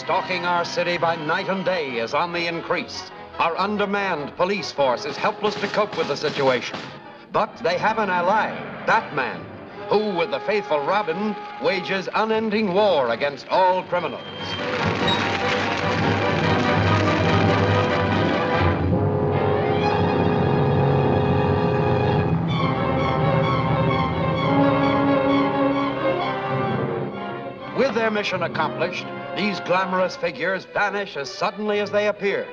stalking our city by night and day is on the increase. Our undermanned police force is helpless to cope with the situation. But they have an ally, Batman, who, with the faithful Robin, wages unending war against all criminals. With their mission accomplished, these glamorous figures vanish as suddenly as they appeared.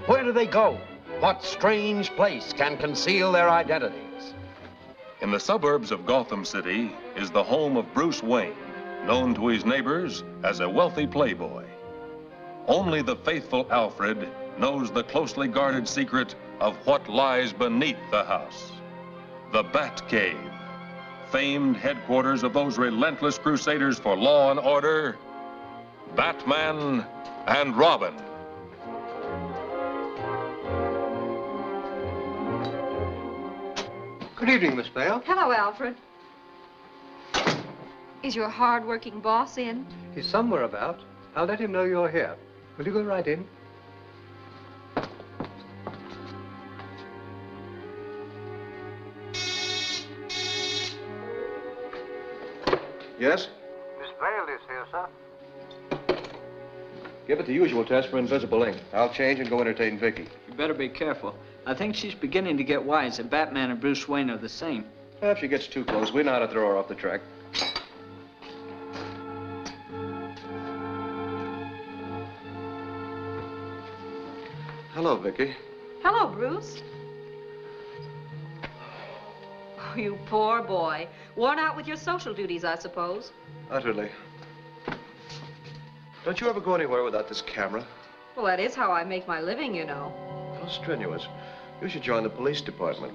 Where do they go? What strange place can conceal their identities? In the suburbs of Gotham City is the home of Bruce Wayne, known to his neighbors as a wealthy playboy. Only the faithful Alfred knows the closely guarded secret of what lies beneath the house. The Batcave, famed headquarters of those relentless crusaders for law and order, Batman and Robin. Good evening, Miss Vale. Hello, Alfred. Is your hard-working boss in? He's somewhere about. I'll let him know you're here. Will you go right in? Yes? Miss Vale is here, sir. Give it the usual test for invisible ink. I'll change and go entertain Vicky. You better be careful. I think she's beginning to get wise that Batman and Bruce Wayne are the same. If she gets too close, we know how to throw her off the track. Hello, Vicky. Hello, Bruce. Oh, you poor boy. Worn out with your social duties, I suppose. Utterly. Don't you ever go anywhere without this camera? Well, that is how I make my living, you know. How strenuous. You should join the police department.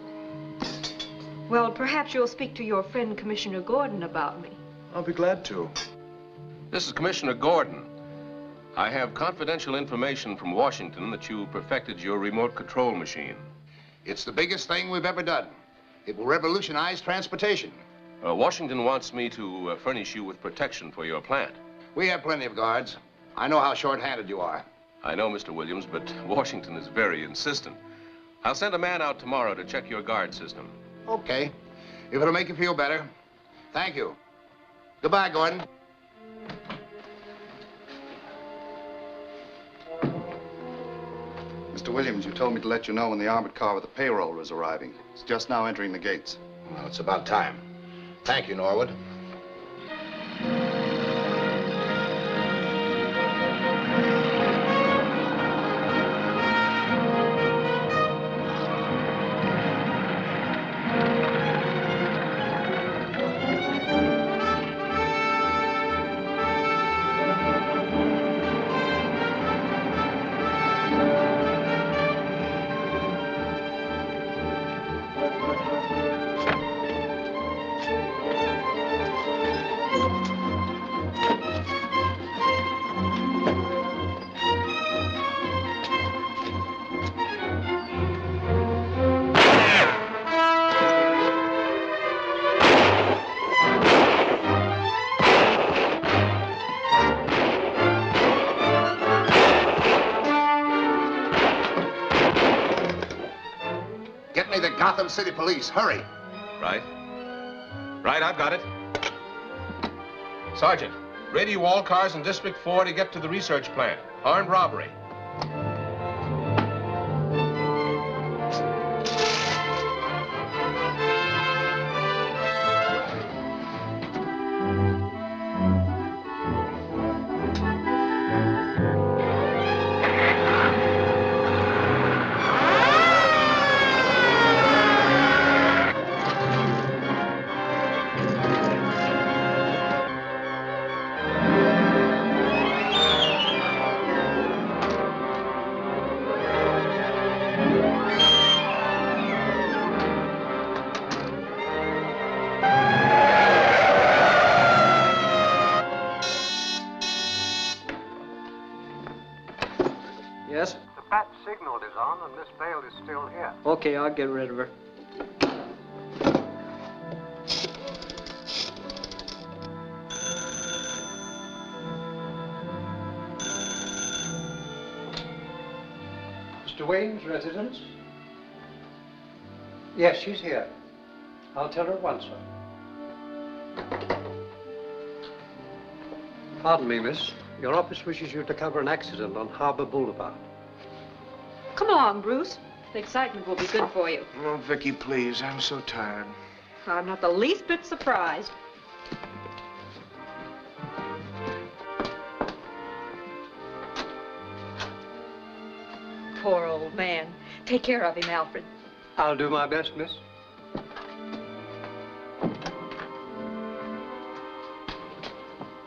Well, perhaps you'll speak to your friend, Commissioner Gordon, about me. I'll be glad to. This is Commissioner Gordon. I have confidential information from Washington that you perfected your remote control machine. It's the biggest thing we've ever done. It will revolutionize transportation. Washington wants me to furnish you with protection for your plant. We have plenty of guards. I know how short-handed you are. I know, Mr. Williams, but Washington is very insistent. I'll send a man out tomorrow to check your guard system. Okay. If it'll make you feel better. Thank you. Goodbye, Gordon. Mr. Williams, you told me to let you know when the armored car with the payroll is arriving. It's just now entering the gates. Well, it's about time. Thank you, Norwood. Gotham City Police, hurry. Right. Right, I've got it. Sergeant, radio all cars in District 4 to get to the research plant. Armed robbery. Okay, I'll get rid of her. Mr. Wayne's residence? Yes, she's here. I'll tell her at once, sir. Pardon me, miss. Your office wishes you to cover an accident on Harbor Boulevard. Come along, Bruce. The excitement will be good for you. Oh, Vicky, please. I'm so tired. I'm not the least bit surprised. Poor old man. Take care of him, Alfred. I'll do my best, miss.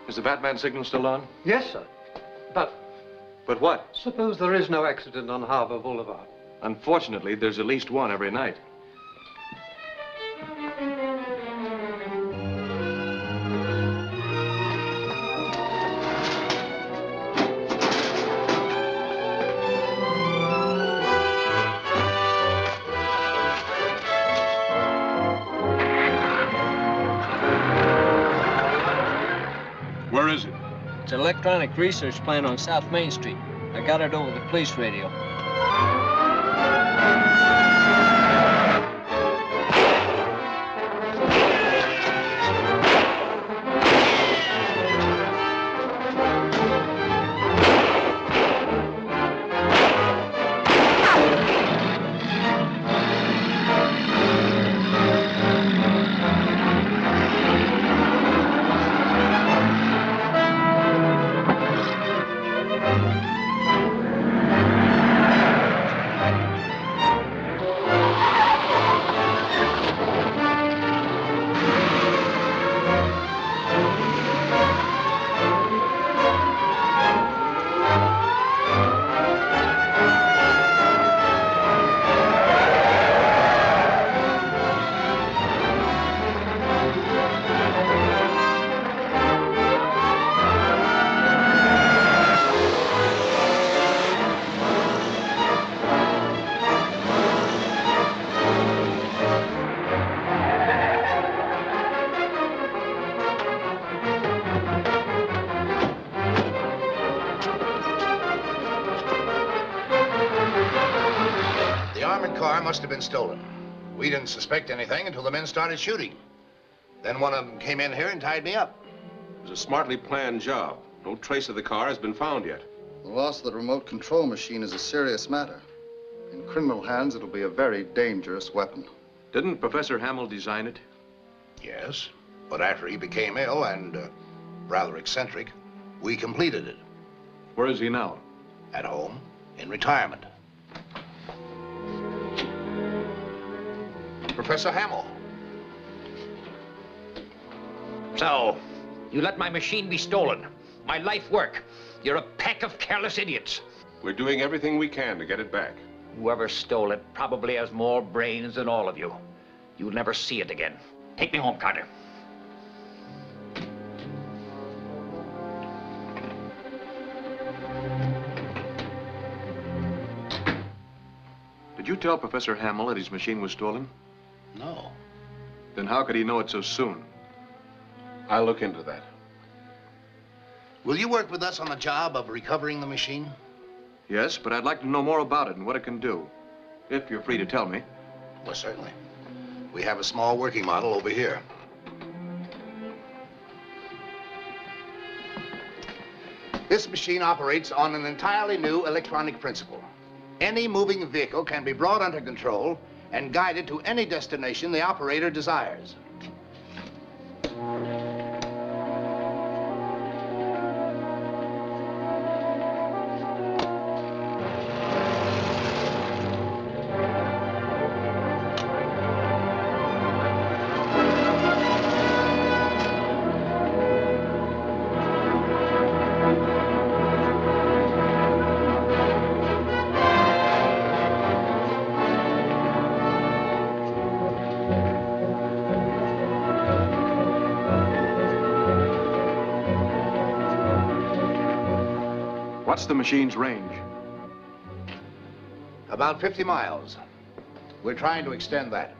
Is the Batman signal still on? Yes, sir. But But what? suppose there is no accident on Harbor Boulevard. Unfortunately, there's at least one every night. Where is it? It's an electronic research plant on South Main Street. I got it over the police radio. Must have been stolen. We didn't suspect anything until the men started shooting. Then one of them came in here and tied me up. It was a smartly planned job. No trace of the car has been found yet. The loss of the remote control machine is a serious matter. In criminal hands, it'll be a very dangerous weapon. Didn't Professor Hamill design it? Yes, but after he became ill and rather eccentric, we completed it. Where is he now? At home, in retirement. Professor Hamill. So, you let my machine be stolen. My life work. You're a pack of careless idiots. We're doing everything we can to get it back. Whoever stole it probably has more brains than all of you. You'll never see it again. Take me home, Carter. Did you tell Professor Hamill that his machine was stolen? No. Then how could he know it so soon? I'll look into that. Will you work with us on the job of recovering the machine? Yes, but I'd like to know more about it and what it can do. If you're free to tell me. Well, certainly. We have a small working model over here. This machine operates on an entirely new electronic principle. Any moving vehicle can be brought under control and guided to any destination the operator desires. What's the machine's range? About 50 miles. We're trying to extend that.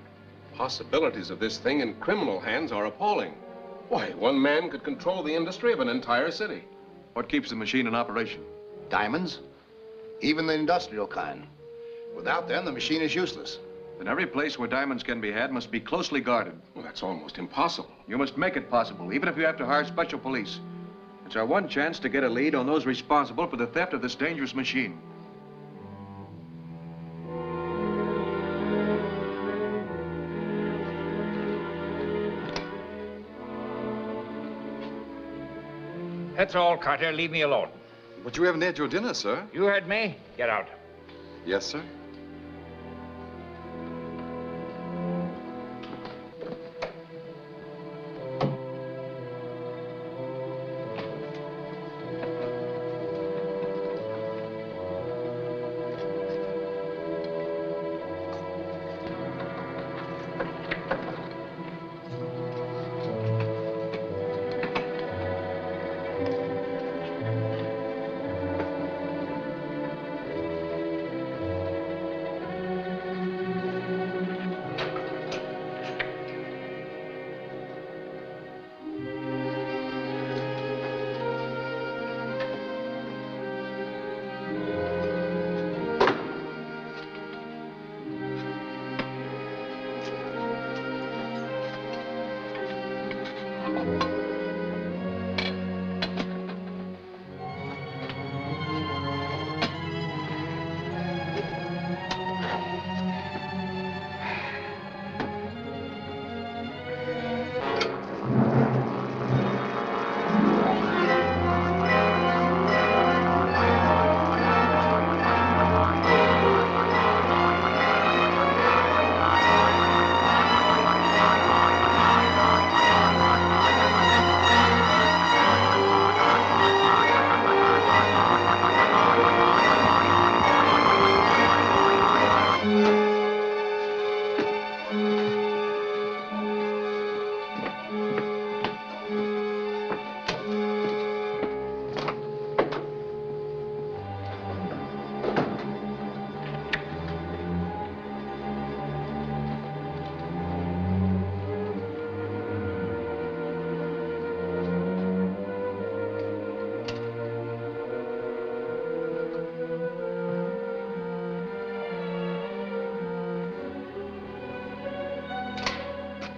Possibilities of this thing in criminal hands are appalling. Why, one man could control the industry of an entire city. What keeps the machine in operation? Diamonds, even the industrial kind. Without them, the machine is useless. Then every place where diamonds can be had must be closely guarded. Well, that's almost impossible. You must make it possible, even if you have to hire special police. It's our one chance to get a lead on those responsible for the theft of this dangerous machine. That's all, Carter. Leave me alone. But you haven't had your dinner, sir. You heard me? Get out. Yes, sir.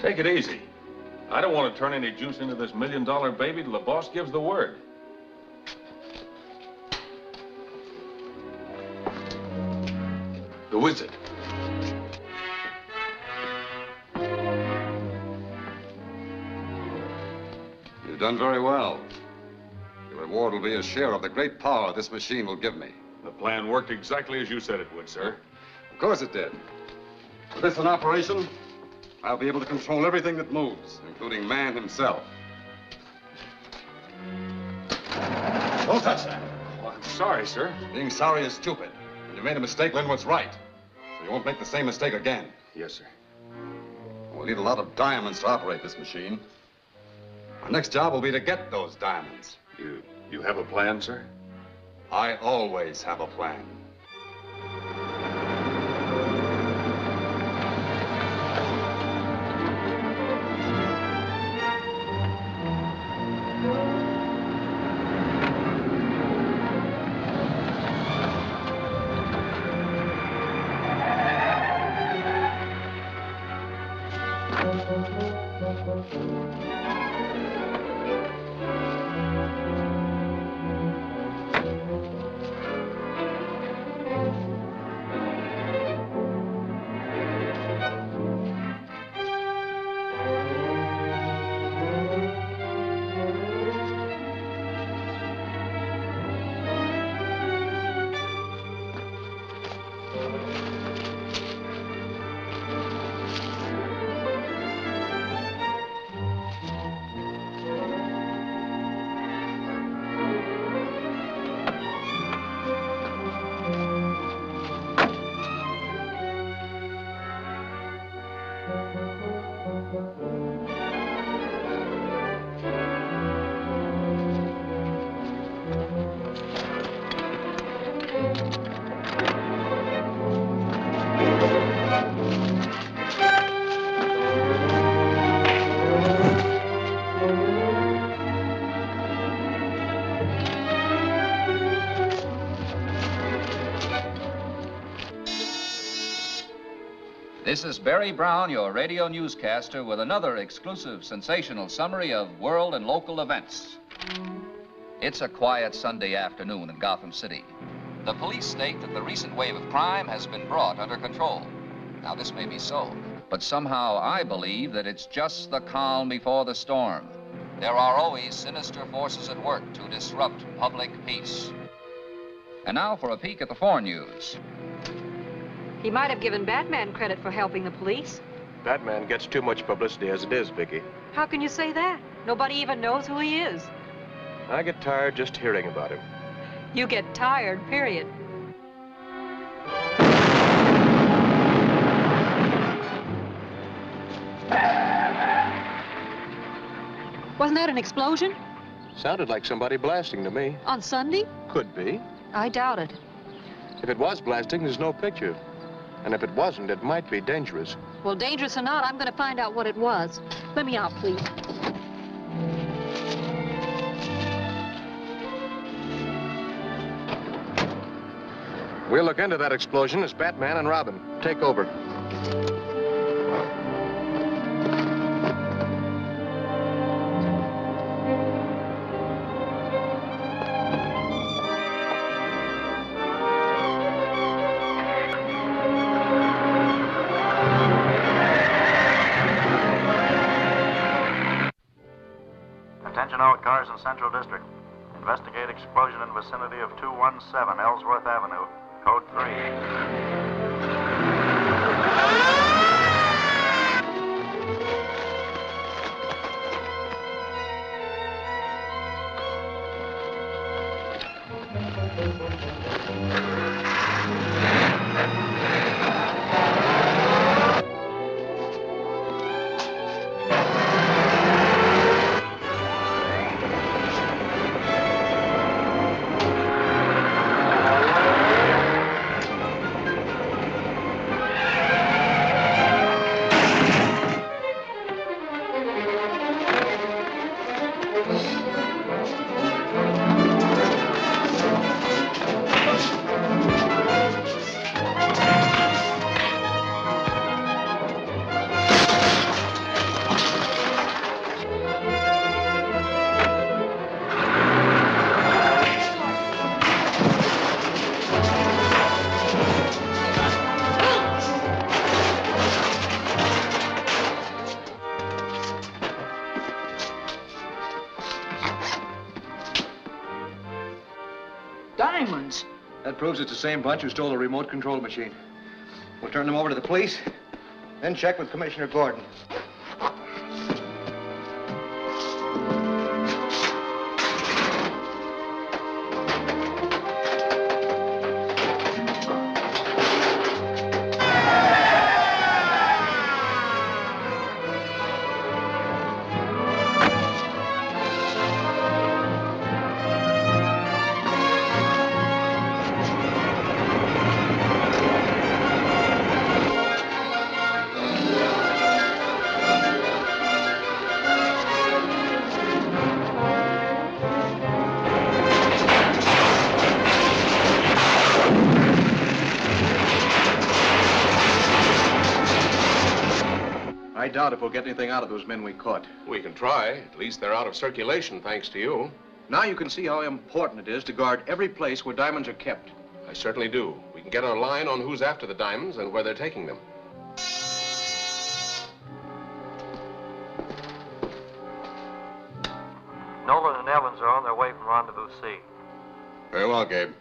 Take it easy. I don't want to turn any juice into this $1 million baby till the boss gives the word. Who is it? You've done very well. Your reward will be a share of the great power this machine will give me. The plan worked exactly as you said it would, sir. Of course it did. With this in operation, I'll be able to control everything that moves, including man himself. Don't touch that. Well, I'm sorry, sir. Being sorry is stupid. When you made a mistake, learn what's right. So you won't make the same mistake again. Yes, sir. We'll need a lot of diamonds to operate this machine. Our next job will be to get those diamonds. You have a plan, sir? I always have a plan. This is Barry Brown, your radio newscaster, with another exclusive sensational summary of world and local events. It's a quiet Sunday afternoon in Gotham City. The police state that the recent wave of crime has been brought under control. Now, this may be so, but somehow I believe that it's just the calm before the storm. There are always sinister forces at work to disrupt public peace. And now for a peek at the 4 News. He might have given Batman credit for helping the police. Batman gets too much publicity as it is, Vicky. How can you say that? Nobody even knows who he is. I get tired just hearing about him. You get tired, period. Wasn't that an explosion? Sounded like somebody blasting to me. On Sunday? Could be. I doubt it. If it was blasting, there's no picture. And if it wasn't, it might be dangerous. Well, dangerous or not, I'm going to find out what it was. Let me out, please. We'll look into that explosion as Batman and Robin take over. Attention all cars in Central District. Investigate explosion in vicinity of 217 Ellsworth Avenue. Code 3. Diamonds? That proves it's the same bunch who stole the remote control machine. We'll turn them over to the police, then check with Commissioner Gordon. I doubt if we'll get anything out of those men we caught. We can try. At least they're out of circulation, thanks to you. Now you can see how important it is to guard every place where diamonds are kept. I certainly do. We can get our line on who's after the diamonds and where they're taking them. Nolan and Evans are on their way from Rendezvous C. Very well, Gabe.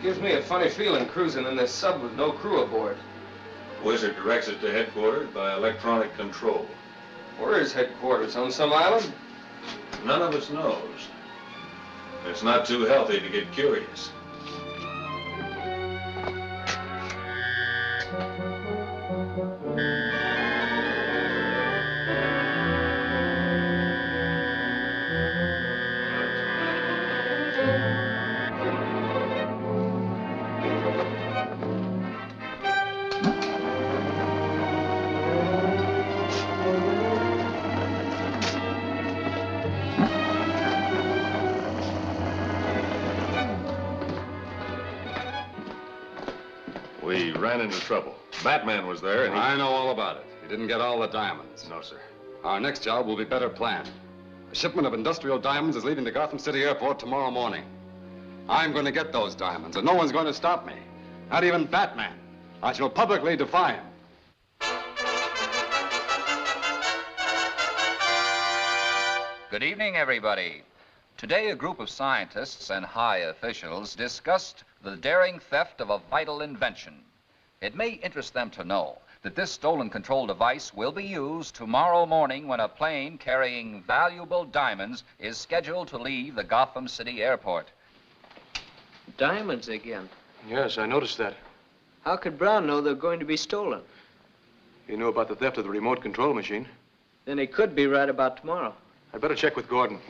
Gives me a funny feeling cruising in this sub with no crew aboard. Wizard directs it to headquarters by electronic control. Where is headquarters? On some island? None of us knows. It's not too healthy to get curious. We ran into trouble. Batman was there, and I know all about it. He didn't get all the diamonds. No, sir. Our next job will be better planned. A shipment of industrial diamonds is leaving the Gotham City airport tomorrow morning. I'm going to get those diamonds, and no one's going to stop me. Not even Batman. I shall publicly defy him. Good evening, everybody. Today, a group of scientists and high officials discussed the daring theft of a vital invention. It may interest them to know that this stolen control device will be used tomorrow morning when a plane carrying valuable diamonds is scheduled to leave the Gotham City airport. Diamonds again? Yes, I noticed that. How could Brown know they're going to be stolen? He knew about the theft of the remote control machine. Then he could be right about tomorrow. I'd better check with Gordon.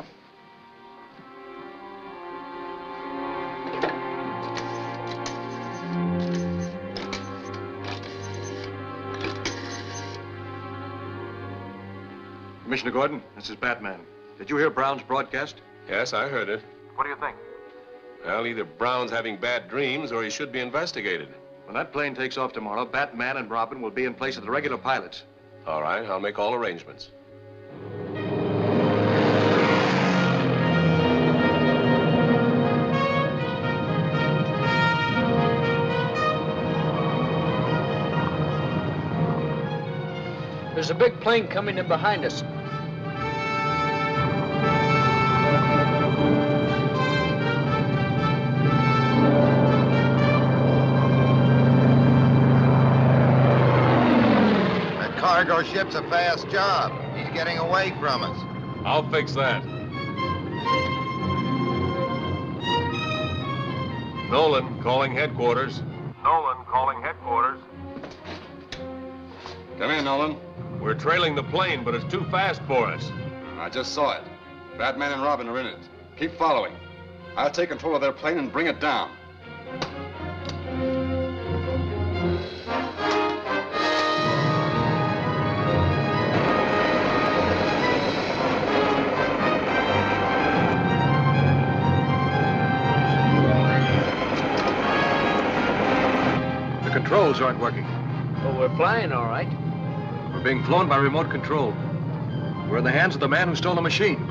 Commissioner Gordon, this is Batman. Did you hear Brown's broadcast? Yes, I heard it. What do you think? Well, either Brown's having bad dreams or he should be investigated. When that plane takes off tomorrow, Batman and Robin will be in place of the regular pilots. All right, I'll make all arrangements. There's a big plane coming in behind us. That cargo ship's a fast job. He's getting away from us. I'll fix that. Nolan, calling headquarters. Nolan calling headquarters. Come in, Nolan. We're trailing the plane, but it's too fast for us. I just saw it. Batman and Robin are in it. Keep following. I'll take control of their plane and bring it down. The controls aren't working. Well, we're flying all right. We're being flown by remote control. We're in the hands of the man who stole the machine.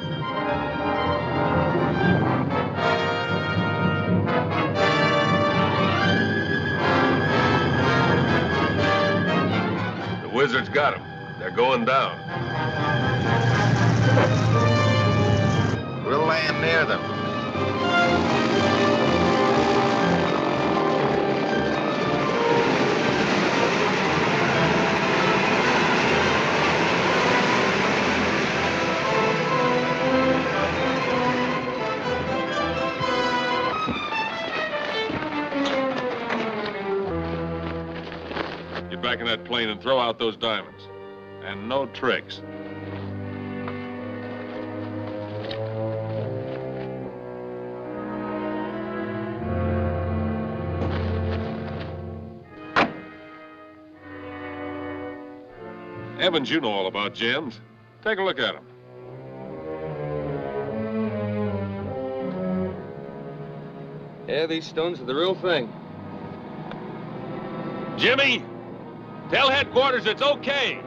The Wizards got them. They're going down. We'll land near them. Get back in that plane and throw out those diamonds. And no tricks. Evans, you know all about gems. Take a look at them. Yeah, these stones are the real thing. Jimmy, tell headquarters it's okay.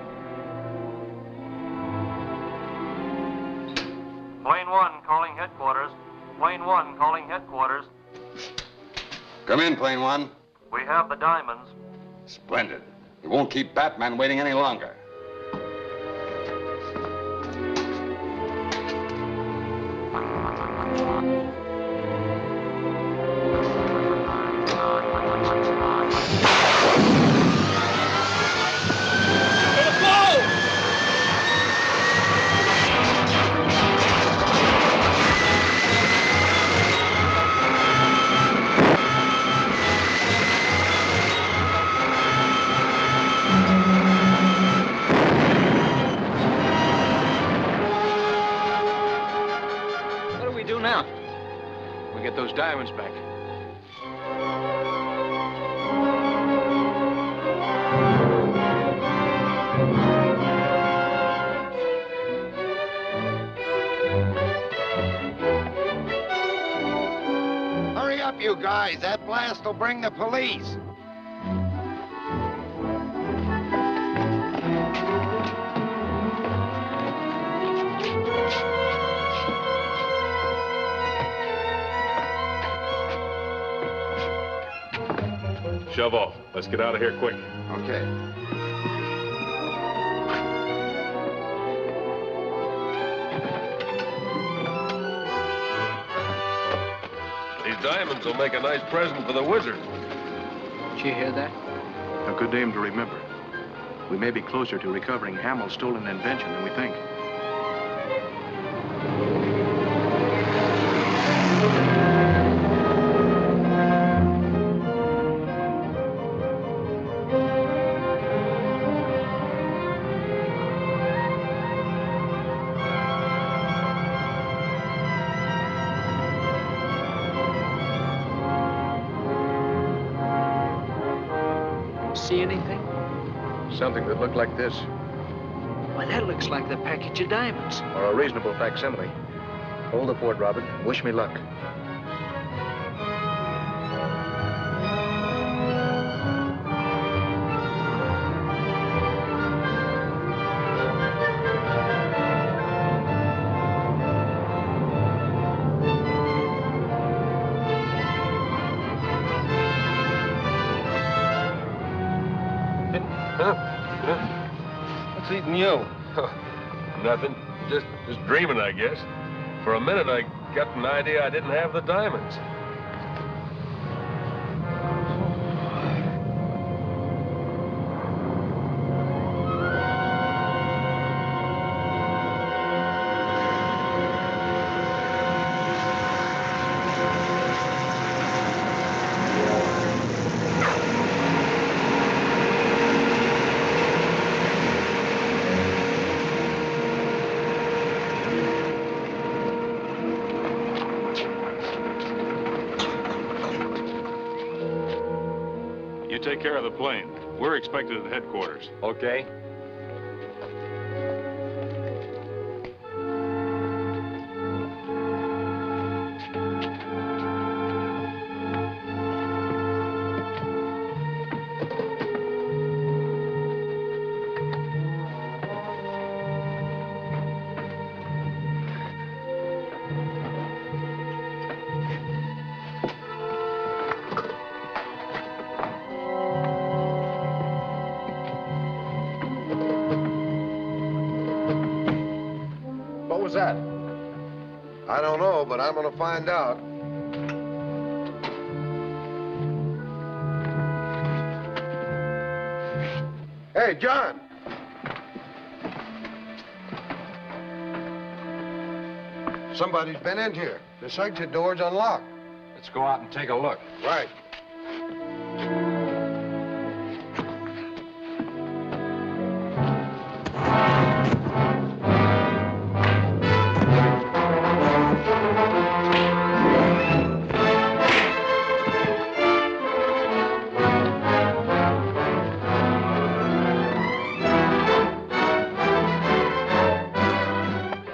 Plane 1 calling headquarters. Plane 1 calling headquarters. Come in, Plane One. We have the diamonds. Splendid. We won't keep Batman waiting any longer. now? We'll get those diamonds back. Hurry up, you guys. That blast will bring the police. Shove off. Let's get out of here quick. Okay. These diamonds will make a nice present for the wizard. Did you hear that? A good name to remember. We may be closer to recovering Hamill's stolen invention than we think. See anything? Something that looked like this, Well, that looks like the package of diamonds. or a reasonable facsimile. Hold the fort, Robert. Wish me luck. What's eating you? Nothing. Just dreaming, I guess. For a minute, I got an idea I didn't have the diamonds. You take care of the plane. We're expected at headquarters. Okay. What was that? I don't know, but I'm gonna find out. Hey, John! Somebody's been in here. This exit door's unlocked. Let's go out and take a look. Right.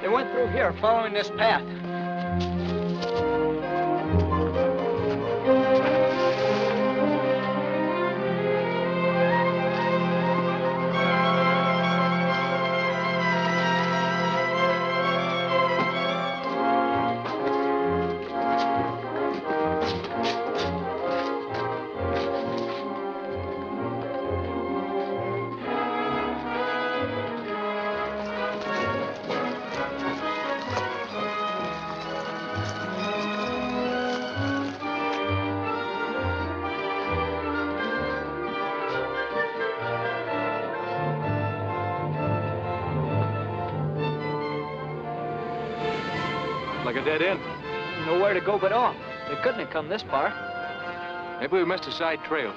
They went through here, following this path. Like a dead end. Nowhere to go but on. They couldn't have come this far. Maybe we missed a side trail.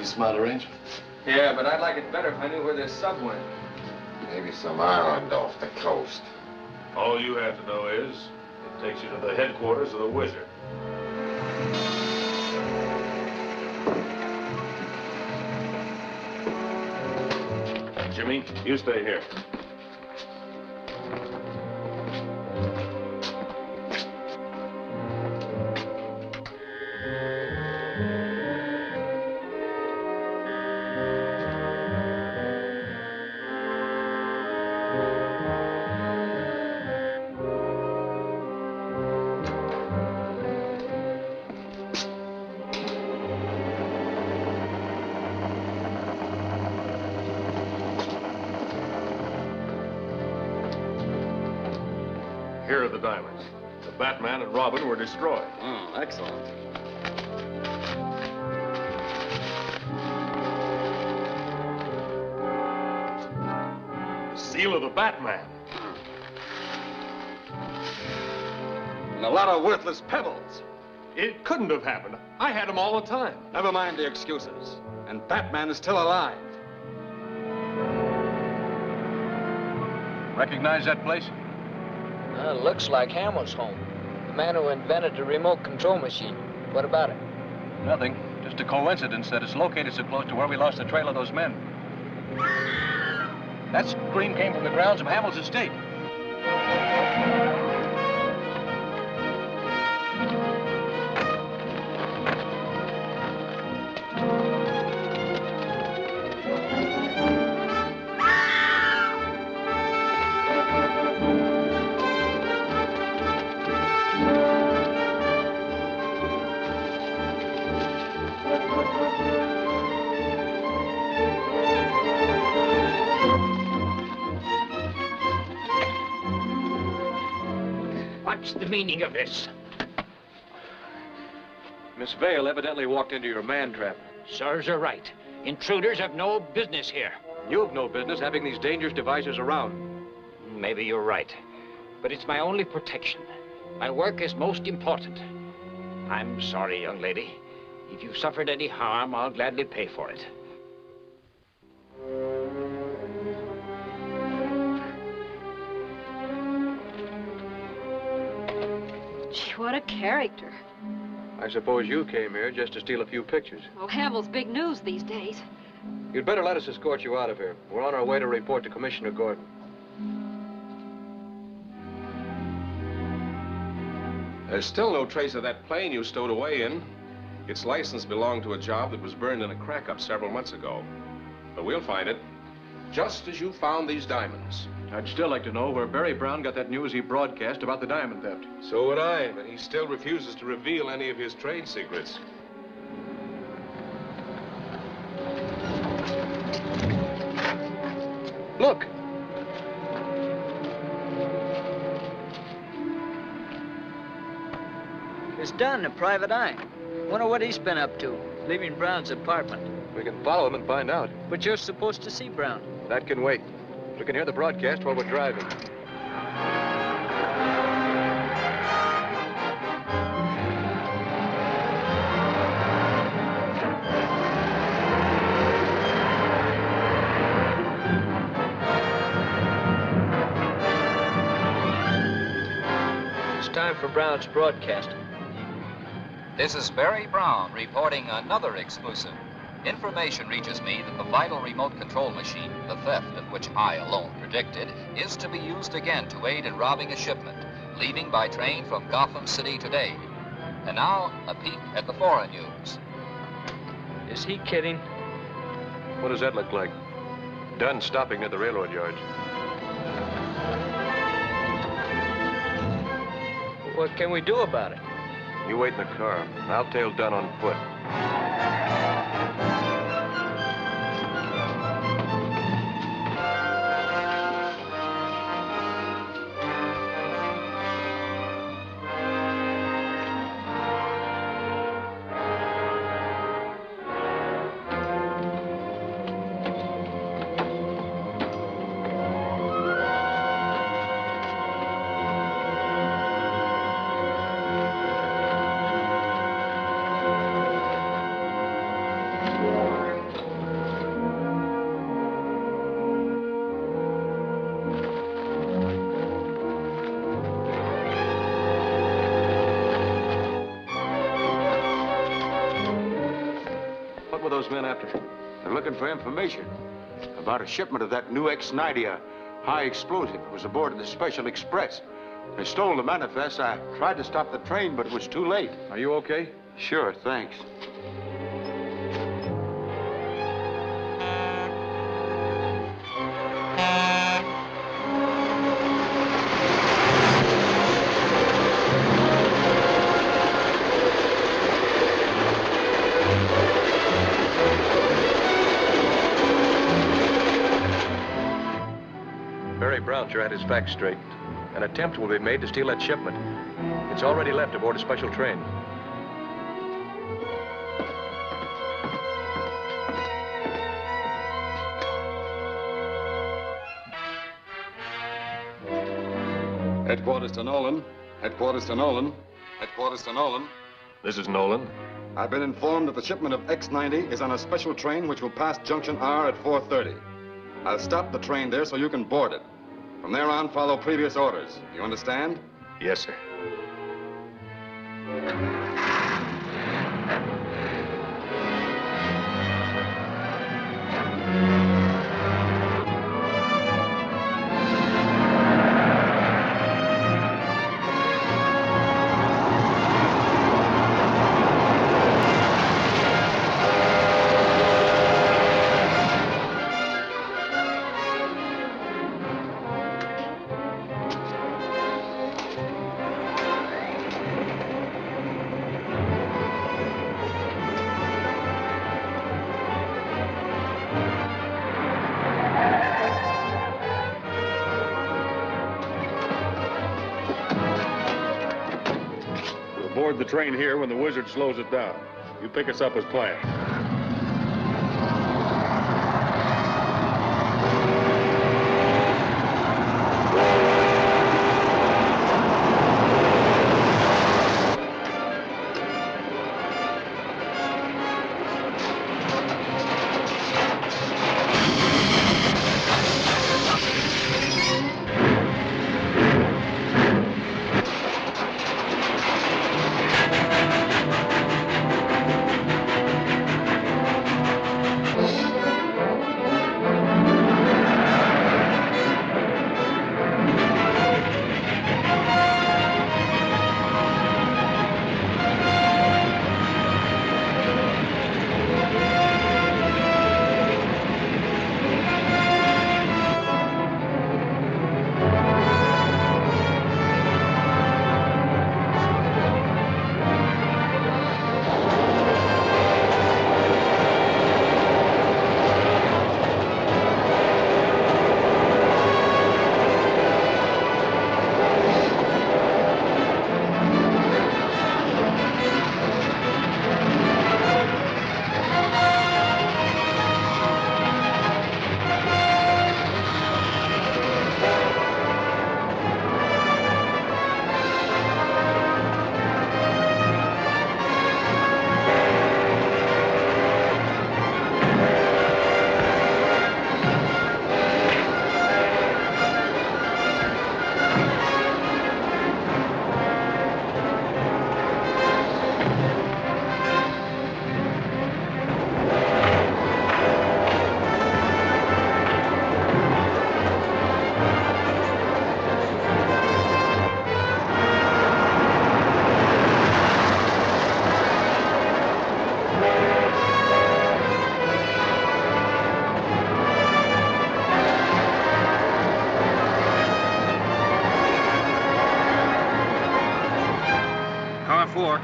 Pretty smart arrangement. Yeah, but I'd like it better if I knew where this sub went. Maybe some island off the coast. All you have to know is it takes you to the headquarters of the Wizard. Jimmy, you stay here. Here are the diamonds. The Batman and Robin were destroyed. Oh, excellent. The seal of the Batman. And a lot of worthless pebbles. It couldn't have happened. I had them all the time. Never mind the excuses. And Batman is still alive. Recognize that place? Looks like Hamill's home. The man who invented the remote control machine. What about it? Nothing. Just a coincidence that it's located so close to where we lost the trail of those men. That scream came from the grounds of Hamill's estate. What's the meaning of this? Miss Vale evidently walked into your man trap. Sirs are right. Intruders have no business here. You have no business having these dangerous devices around. Maybe you're right. But it's my only protection. My work is most important. I'm sorry, young lady. If you've suffered any harm, I'll gladly pay for it. Gee, what a character. I suppose you came here just to steal a few pictures. Well, Hamill's big news these days. You'd better let us escort you out of here. We're on our way to report to Commissioner Gordon. There's still no trace of that plane you stowed away in. Its license belonged to a job that was burned in a crack-up several months ago. But we'll find it, just as you found these diamonds. I'd still like to know where Barry Brown got that news he broadcast about the diamond theft. So would I, but he still refuses to reveal any of his trade secrets. Look! It's Dunn, a private eye. Wonder what he's been up to, leaving Brown's apartment. We can follow him and find out. But you're supposed to see Brown. That can wait. We can hear the broadcast while we're driving. It's time for Brown's broadcast. This is Barry Brown reporting another exclusive. Information reaches me that the vital remote control machine, the theft of which I alone predicted, is to be used again to aid in robbing a shipment, leaving by train from Gotham City today. And now, a peek at the foreign news. Is he kidding? What does that look like? Dunn stopping at the railroad yards. What can we do about it? You wait in the car. I'll tail Dunn on foot. What were those men after? They're looking for information about a shipment of that new X-90, a high explosive. It was aboard of the Special Express. They stole the manifest. I tried to stop the train, but it was too late. Are you okay? Sure, thanks. Brownshire had his facts straight. An attempt will be made to steal that shipment. It's already left aboard a special train. Headquarters to Nolan. Headquarters to Nolan. Headquarters to Nolan. This is Nolan. I've been informed that the shipment of X-90 is on a special train which will pass Junction R at 4:30. I'll stop the train there so you can board it. From there on, follow previous orders. You understand? Yes, sir. Board the train here when the wizard slows it down. You pick us up as planned.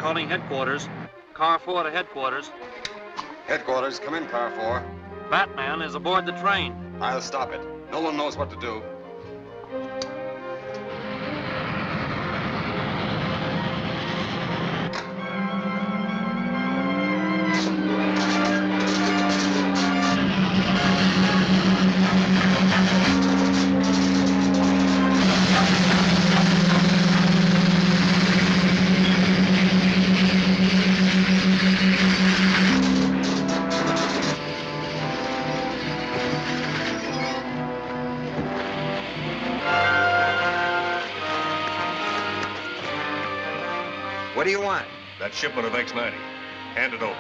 Calling headquarters. Car 4 to headquarters. Headquarters, come in, Car 4. Batman is aboard the train. I'll stop it. No one knows what to do. What do you want? That shipment of X-90. Hand it over.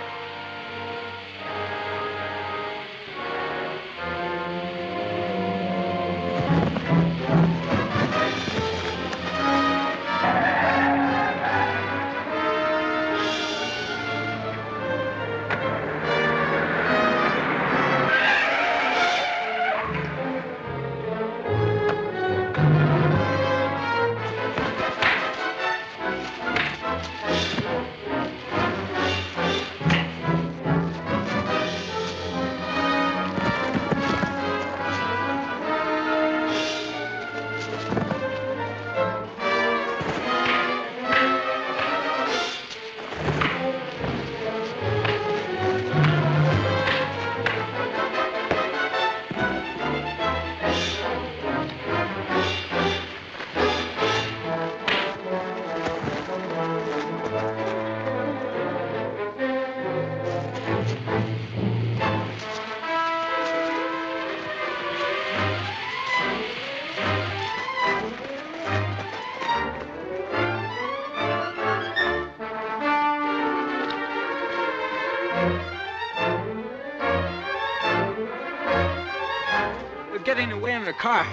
getting away in the car.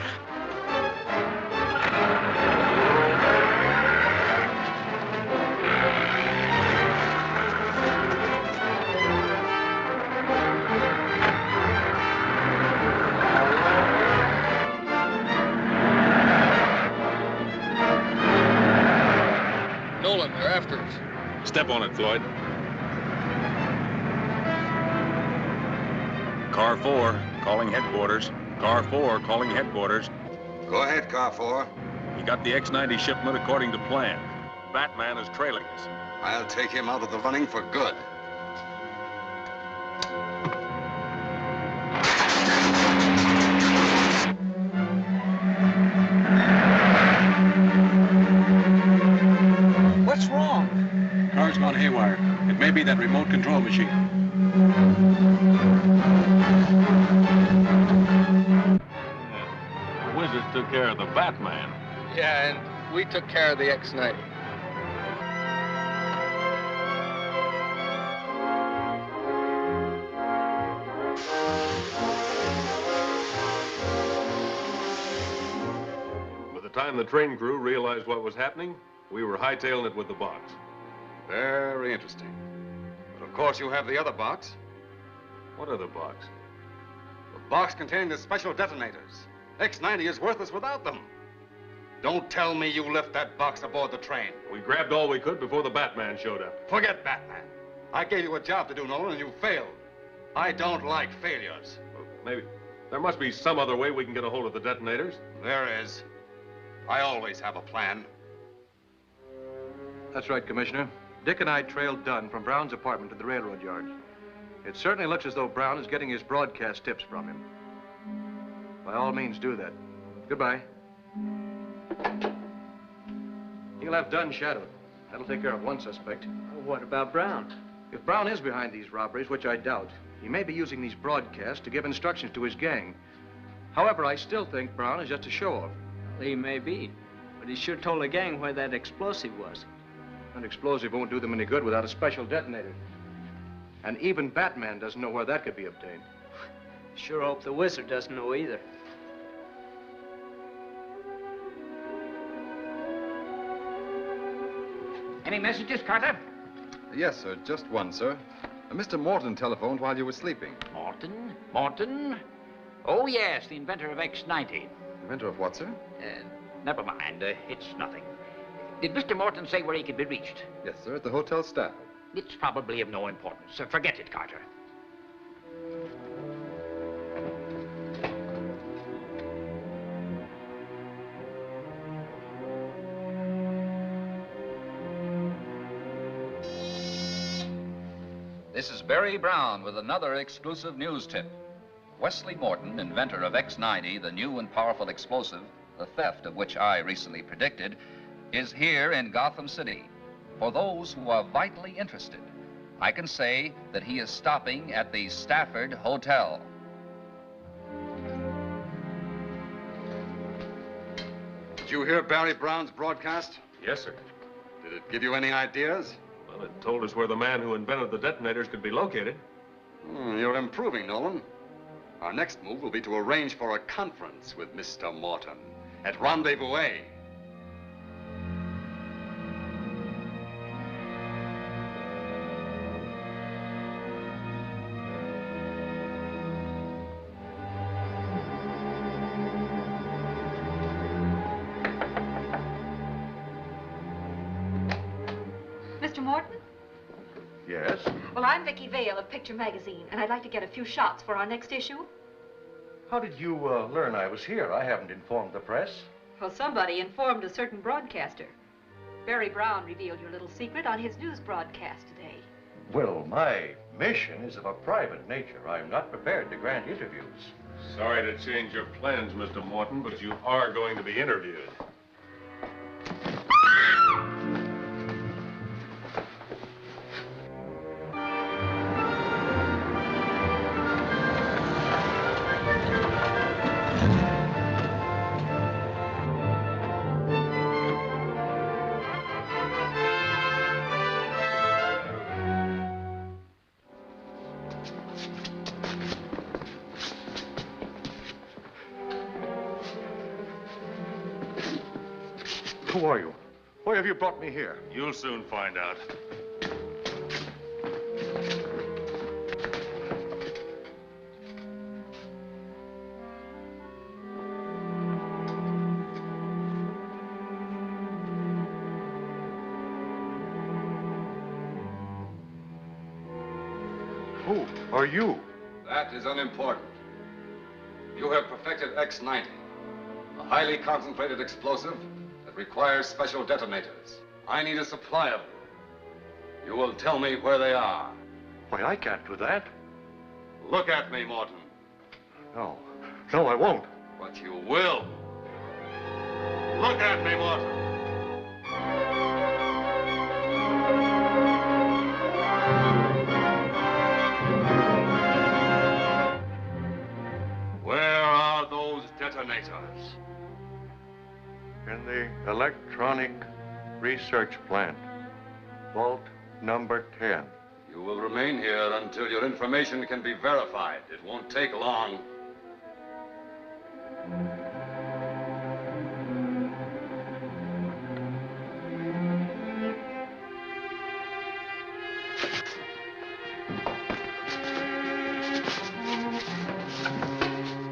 Nolan, they're after us. Step on it, Floyd. Car 4, calling headquarters. Car 4, calling headquarters. Go ahead, Car 4. You got the X-90 shipment according to plan. Batman is trailing us. I'll take him out of the running for good. What's wrong? Car's gone haywire. It may be that remote control machine. The Wizards took care of the Batman. Yeah, and we took care of the X-90. By the time the train crew realized what was happening, we were hightailing it with the box. Very interesting. But of course you have the other box. What other box? The box containing the special detonators. X-90 is worthless without them. Don't tell me you left that box aboard the train. We grabbed all we could before the Batman showed up. Forget Batman. I gave you a job to do, Nolan, and you failed. I don't like failures. Well, maybe there must be some other way we can get a hold of the detonators. There is. I always have a plan. That's right, Commissioner. Dick and I trailed Dunn from Brown's apartment to the railroad yard. It certainly looks as though Brown is getting his broadcast tips from him. By all means, do that. Goodbye. You'll have Dunn shadowed. That'll take care of one suspect. What about Brown? If Brown is behind these robberies, which I doubt, he may be using these broadcasts to give instructions to his gang. However, I still think Brown is just a show-off. He may be, but he sure told the gang where that explosive was. An explosive won't do them any good without a special detonator. And even Batman doesn't know where that could be obtained. Sure hope the Wizard doesn't know either. Any messages, Carter? Yes, sir. Just one, sir. Mr. Morton telephoned while you were sleeping. Morton? Morton? Oh, yes, the inventor of X-90. Inventor of what, sir? Never mind. It's nothing. Did Mr. Morton say where he could be reached? Yes, sir, at the Hotel Staff. It's probably of no importance. Forget it, Carter. This is Barry Brown with another exclusive news tip. Wesley Morton, inventor of X-90, the new and powerful explosive, the theft of which I recently predicted, is here in Gotham City. For those who are vitally interested, I can say that he is stopping at the Stafford Hotel. Did you hear Barry Brown's broadcast? Yes, sir. Did it give you any ideas? Well, it told us where the man who invented the detonators could be located. You're improving, Nolan. Our next move will be to arrange for a conference with Mr. Morton at Rendezvous A. Mr. Morton? Yes? Well, I'm Vicki Vale of Picture Magazine, and I'd like to get a few shots for our next issue. How did you learn I was here? I haven't informed the press. Well, somebody informed a certain broadcaster. Barry Brown revealed your little secret on his news broadcast today. Well, my mission is of a private nature. I'm not prepared to grant interviews. Sorry to change your plans, Mr. Morton, but you are going to be interviewed. Who are you? Why have you brought me here? You'll soon find out. Who are you? That is unimportant. You have perfected X-90, a highly concentrated explosive that requires special detonators. I need a supply of them. You will tell me where they are. Why, I can't do that. Look at me, Morton. No. No, I won't. But you will. Look at me, Morton. Where are those detonators? In the electronic research plant. Vault number 10. You will remain here until your information can be verified. It won't take long.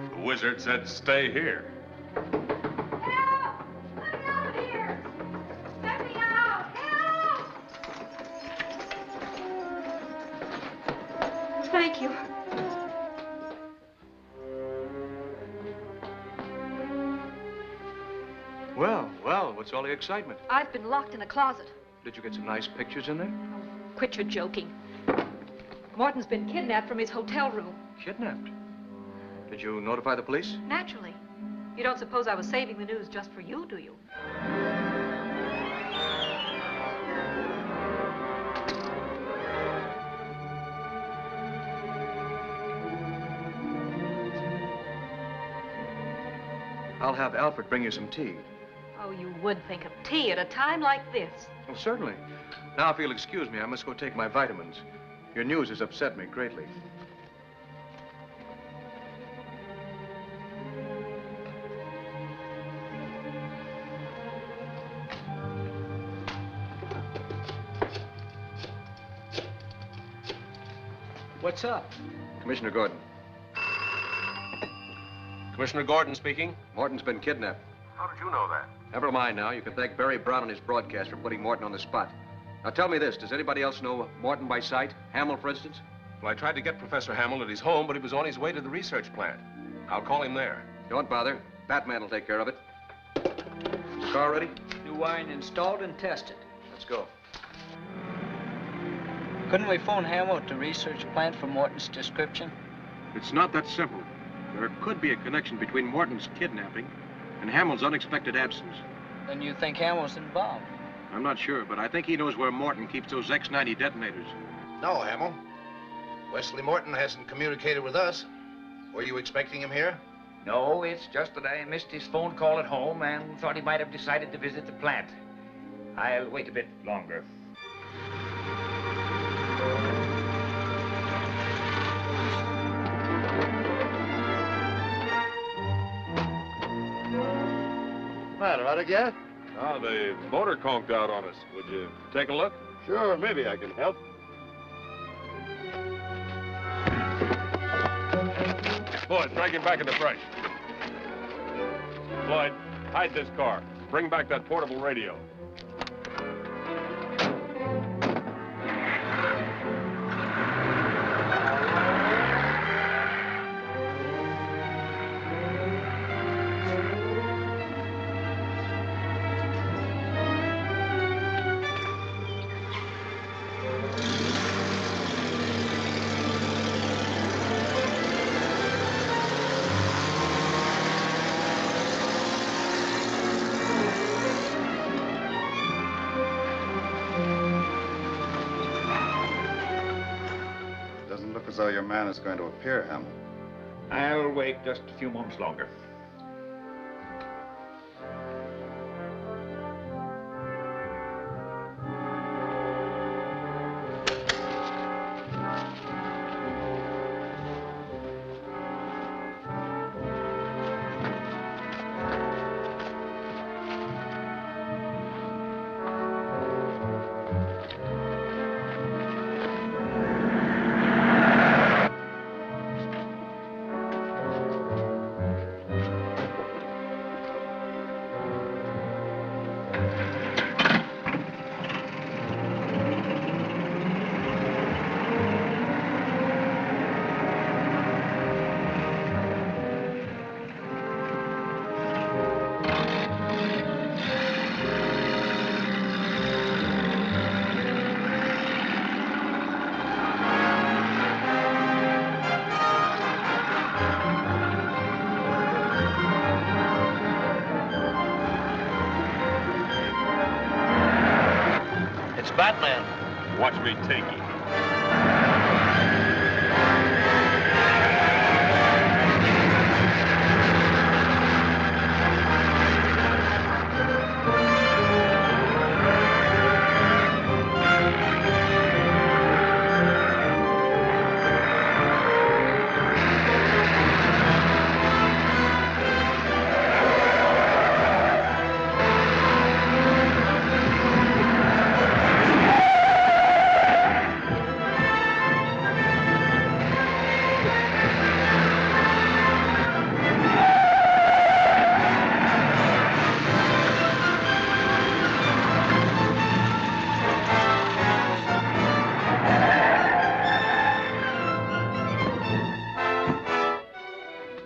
The wizard said stay here. Thank you. Well, what's all the excitement? I've been locked in a closet. Did you get some nice pictures in there? Quit your joking. Morton's been kidnapped from his hotel room. Kidnapped? Did you notify the police? Naturally. You don't suppose I was saving the news just for you, do you? I'll have Alfred bring you some tea. Oh, you would think of tea at a time like this. Oh, certainly. Now, if you'll excuse me, I must go take my vitamins. Your news has upset me greatly. What's up? Commissioner Gordon. Commissioner Gordon speaking. Morton's been kidnapped. How did you know that? Never mind now. You can thank Barry Brown and his broadcast for putting Morton on the spot. Now, tell me this. Does anybody else know Morton by sight? Hamill, for instance? Well, I tried to get Professor Hamill at his home, but he was on his way to the research plant. I'll call him there. Don't bother. Batman will take care of it. Is the car ready? New wiring installed and tested. Let's go. Couldn't we phone Hamill at the research plant for Morton's description? It's not that simple. There could be a connection between Morton's kidnapping and Hamill's unexpected absence. Then you think Hamill's involved? I'm not sure, but I think he knows where Morton keeps those X-90 detonators. No, Hamill. Wesley Morton hasn't communicated with us. Were you expecting him here? No, it's just that I missed his phone call at home and thought he might have decided to visit the plant. I'll wait a bit longer. Matter, ought to get? Ah, the motor conked out on us. Would you take a look? Sure, maybe I can help. Floyd, drag him back into brush. Floyd, hide this car. Bring back that portable radio. As though your man is going to appear, Hamill. I'll wait just a few moments longer. Batman. Watch me take him.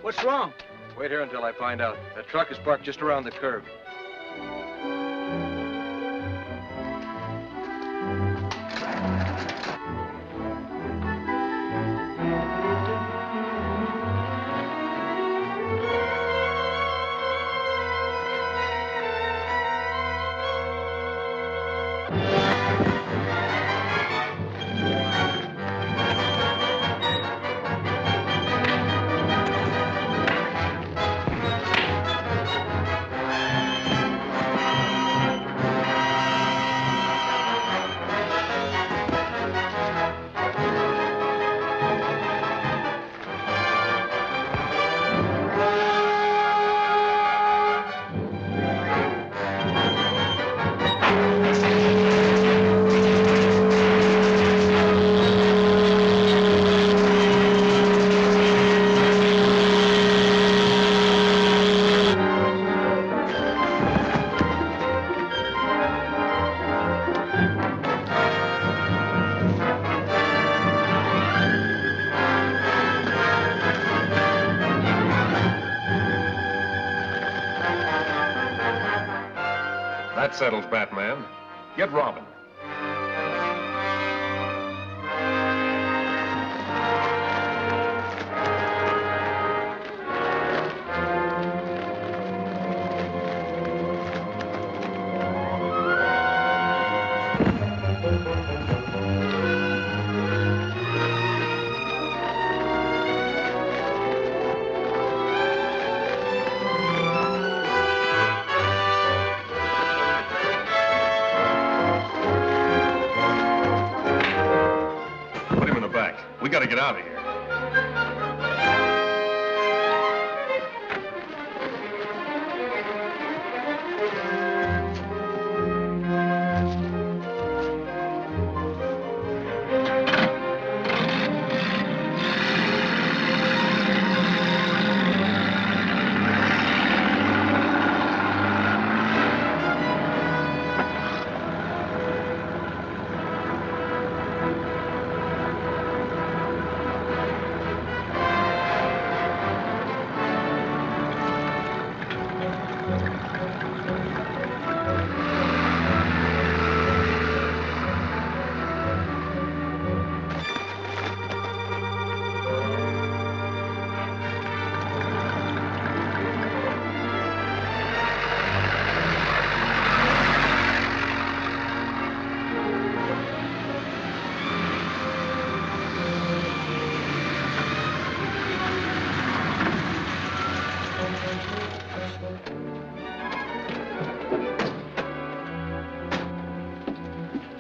What's wrong? Wait here until I find out. That truck is parked just around the curve. That settles Batman. Get Robin. We gotta get out of here.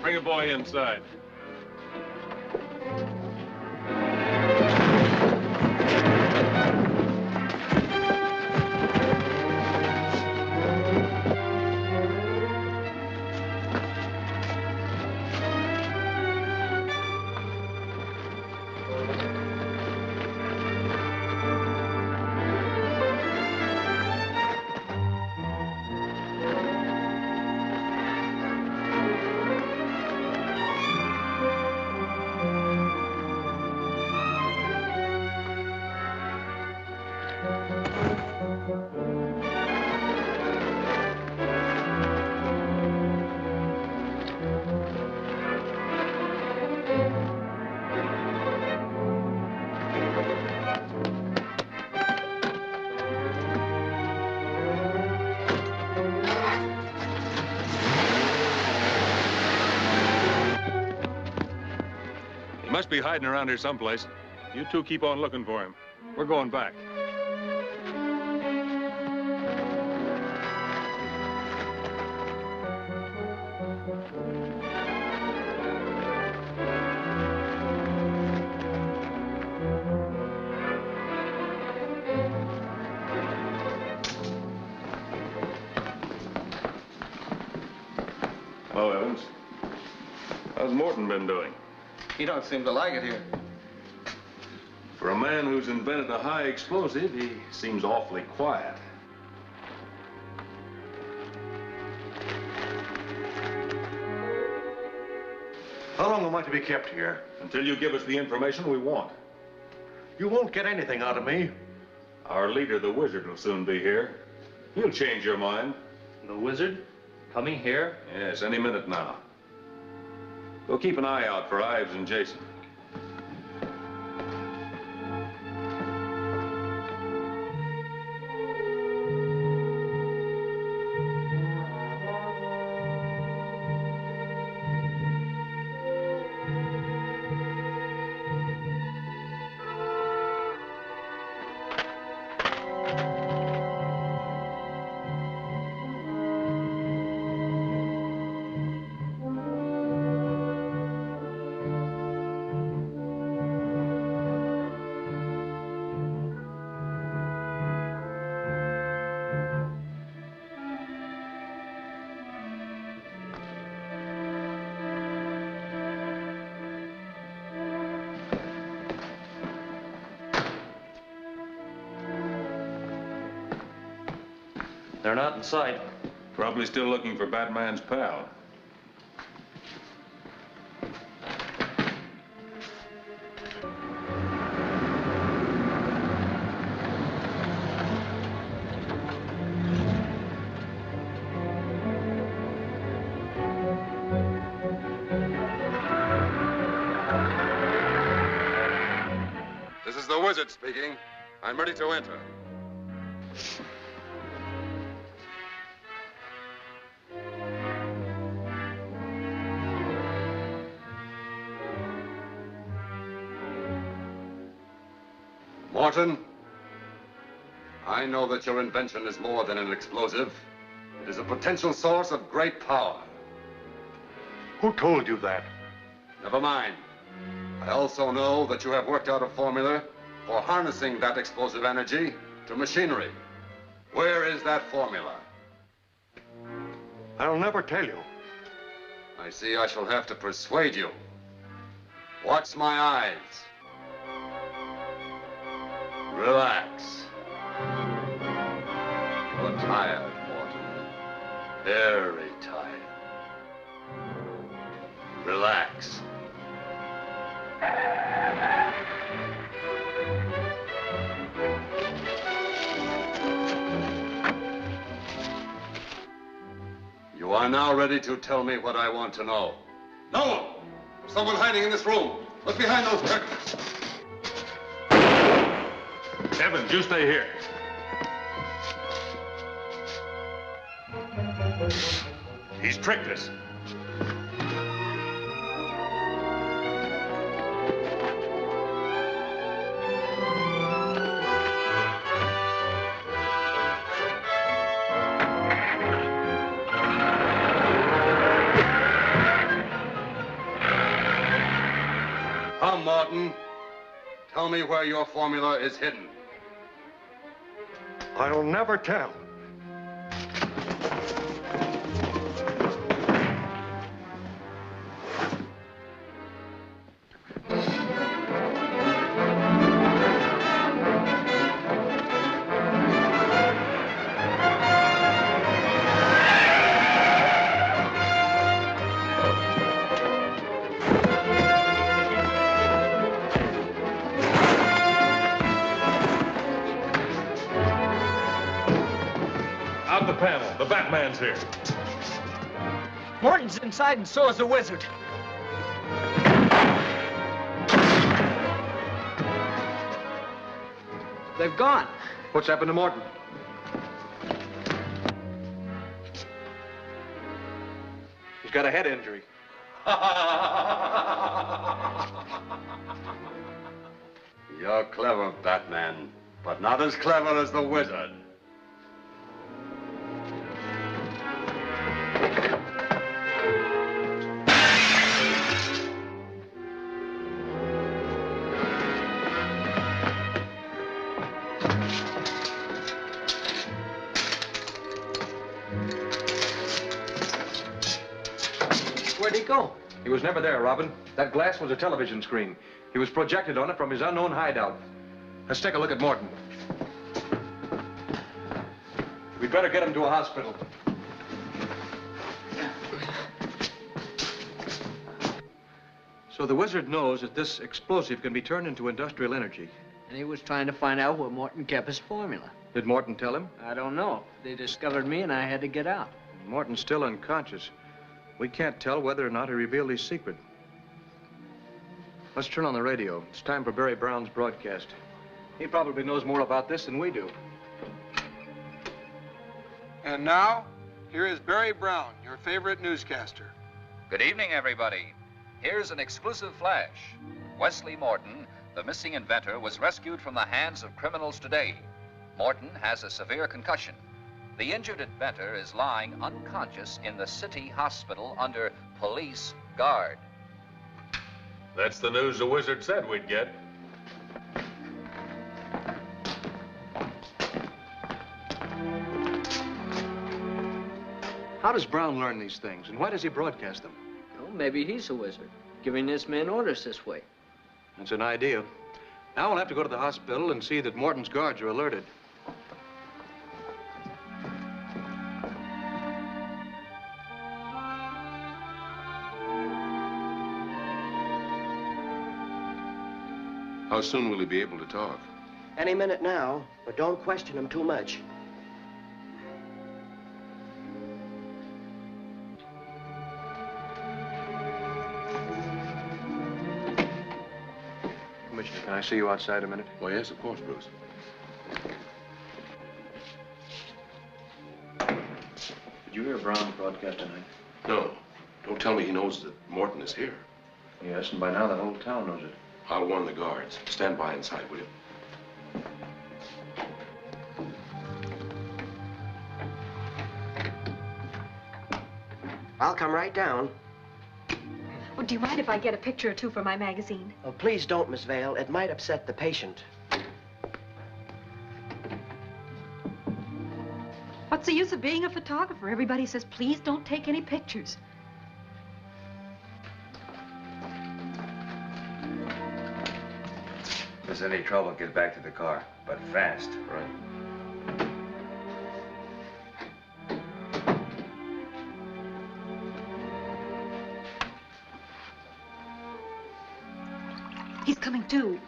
Bring a boy inside. must be hiding around here someplace. You two keep on looking for him. We're going back. Hello, Evans. How's Morton been doing? He don't seem to like it here. For a man who's invented a high explosive, he seems awfully quiet. How long am I to be kept here? Until you give us the information we want. You won't get anything out of me. Our leader, the wizard, will soon be here. He'll change your mind. The wizard? Coming here? Yes, any minute now. Go keep an eye out for Ives and Jason. They're not in sight. Probably still looking for Batman's pal. This is the wizard speaking. I'm ready to enter. Morton, I know that your invention is more than an explosive. It is a potential source of great power. Who told you that? Never mind. I also know that you have worked out a formula for harnessing that explosive energy to machinery. Where is that formula? I'll never tell you. I see I shall have to persuade you. Watch my eyes. Relax. You're tired, Morton. Very tired. Relax. You are now ready to tell me what I want to know. No! There's someone hiding in this room. Look behind those curtains. Evans, you stay here. He's tricked us. Come, Morton. Tell me where your formula is hidden. I'll never tell. Out the panel. The Batman's here. Morton's inside and so is the wizard. They've gone. What's happened to Morton? He's got a head injury. You're clever, Batman, but not as clever as the wizard. Where'd he go? He was never there, Robin. That glass was a television screen. He was projected on it from his unknown hideout. Let's take a look at Morton. We'd better get him to a hospital. So the wizard knows that this explosive can be turned into industrial energy. And he was trying to find out where Morton kept his formula. Did Morton tell him? I don't know. They discovered me and I had to get out. Morton's still unconscious. We can't tell whether or not he revealed his secret. Let's turn on the radio. It's time for Barry Brown's broadcast. He probably knows more about this than we do. And now, here is Barry Brown, your favorite newscaster. Good evening, everybody. Here's an exclusive flash. Wesley Morton, the missing inventor, was rescued from the hands of criminals today. Morton has a severe concussion. The injured inventor is lying unconscious in the city hospital under police guard. That's the news the wizard said we'd get. How does Brown learn these things, and why does he broadcast them? Well, maybe he's a wizard, giving this man orders this way. That's an idea. Now we'll have to go to the hospital and see that Morton's guards are alerted. How soon will he be able to talk? Any minute now, but don't question him too much. Commissioner, can I see you outside a minute? Oh, yes, of course, Bruce. Did you hear Brown broadcast tonight? No. Don't tell me he knows that Morton is here. Yes, and by now the whole town knows it. I'll warn the guards. Stand by inside, will you? I'll come right down. Oh, do you mind if I get a picture or two for my magazine? Oh, please don't, Miss Vale. It might upset the patient. What's the use of being a photographer? Everybody says, please don't take any pictures. If there's any trouble, get back to the car, but fast. Right. He's coming too.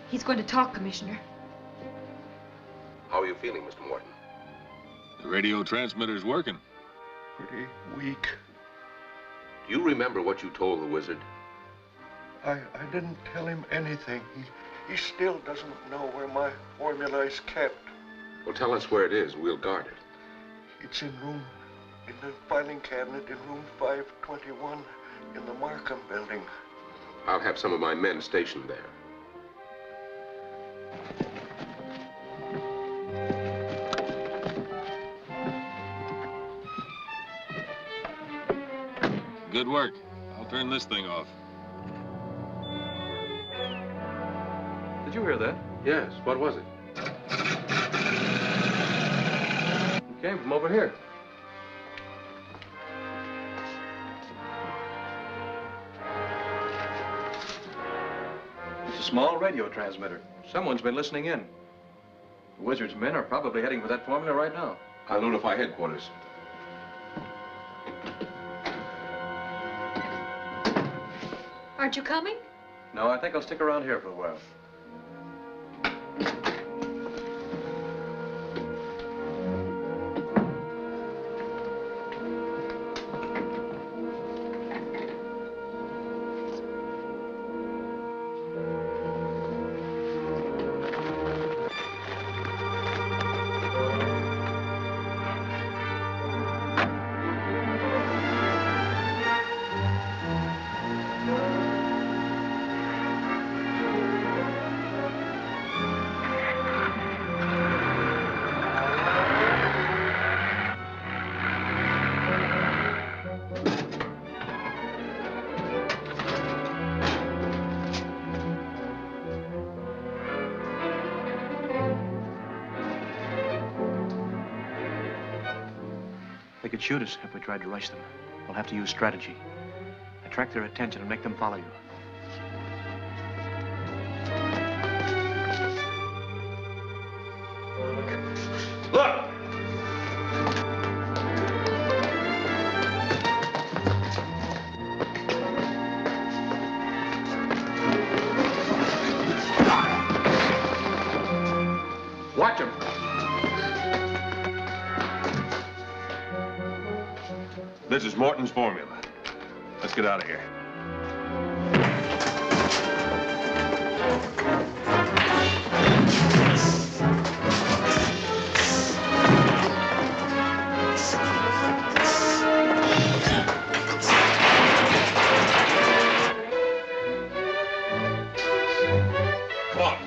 He's going to talk, Commissioner. How are you feeling, Mr. Morton? The radio transmitter's working. Pretty weak. Do you remember what you told the wizard? I didn't tell him anything. He still doesn't know where my formula is kept. Well, tell us where it is, and we'll guard it. It's in the filing cabinet in room 521 in the Markham building. I'll have some of my men stationed there. Good work. I'll turn this thing off. Did you hear that? Yes. What was it? It came from over here. a small radio transmitter. Someone's been listening in. The Wizard's men are probably heading for that formula right now. I'll notify headquarters. Aren't you coming? No, I think I'll stick around here for a while. They could shoot us if we tried to rush them. We'll have to use strategy. Attract their attention and make them follow you. Look! Watch them. This is Morton's formula. Let's get out of here. Come on.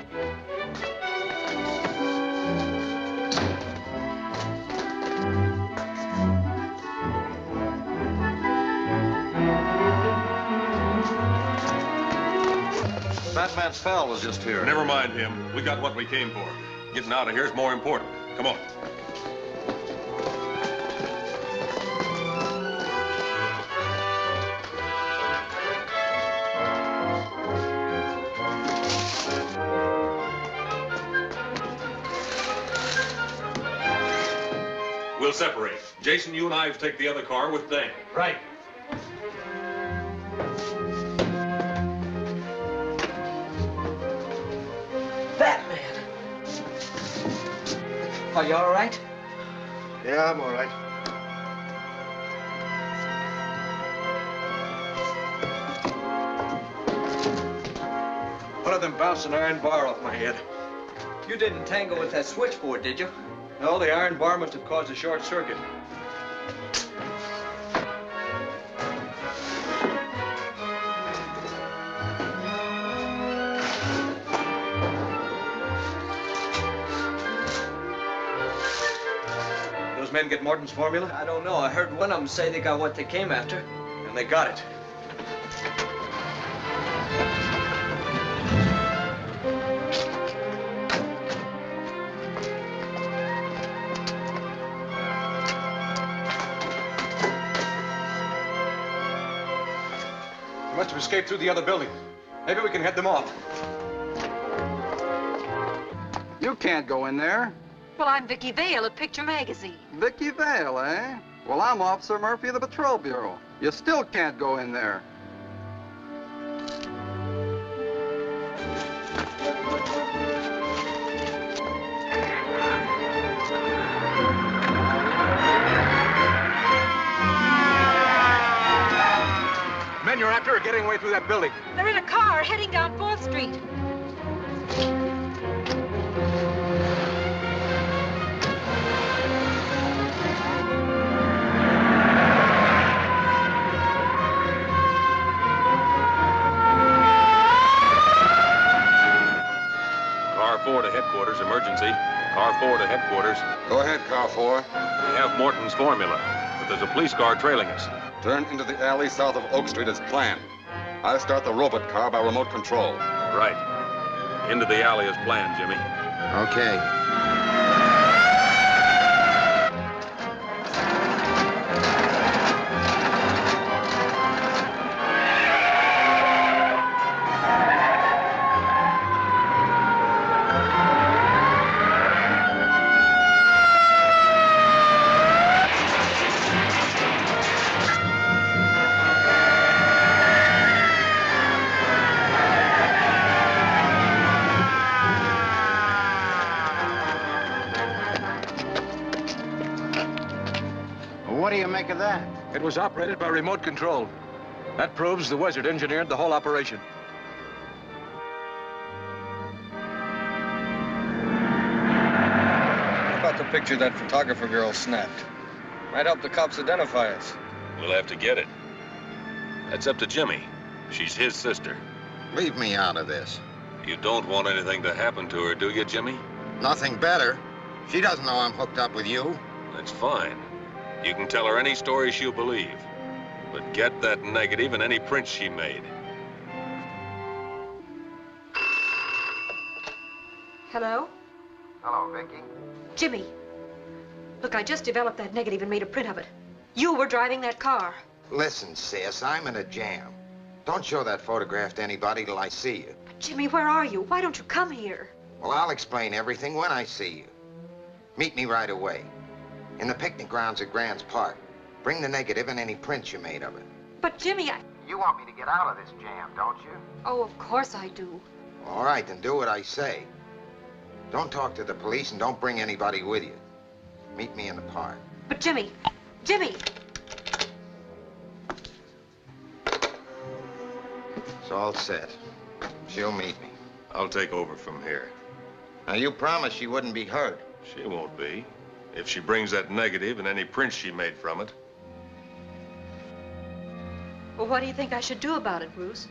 Batman's pal was just here. Never mind him. We got what we came for. Getting out of here is more important. Come on. We'll separate. Jason, you and I have to take the other car with Dan. Right. Batman! Are you all right? Yeah, I'm all right. One of them bounced an iron bar off my head. You didn't tangle with that switchboard, did you? No, the iron bar must have caused a short circuit. Those men get Morton's formula? I don't know. I heard one of them say they got what they came after. And they got it. They must have escaped through the other building. Maybe we can head them off. You can't go in there. Well, I'm Vicki Vale of Picture Magazine. Vicki Vale, eh? Well, I'm Officer Murphy of the Patrol Bureau. You still can't go in there. Men you're after are getting away through that building. They're in a car heading down 4th Street. Car 4 to headquarters, emergency. Car 4 to headquarters. Go ahead, Car 4. We have Morton's formula, but there's a police car trailing us. Turn into the alley south of Oak Street as planned. I'll start the robot car by remote control. Right. Into the alley as planned, Jimmy. Okay. What do you make of that? It was operated by remote control. That proves the wizard engineered the whole operation. What about the picture that photographer girl snapped? Might help the cops identify us. We'll have to get it. That's up to Jimmy. She's his sister. Leave me out of this. You don't want anything to happen to her, do you, Jimmy? Nothing better. She doesn't know I'm hooked up with you. That's fine. You can tell her any story she'll believe. But get that negative and any prints she made. Hello? Hello, Vicky. Jimmy. Look, I just developed that negative and made a print of it. You were driving that car. Listen, sis, I'm in a jam. Don't show that photograph to anybody till I see you. Jimmy, where are you? Why don't you come here? Well, I'll explain everything when I see you. Meet me right away. In the picnic grounds at Grants Park. Bring the negative and any prints you made of it. But, Jimmy, You want me to get out of this jam, don't you? Oh, of course I do. All right, then do what I say. Don't talk to the police and don't bring anybody with you. Meet me in the park. But, Jimmy! Jimmy! It's all set. She'll meet me. I'll take over from here. Now, you promised she wouldn't be hurt. She won't be. If she brings that negative and any prints she made from it. Well, what do you think I should do about it, Bruce?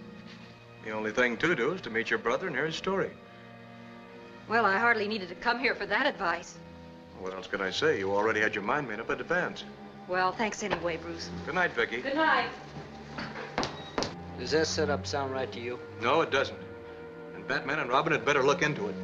The only thing to do is to meet your brother and hear his story. Well, I hardly needed to come here for that advice. What else can I say? You already had your mind made up in advance. Well, thanks anyway, Bruce. Good night, Vicky. Good night. Does that setup sound right to you? No, it doesn't. And Batman and Robin had better look into it.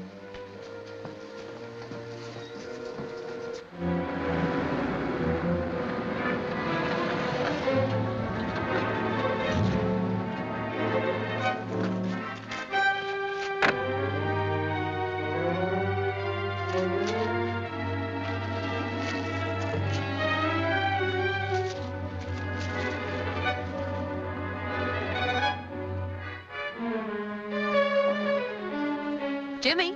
Jimmy?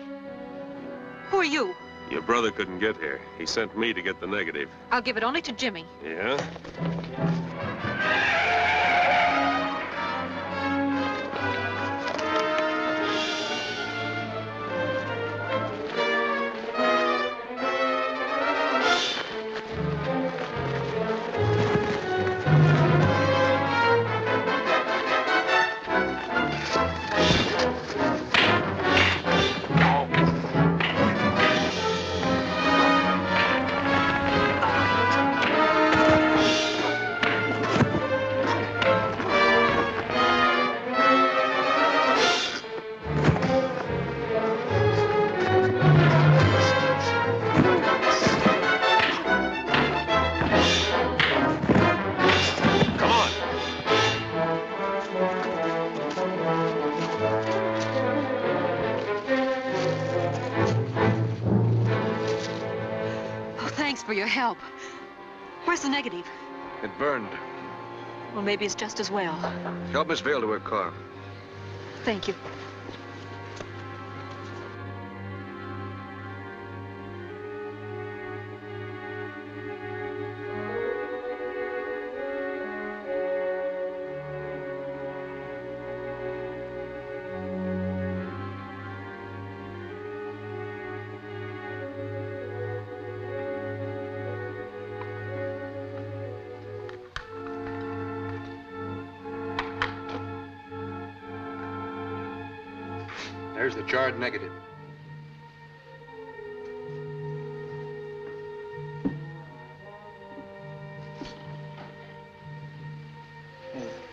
Who are you? Your brother couldn't get here. He sent me to get the negative. I'll give it only to Jimmy. Yeah? For your help. Where's the negative? It burned. Well, maybe it's just as well. Help Miss Vale to her car. Thank you. There's the charred negative.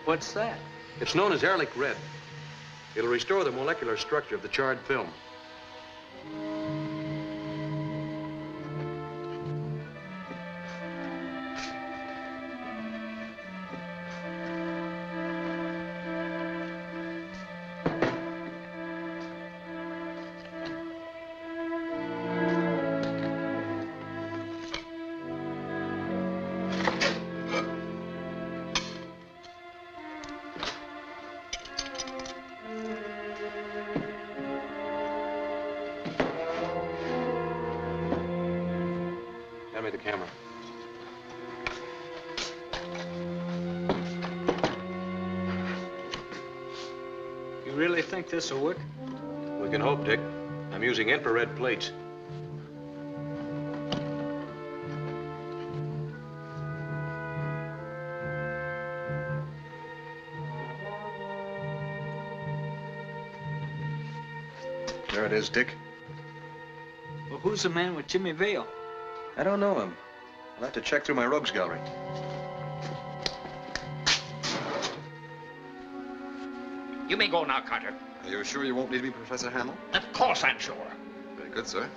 What's that? It's known as Ehrlich Red. It'll restore the molecular structure of the charred film. Hand me the camera. You really think this will work? We can hope, Dick. I'm using infrared plates. There it is, Dick. Well, who's the man with Jimmy Vale? I don't know him. I'll have to check through my rogues gallery. You may go now, Carter. Are you sure you won't need me, Professor Hamill? Of course I'm sure. Very good, sir.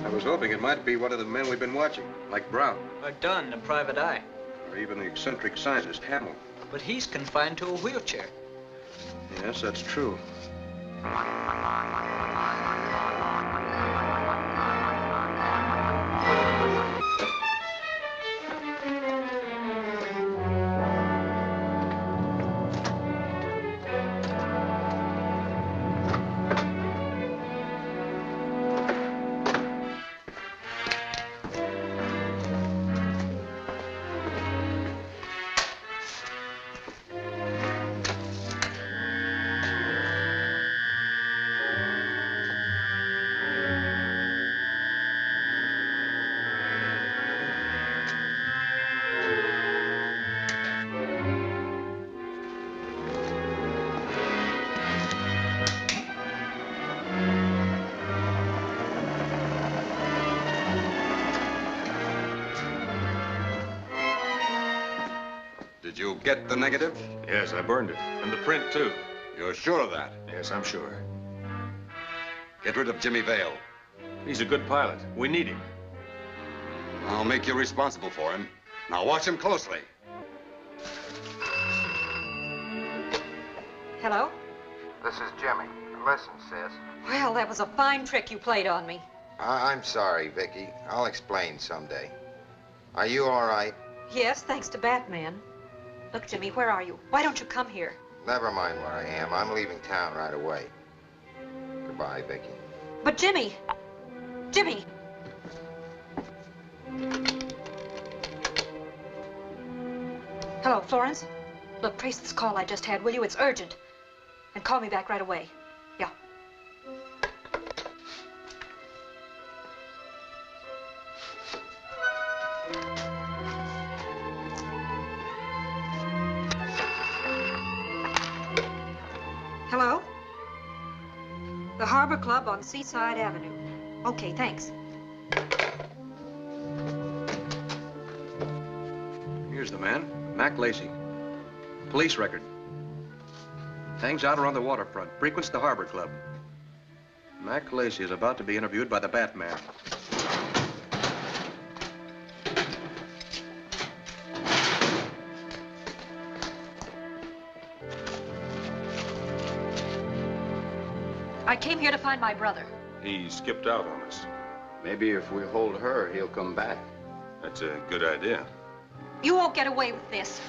I was hoping it might be one of the men we've been watching, like Brown. Or Dunn, the private eye. Or even the eccentric scientist, Hamill. But he's confined to a wheelchair. Yes, that's true. Did you get the negative? Yes, I burned it. And the print, too. You're sure of that? Yes, I'm sure. Get rid of Jimmy Vale. He's a good pilot. We need him. I'll make you responsible for him. Now watch him closely. Hello? This is Jimmy. Listen, sis. Well, that was a fine trick you played on me. I'm sorry, Vicky. I'll explain someday. Are you all right? Yes, thanks to Batman. Look, Jimmy, where are you? Why don't you come here? Never mind where I am. I'm leaving town right away. Goodbye, Vicky. But Jimmy! Jimmy! Hello, Florence? Look, trace this call I just had, will you? It's urgent. And call me back right away. Yeah. Hello? The Harbor Club on Seaside Avenue. Okay, thanks. Here's the man, Mac Lacey. Police record. Hangs out around the waterfront, frequents the Harbor Club. Mac Lacey is about to be interviewed by the Batman. I came here to find my brother. He skipped out on us. Maybe if we hold her, he'll come back. That's a good idea. You won't get away with this.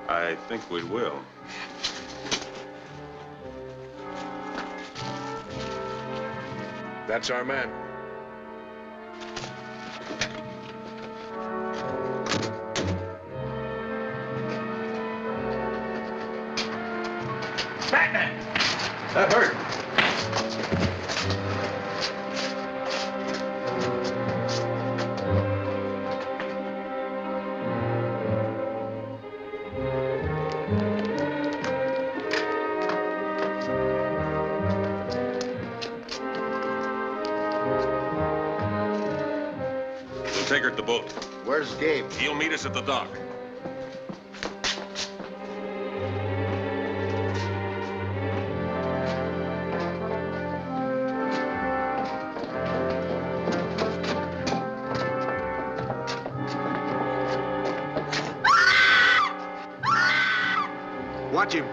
I think we will. That's our man. Batman! That hurt. take her to the boat. Where's Gabe? He'll meet us at the dock. Watch him.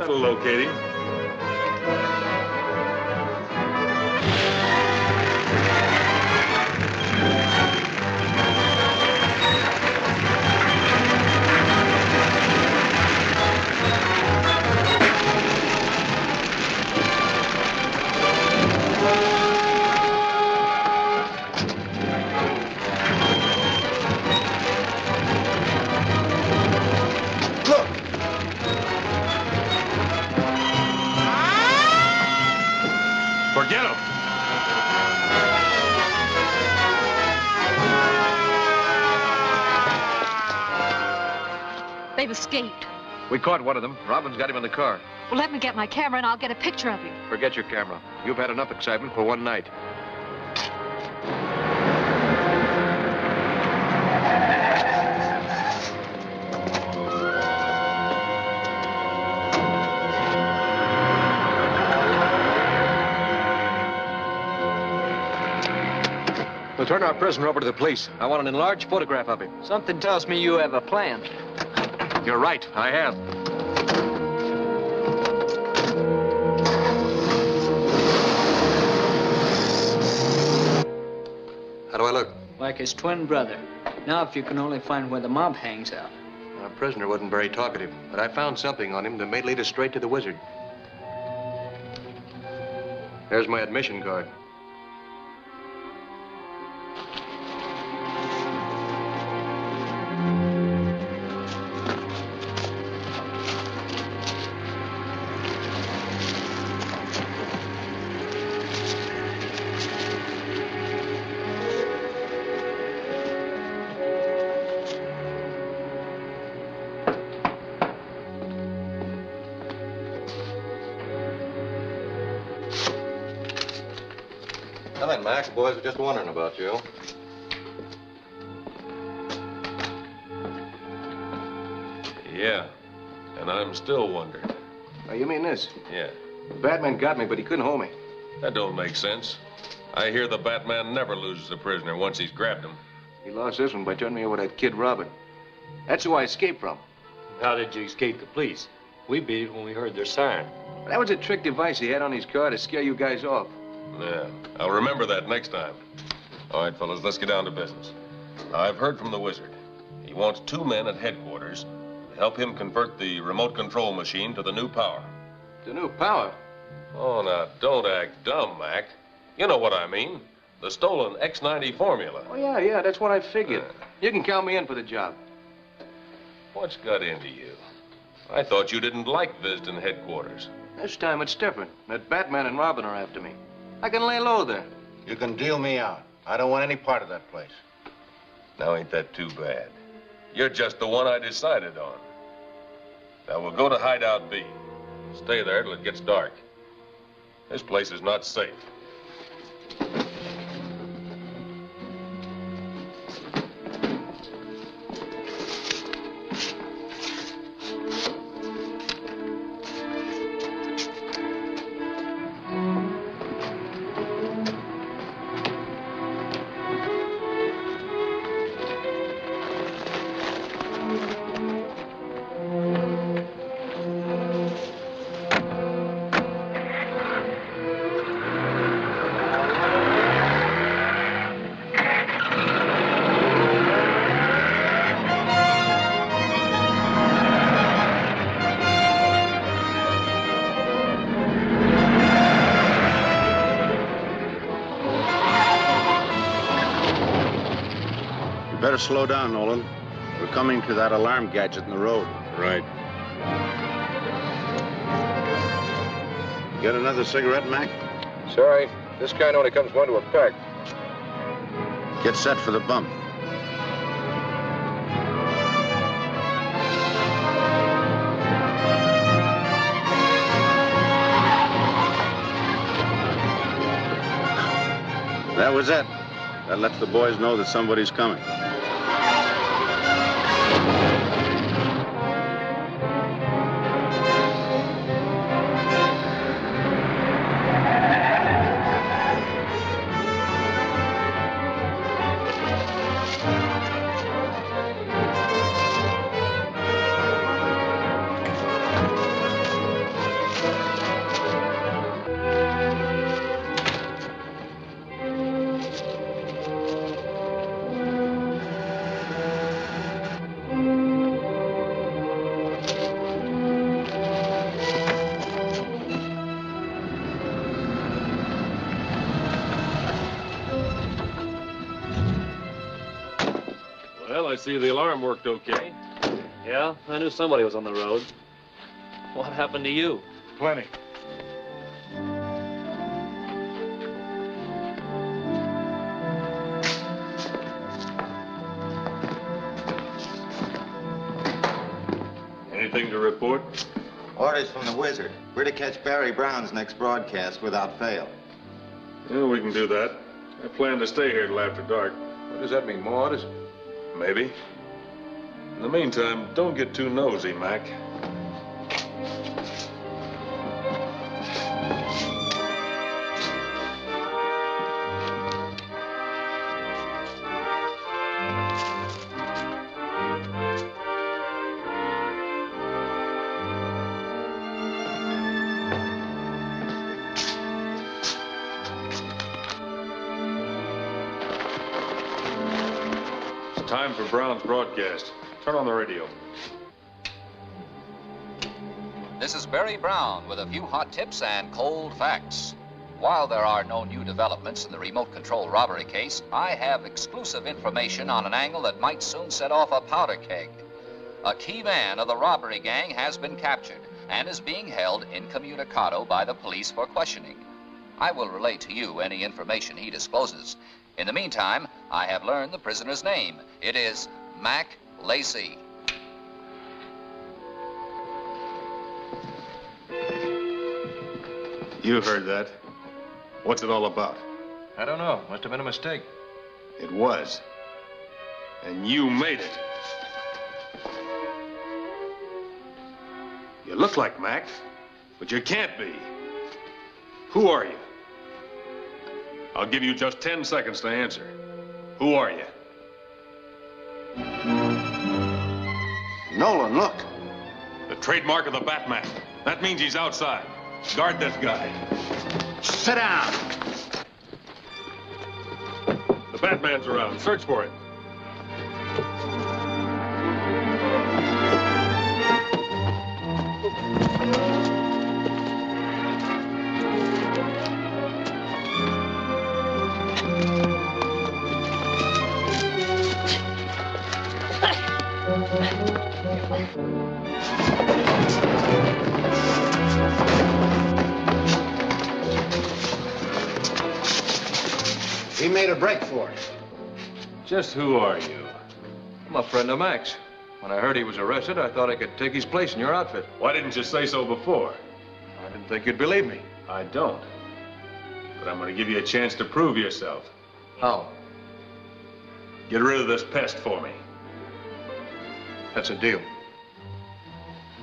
Locating. Forget him. They've escaped. We caught one of them. Robin's got him in the car. Well, let me get my camera and I'll get a picture of him. Forget your camera. You've had enough excitement for one night. We'll turn our prisoner over to the police. I want an enlarged photograph of him. Something tells me you have a plan. You're right, I have. How do I look? Like his twin brother. Now, if you can only find where the mob hangs out. Our prisoner wasn't very talkative, but I found something on him that may lead us straight to the wizard. There's my admission card. Nothing, Mac. The boys were just wondering about you. Yeah, and I'm still wondering. Oh, you mean this? Yeah. The Batman got me, but he couldn't hold me. That don't make sense. I hear the Batman never loses a prisoner once he's grabbed him. He lost this one by turning me over to that kid Robin. That's who I escaped from. How did you escape the police? We beat it when we heard their siren. That was a trick device he had on his car to scare you guys off. Yeah, I'll remember that next time. All right, fellas, let's get down to business. Now, I've heard from the wizard. He wants 2 men at headquarters to help him convert the remote control machine to the new power. The new power? Oh, now, don't act dumb, Mac. You know what I mean. The stolen X90 formula. Oh, yeah, that's what I figured. You can count me in for the job. What's got into you? I thought you didn't like visiting headquarters. This time it's different. That Batman and Robin are after me. I can lay low there. You can deal me out. I don't want any part of that place. Now, ain't that too bad? You're just the one I decided on. Now, we'll go to Hideout B. Stay there till it gets dark. This place is not safe. better slow down, Nolan. We're coming to that alarm gadget in the road. Right. You got another cigarette, Mac? Sorry, this kind only comes one to a pack. Get set for the bump. That was it. That lets the boys know that somebody's coming. I see the alarm worked okay. Yeah, I knew somebody was on the road. What happened to you? Plenty. Anything to report? Orders from the wizard. We're to catch Barry Brown's next broadcast without fail. Yeah, we can do that. I plan to stay here till after dark. What does that mean, more orders? Maybe. In the meantime, don't get too nosy, Mac. Time for Brown's broadcast. Turn on the radio. This is Barry Brown with a few hot tips and cold facts. While there are no new developments in the remote control robbery case, I have exclusive information on an angle that might soon set off a powder keg. A key man of the robbery gang has been captured and is being held incommunicado by the police for questioning. I will relay to you any information he discloses. In the meantime, I have learned the prisoner's name. It is Mac Lacey. You heard that. What's it all about? I don't know. Must have been a mistake. It was. And you made it. You look like Mac, but you can't be. Who are you? I'll give you just 10 seconds to answer. Who are you? Nolan, look. The trademark of the Batman. That means he's outside. Guard this guy. Sit down. The Batman's around. Search for it. He made a break for it. Just who are you? I'm a friend of Mac's. When I heard he was arrested, I thought I could take his place in your outfit. Why didn't you say so before? I didn't think you'd believe me. I don't. But I'm going to give you a chance to prove yourself. How? Get rid of this pest for me. That's a deal.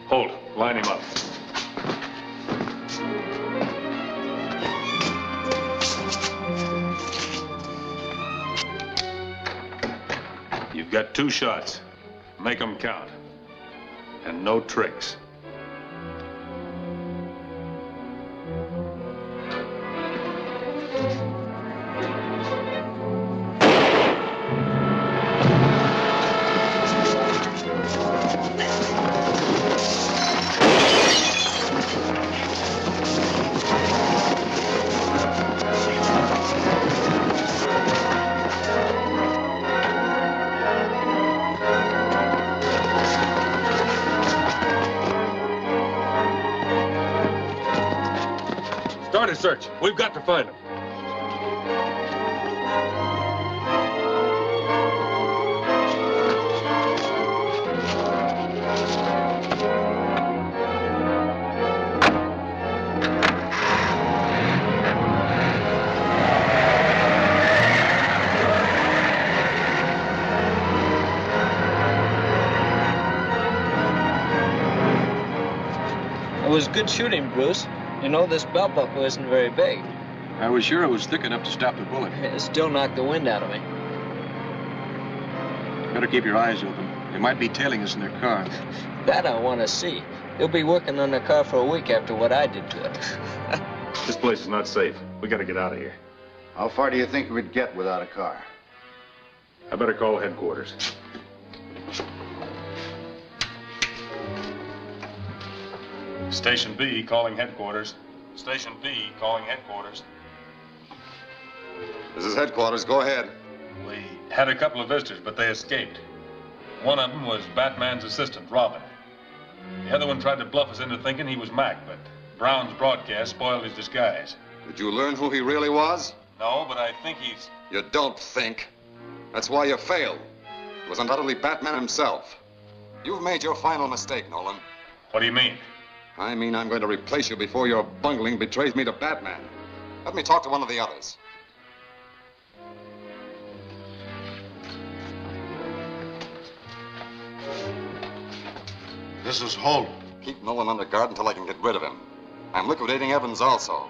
Hold. Line him up. You've got 2 shots. Make them count. And no tricks. Start a search. We've got to find him. It was good shooting, Bruce. You know, this belt buckle isn't very big. I was sure it was thick enough to stop the bullet. It still knocked the wind out of me. Better keep your eyes open. They might be tailing us in their car. That I want to see. They'll be working on their car for a week after what I did to it. This place is not safe. We got to get out of here. How far do you think we'd get without a car? I better call headquarters. Station B calling headquarters. Station B calling headquarters. This is headquarters. Go ahead. We had a couple of visitors, but they escaped. One of them was Batman's assistant, Robin. The other one tried to bluff us into thinking he was Mac, but Brown's broadcast spoiled his disguise. Did you learn who he really was? No, but I think he's... You don't think. That's why you failed. It was undoubtedly Batman himself. You've made your final mistake, Nolan. What do you mean? I mean I'm going to replace you before your bungling betrays me to Batman. Let me talk to one of the others. This is Holt. Keep Nolan under guard until I can get rid of him. I'm liquidating Evans also.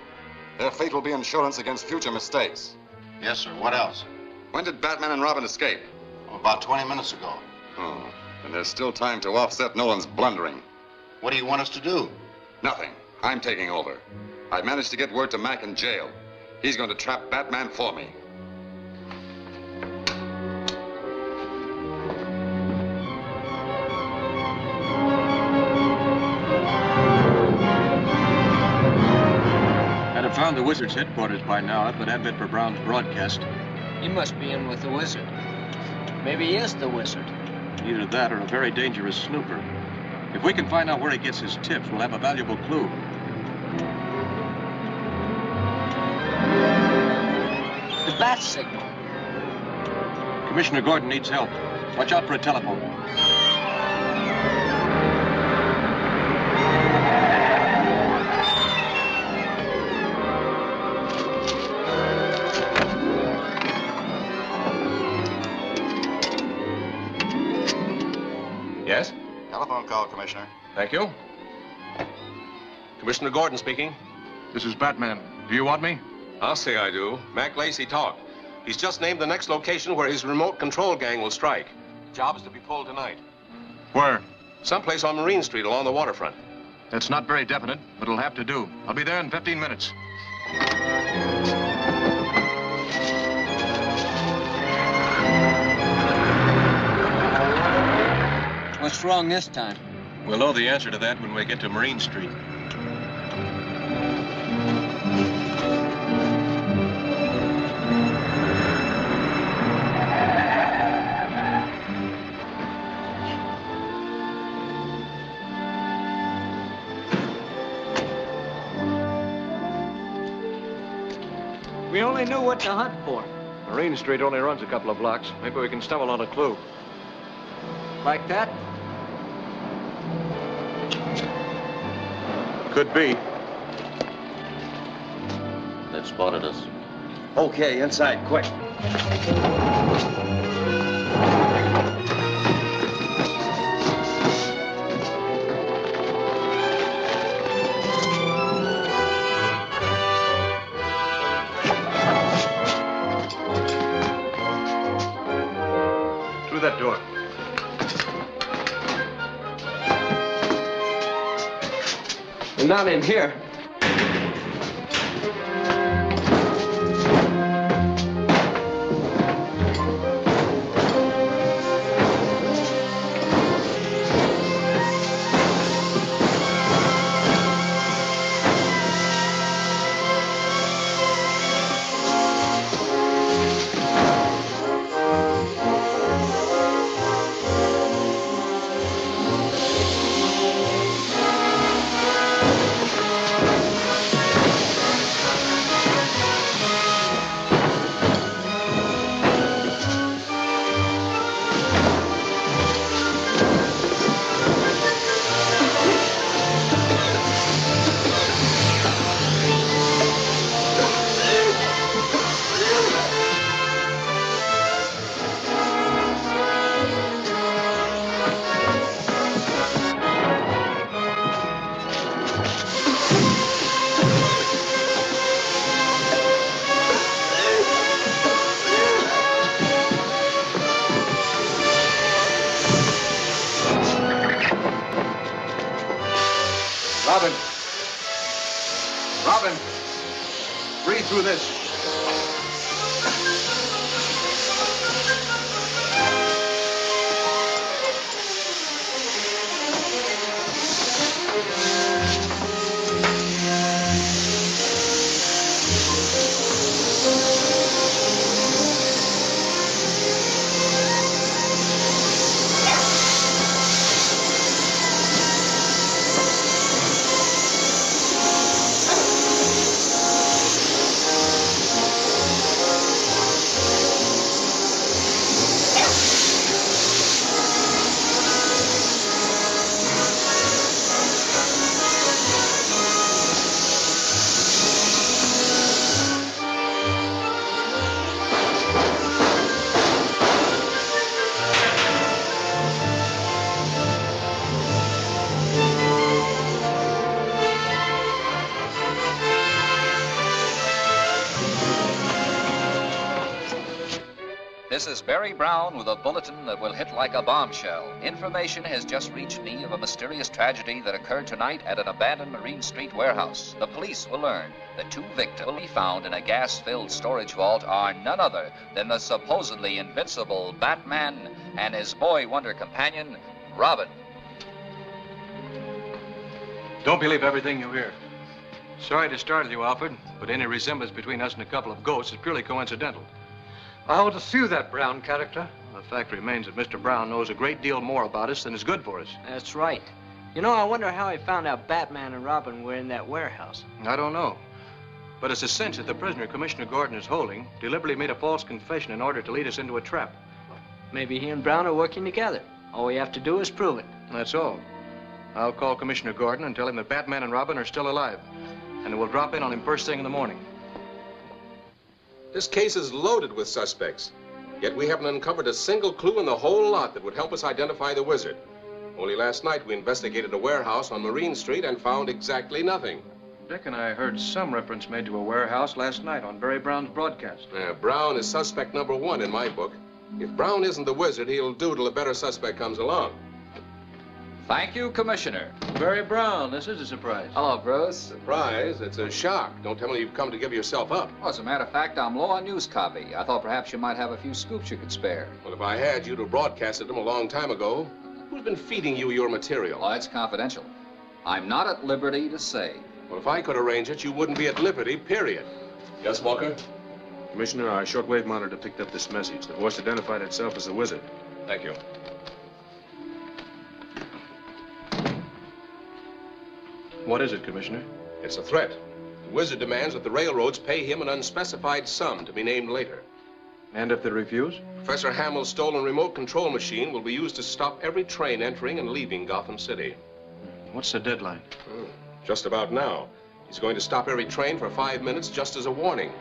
Their fate will be insurance against future mistakes. Yes, sir. What else? When did Batman and Robin escape? About 20 minutes ago. Oh, and there's still time to offset Nolan's blundering. What do you want us to do? Nothing. I'm taking over. I've managed to get word to Mac in jail. He's going to trap Batman for me. I'd have found the Wizard's headquarters by now if it hadn't been for Brown's broadcast. He must be in with the Wizard. Maybe he is the Wizard. Either that or a very dangerous snooper. If we can find out where he gets his tips, we'll have a valuable clue. The bat signal. Commissioner Gordon needs help. Watch out for a telephone. Yes? Telephone call, Commissioner. Thank you. Commissioner Gordon speaking. This is Batman. Do you want me? I'll say I do. Mac Lacey talked. He's just named the next location where his remote control gang will strike. Job is to be pulled tonight. Where? Someplace on Marine Street along the waterfront. That's not very definite, but it'll have to do. I'll be there in 15 minutes. What's wrong this time? We'll know the answer to that when we get to Marine Street. We only knew what to hunt for. Marine Street only runs a couple of blocks. Maybe we can stumble on a clue. Like that? Could be. They've spotted us. Okay, inside, quick. Through that door. Not in here. Robin. Robin. Read through this. This is Barry Brown with a bulletin that will hit like a bombshell. Information has just reached me of a mysterious tragedy that occurred tonight at an abandoned Marine Street warehouse. The police will learn that 2 victims will be found in a gas-filled storage vault are none other than the supposedly invincible Batman and his boy wonder companion, Robin. Don't believe everything you hear. Sorry to startle you, Alfred, but any resemblance between us and a couple of ghosts is purely coincidental. I want to sue that Brown character. The fact remains that Mr. Brown knows a great deal more about us than is good for us. That's right. You know, I wonder how he found out Batman and Robin were in that warehouse. I don't know. But it's a cinch that the prisoner Commissioner Gordon is holding deliberately made a false confession in order to lead us into a trap. Maybe he and Brown are working together. All we have to do is prove it. That's all. I'll call Commissioner Gordon and tell him that Batman and Robin are still alive. And we'll drop in on him first thing in the morning. This case is loaded with suspects. Yet we haven't uncovered a single clue in the whole lot that would help us identify the wizard. Only last night we investigated a warehouse on Marine Street and found exactly nothing. Dick and I heard some reference made to a warehouse last night on Barry Brown's broadcast. Brown is suspect number 1 in my book. If Brown isn't the wizard, he'll do till a better suspect comes along. Thank you, Commissioner. Barry Brown, this is a surprise. Hello, Bruce. Surprise? It's a shock. Don't tell me you've come to give yourself up. Well, as a matter of fact, I'm low on news copy. I thought perhaps you might have a few scoops you could spare. Well, if I had, you'd have broadcasted them a long time ago. Who's been feeding you your material? Oh, it's confidential. I'm not at liberty to say. Well, if I could arrange it, you wouldn't be at liberty, period. Yes, Walker? Commissioner, our shortwave monitor picked up this message. The voice identified itself as the wizard. Thank you. What is it, Commissioner? It's a threat. The wizard demands that the railroads pay him an unspecified sum to be named later. And if they refuse? Professor Hamill's stolen remote control machine will be used to stop every train entering and leaving Gotham City. What's the deadline? Just about now. He's going to stop every train for 5 minutes just as a warning.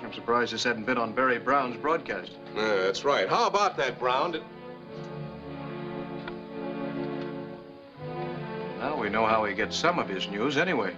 I'm surprised this hadn't been on Barry Brown's broadcast. That's right. How about that, Brown? Now we know how he gets some of his news anyway.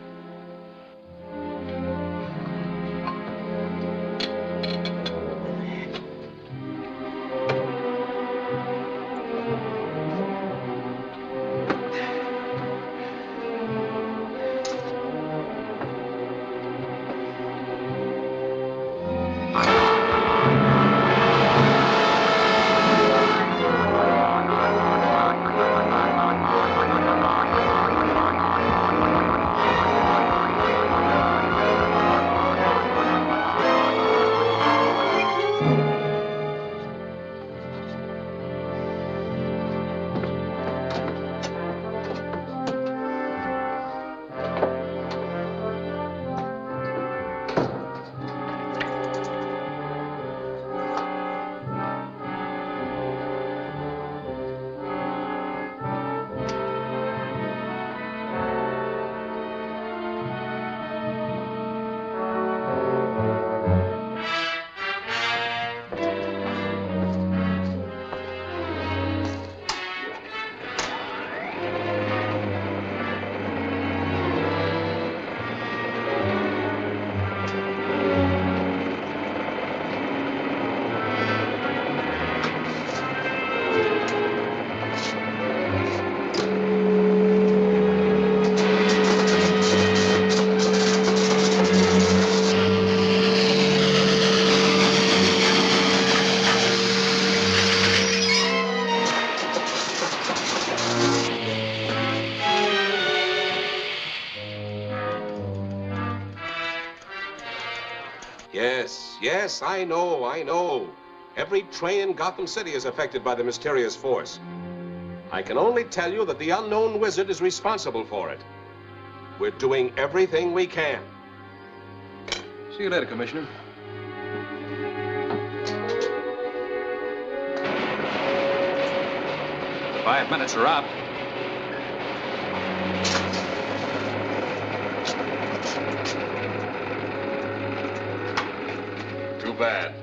Yes, I know. Every train in Gotham City is affected by the mysterious force. I can only tell you that the unknown wizard is responsible for it. We're doing everything we can. See you later, Commissioner. The 5 minutes are up. Too bad.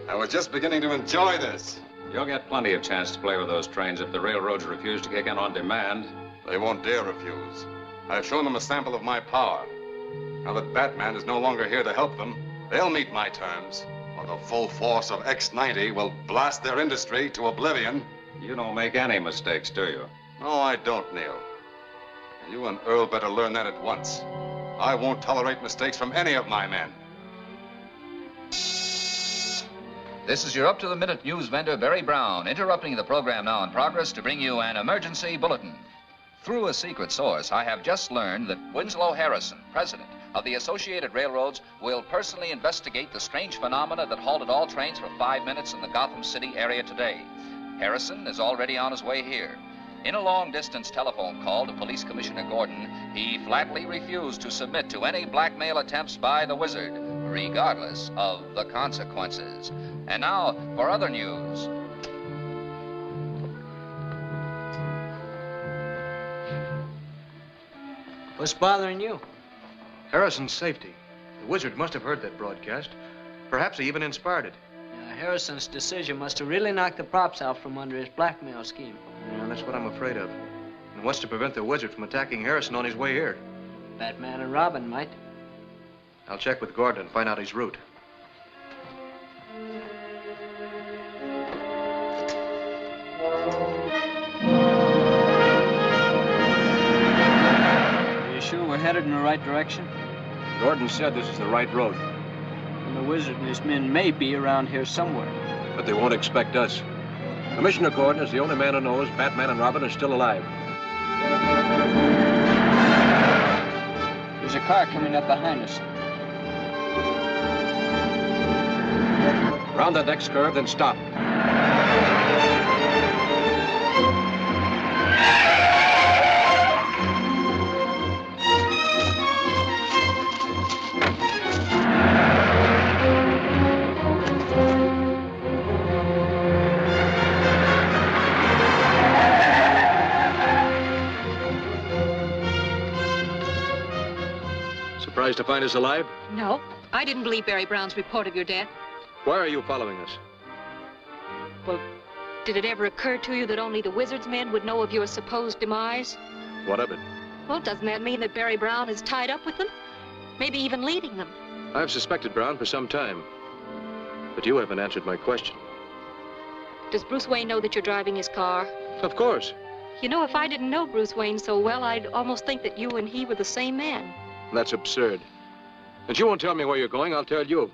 I was just beginning to enjoy this. You'll get plenty of chance to play with those trains if the railroads refuse to kick in on demand. They won't dare refuse. I've shown them a sample of my power. Now that Batman is no longer here to help them, they'll meet my terms, or the full force of X-90 will blast their industry to oblivion. You don't make any mistakes, do you? No, I don't, Neil. And you and Earl better learn that at once. I won't tolerate mistakes from any of my men. This is your up-to-the-minute news vendor, Barry Brown, interrupting the program now in progress to bring you an emergency bulletin. Through a secret source, I have just learned that Winslow Harrison, president of the Associated Railroads, will personally investigate the strange phenomena that halted all trains for 5 minutes in the Gotham City area today. Harrison is already on his way here. In a long-distance telephone call to Police Commissioner Gordon, he flatly refused to submit to any blackmail attempts by the wizard, regardless of the consequences. And now for other news. What's bothering you? Harrison's safety. The wizard must have heard that broadcast. Perhaps he even inspired it. Yeah, Harrison's decision must have really knocked the props out from under his blackmail scheme. Yeah, that's what I'm afraid of. And what's to prevent the wizard from attacking Harrison on his way here? Batman and Robin might. I'll check with Gordon and find out his route. Are you sure we're headed in the right direction? Gordon said this is the right road. And the wizard and his men may be around here somewhere. But they won't expect us. Commissioner Gordon is the only man who knows Batman and Robin are still alive. There's a car coming up behind us. Round that next curve, then stop. Surprised to find us alive? No, I didn't believe Barry Brown's report of your death. Why are you following us? Well, did it ever occur to you that only the wizard's men would know of your supposed demise? What of it? Well, doesn't that mean that Barry Brown is tied up with them? Maybe even leading them? I've suspected Brown for some time. But you haven't answered my question. Does Bruce Wayne know that you're driving his car? Of course. You know, if I didn't know Bruce Wayne so well, I'd almost think that you and he were the same man. That's absurd. But you won't tell me where you're going, I'll tell you.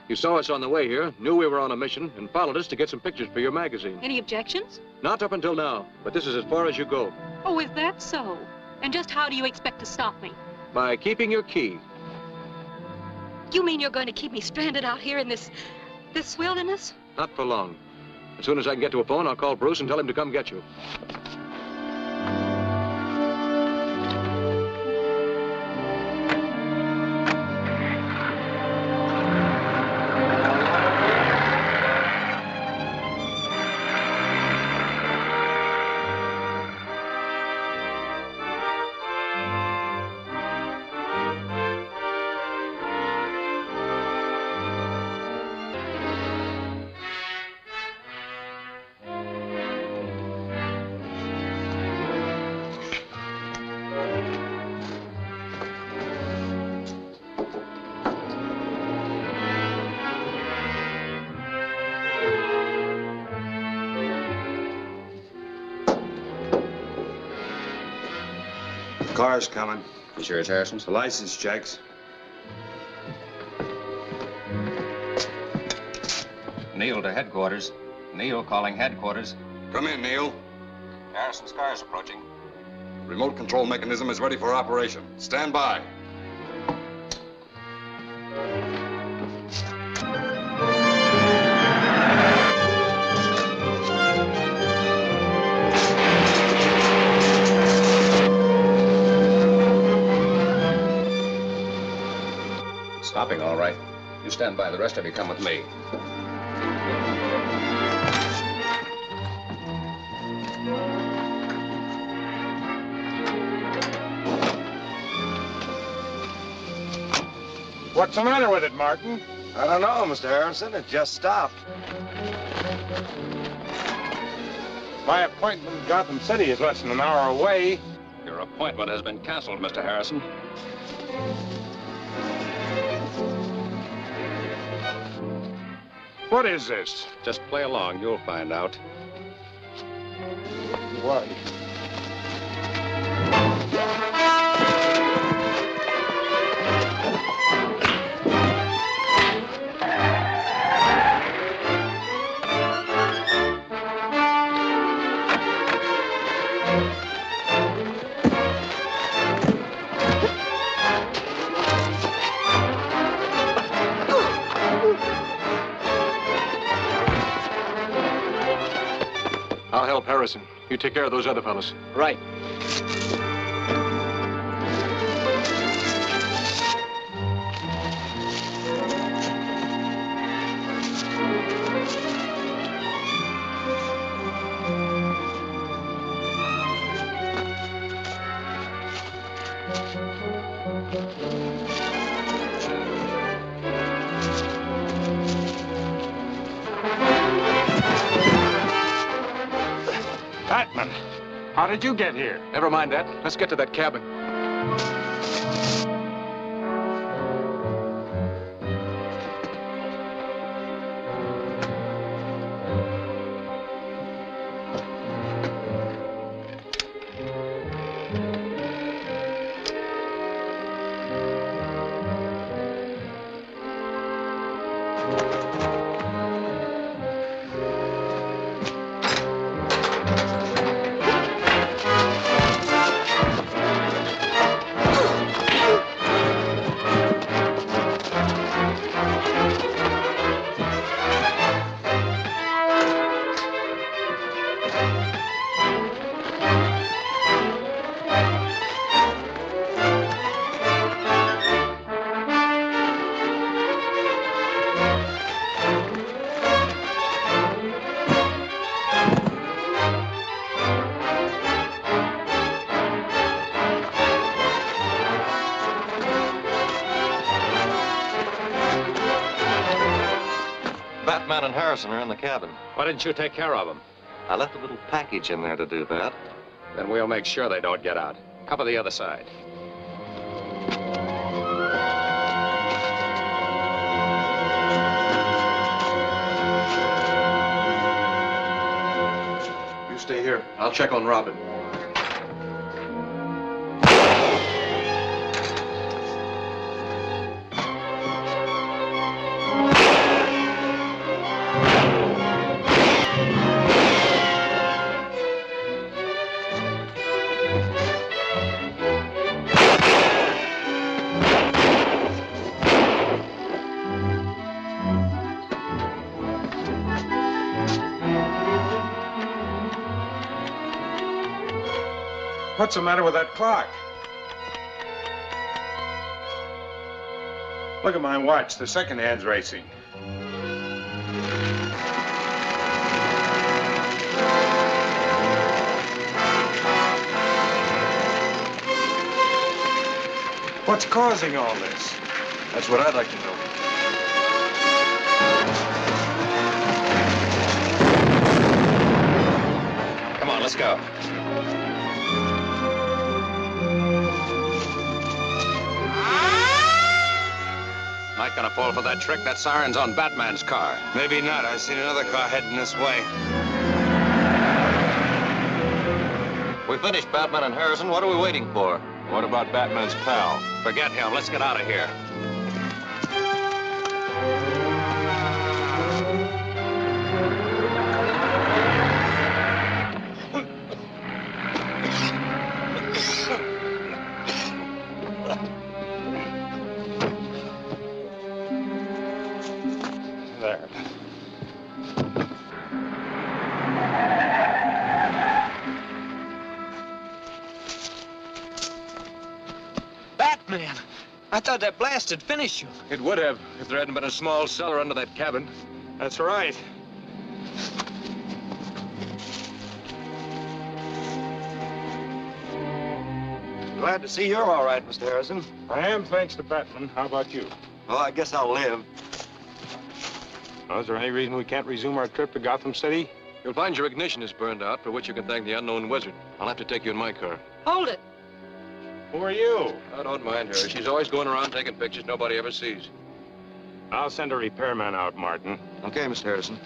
You saw us on the way here, knew we were on a mission, and followed us to get some pictures for your magazine. Any objections? Not up until now, but this is as far as you go. Oh, is that so? And just how do you expect to stop me? By keeping your key. You mean you're going to keep me stranded out here in this wilderness? Not for long. As soon as I can get to a phone, I'll call Bruce and tell him to come get you. Car's coming. You sure it's Harrison's? The license checks. Neil to headquarters. Neil calling headquarters. Come in, Neil. Harrison's car is approaching. Remote control mechanism is ready for operation. Stand by. Stopping, all right. You stand by. The rest of you come with me. What's the matter with it, Morton? I don't know, Mr. Harrison. It just stopped. My appointment in Gotham City is less than an hour away. Your appointment has been canceled, Mr. Harrison. What is this? Just play along. You'll find out. What? I'll help Harrison. You take care of those other fellas. Right. Batman, how did you get here? Never mind that. Let's get to that cabin. Batman and Harrison are in the cabin. Why didn't you take care of them? I left a little package in there to do that. Then we'll make sure they don't get out. Cover the other side. You stay here. I'll check on Robin. What's the matter with that clock? Look at my watch. The second hand's racing. What's causing all this? That's what I'd like to know. Come on, let's go. Not gonna fall for that trick. That siren's on Batman's car. Maybe not. I've seen another car heading this way. We finished Batman and Harrison. What are we waiting for? What about Batman's pal? Forget him. Let's get out of here. There. Batman! I thought that blast had finished you. It would have if there hadn't been a small cellar under that cabin. That's right. Glad to see you're all right, Mr. Harrison. I am, thanks to Batman. How about you? Well, I guess I'll live. Well, is there any reason we can't resume our trip to Gotham City? You'll find your ignition is burned out, for which you can thank the unknown wizard. I'll have to take you in my car. Hold it. Who are you? I don't mind her. She's always going around taking pictures nobody ever sees. I'll send a repairman out, Martin. Okay, Mr. Harrison.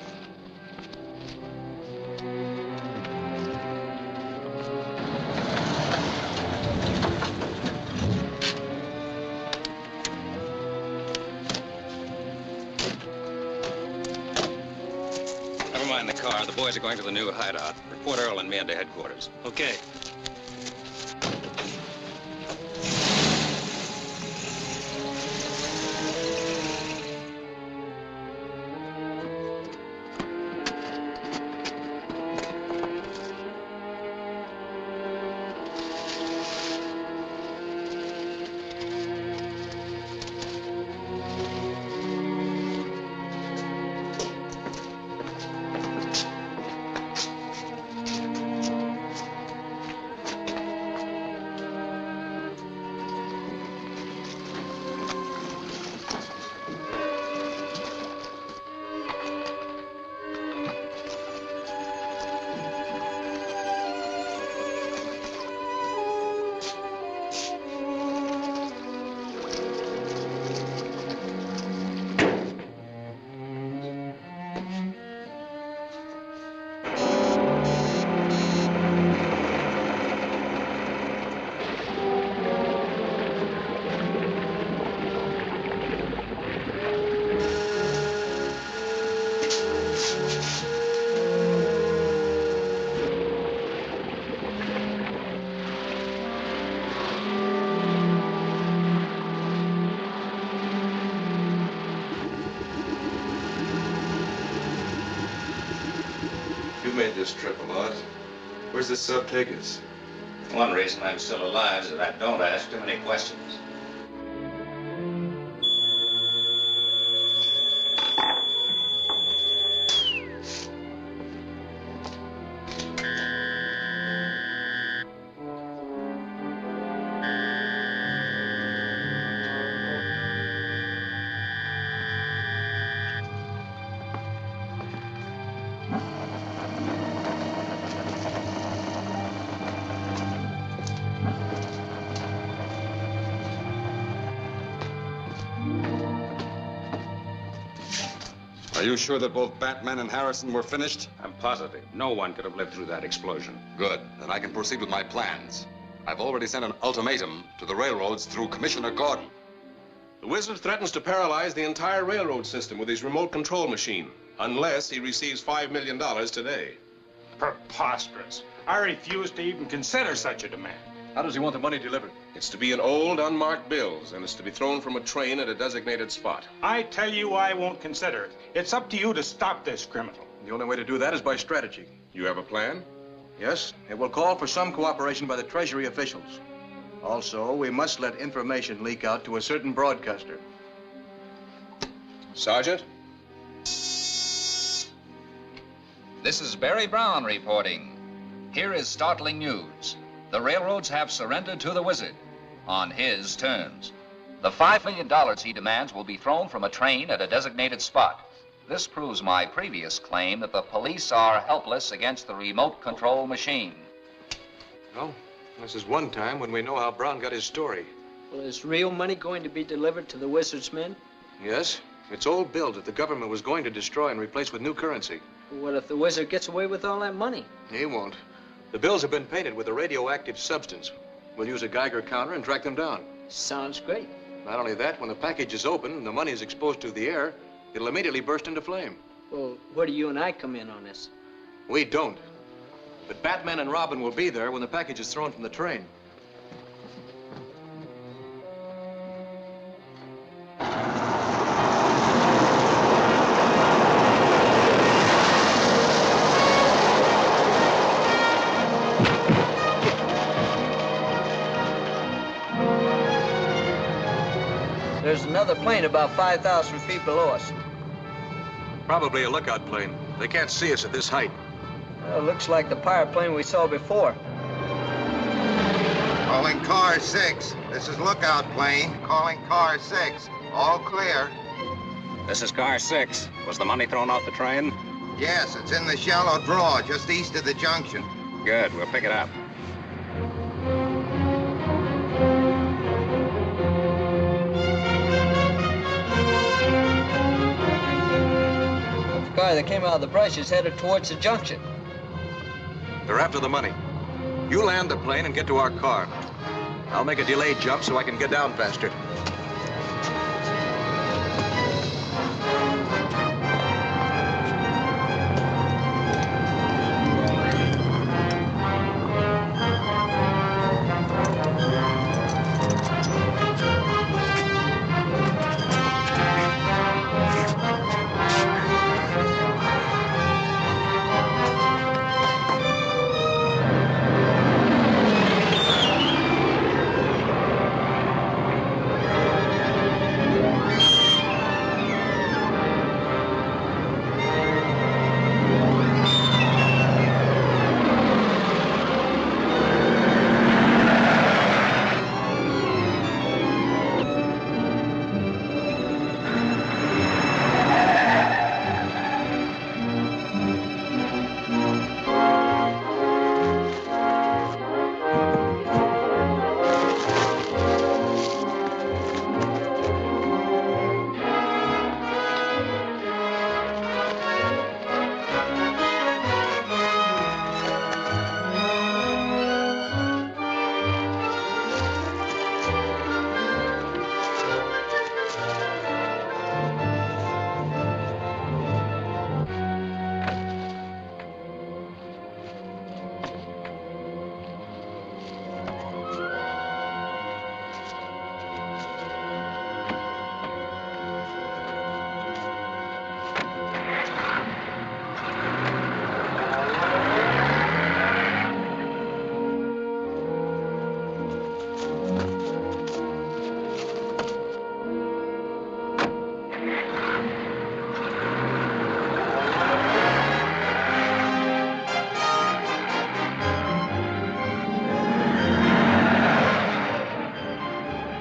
Never mind the car. The boys are going to the new hideout. Report Earl and me into headquarters. Okay. You made this trip a lot. Where's this sub take us? One reason I'm still alive is that I don't ask too many questions. Are you sure that both Batman and Harrison were finished? I'm positive. No one could have lived through that explosion. Good. Then I can proceed with my plans. I've already sent an ultimatum to the railroads through Commissioner Gordon. The wizard threatens to paralyze the entire railroad system with his remote control machine, unless he receives $5 million today. Preposterous. I refuse to even consider such a demand. How does he want the money delivered? It's to be in old, unmarked bills, and it's to be thrown from a train at a designated spot. I tell you I won't consider it. It's up to you to stop this criminal. The only way to do that is by strategy. You have a plan? Yes, it will call for some cooperation by the Treasury officials. Also, we must let information leak out to a certain broadcaster. Sergeant? This is Barry Brown reporting. Here is startling news. The railroads have surrendered to the wizard on his terms. The $5 million he demands will be thrown from a train at a designated spot. This proves my previous claim that the police are helpless against the remote control machine. No, this is one time when we know how Brown got his story. Well, is real money going to be delivered to the wizard's men? Yes, it's old bills that the government was going to destroy and replace with new currency. What if the wizard gets away with all that money? He won't. The bills have been painted with a radioactive substance. We'll use a Geiger counter and track them down. Sounds great. Not only that, when the package is open and the money is exposed to the air, it'll immediately burst into flame. Well, where do you and I come in on this? We don't. But Batman and Robin will be there when the package is thrown from the train. There's another plane about 5,000 feet below us. Probably a lookout plane. They can't see us at this height. Well, looks like the pirate plane we saw before. Calling car 6. This is lookout plane. Calling car 6. All clear. This is car 6. Was the money thrown off the train? Yes, it's in the shallow draw just east of the junction. Good, we'll pick it up. The car that came out of the brush is headed towards the junction. They're after the money. You land the plane and get to our car. I'll make a delayed jump so I can get down faster.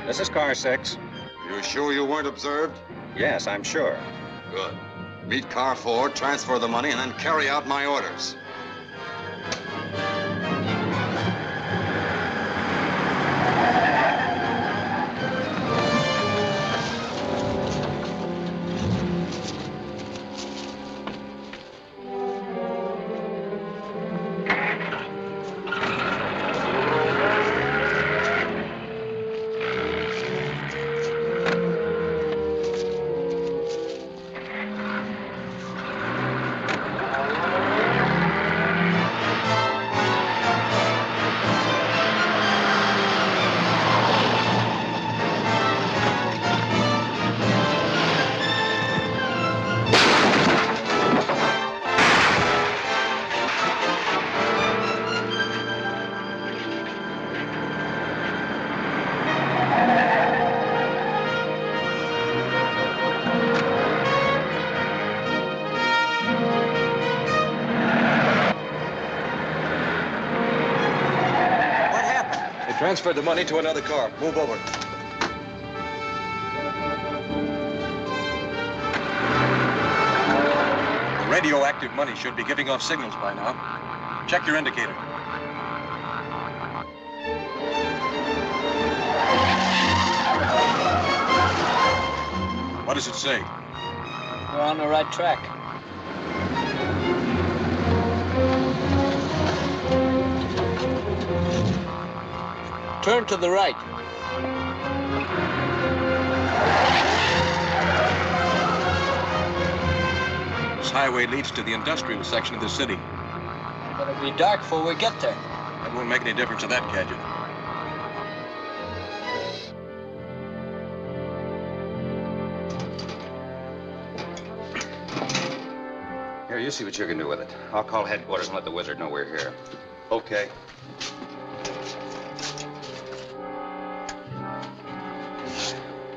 This is car 6. You sure you weren't observed? Yes, I'm sure. Good. Meet car 4, transfer the money, and then carry out my orders. Transferred the money to another car. Move over. The radioactive money should be giving off signals by now. Check your indicator. What does it say? We're on the right track. Turn to the right. This highway leads to the industrial section of the city. But it'll be dark before we get there. That won't make any difference to that gadget. Here, you see what you can do with it. I'll call headquarters and let the wizard know we're here. Okay.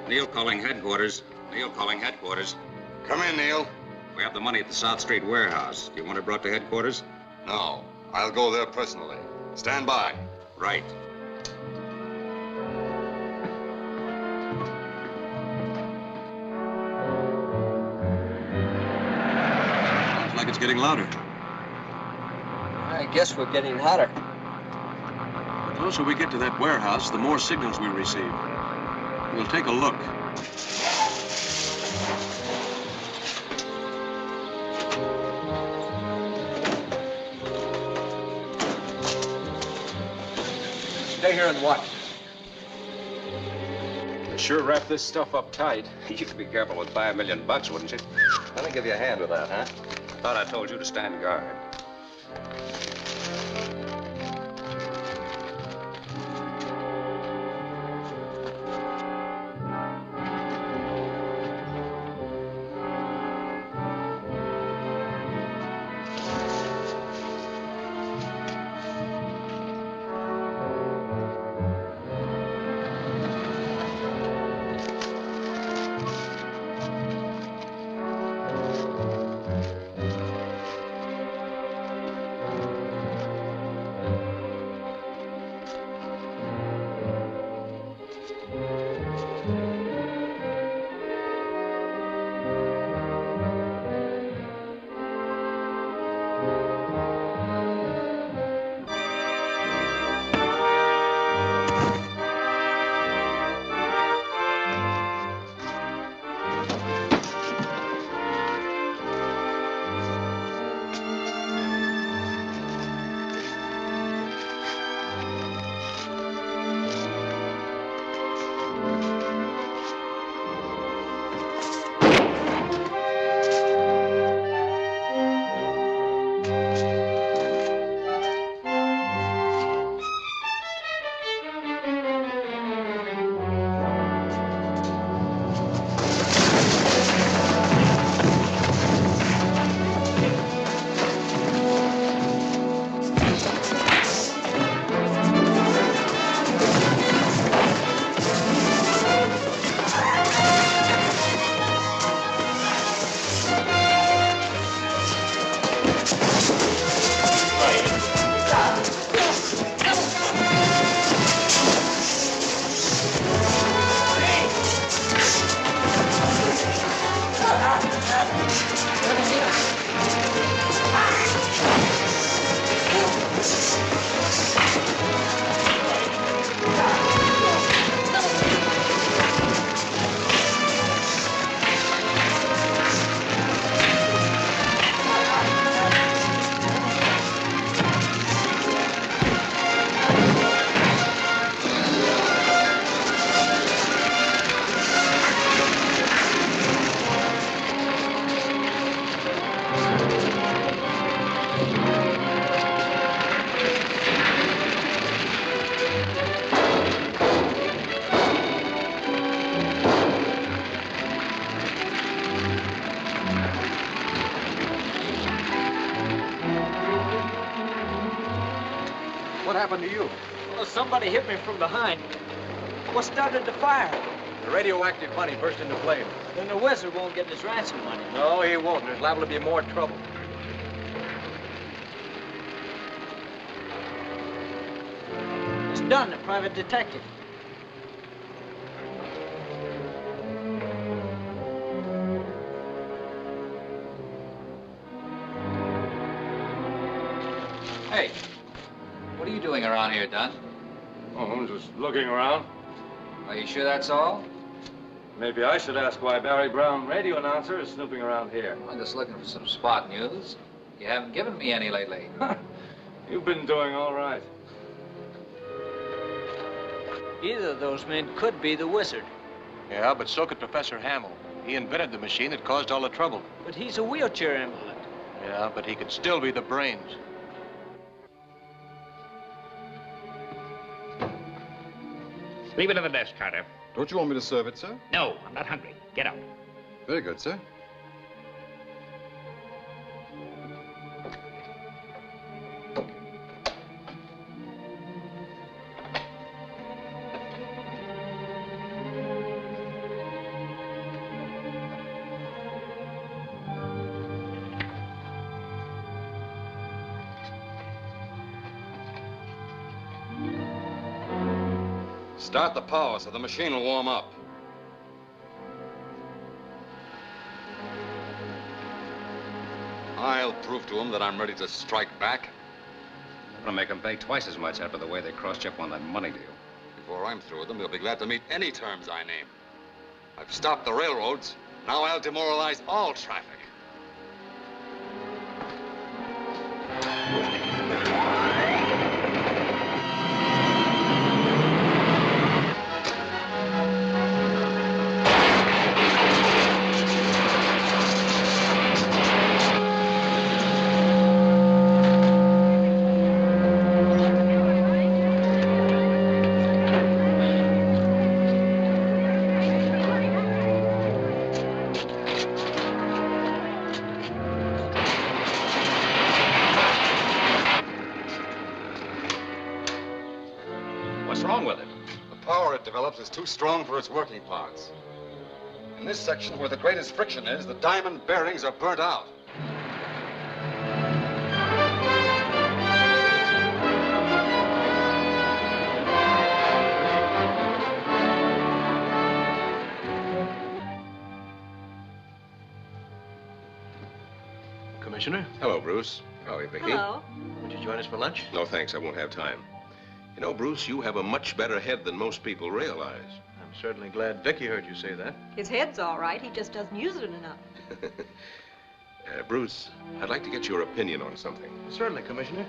Neil calling headquarters. Neil calling headquarters. Come in, Neil. We have the money at the South Street warehouse. Do you want it brought to headquarters? No, I'll go there personally. Stand by. Right. Looks like it's getting louder. I guess we're getting hotter. The closer we get to that warehouse, the more signals we receive. We'll take a look. Stay here and watch. You sure wrap this stuff up tight. You could be careful with $5 million, wouldn't you? Let me give you a hand with that, huh? Thought I told you to stand guard. What happened to you? Well, somebody hit me from behind. What started the fire? The radioactive money burst into flame. Then the wizard won't get his ransom money. No, he won't. There's liable to be more trouble. It's Dunn, the private detective. Hey, what are you doing around here, Dunn? Oh, I'm just looking around. Are you sure that's all? Maybe I should ask why Barry Brown, radio announcer, is snooping around here. I'm just looking for some spot news. You haven't given me any lately. You've been doing all right. Either of those men could be the wizard. Yeah, but so could Professor Hamill. He invented the machine that caused all the trouble. But he's a wheelchair invalid. Yeah, but he could still be the brains. Leave it on the desk, Carter. Don't you want me to serve it, sir? No, I'm not hungry. Get out. Very good, sir. Start the power so the machine will warm up. I'll prove to them that I'm ready to strike back. I'm gonna make them pay twice as much after the way they crossed you up on that money deal. Before I'm through with them, they'll be glad to meet any terms I name. I've stopped the railroads. Now I'll demoralize all traffic. Is too strong for its working parts. In this section where the greatest friction is, the diamond bearings are burnt out. Commissioner? Hello, Bruce. Howdy, Vicky. Hello. Would you join us for lunch? No, thanks. I won't have time. You know, Bruce, you have a much better head than most people realize. I'm certainly glad Vicky heard you say that. His head's all right. He just doesn't use it enough. Bruce, I'd like to get your opinion on something. Certainly, Commissioner.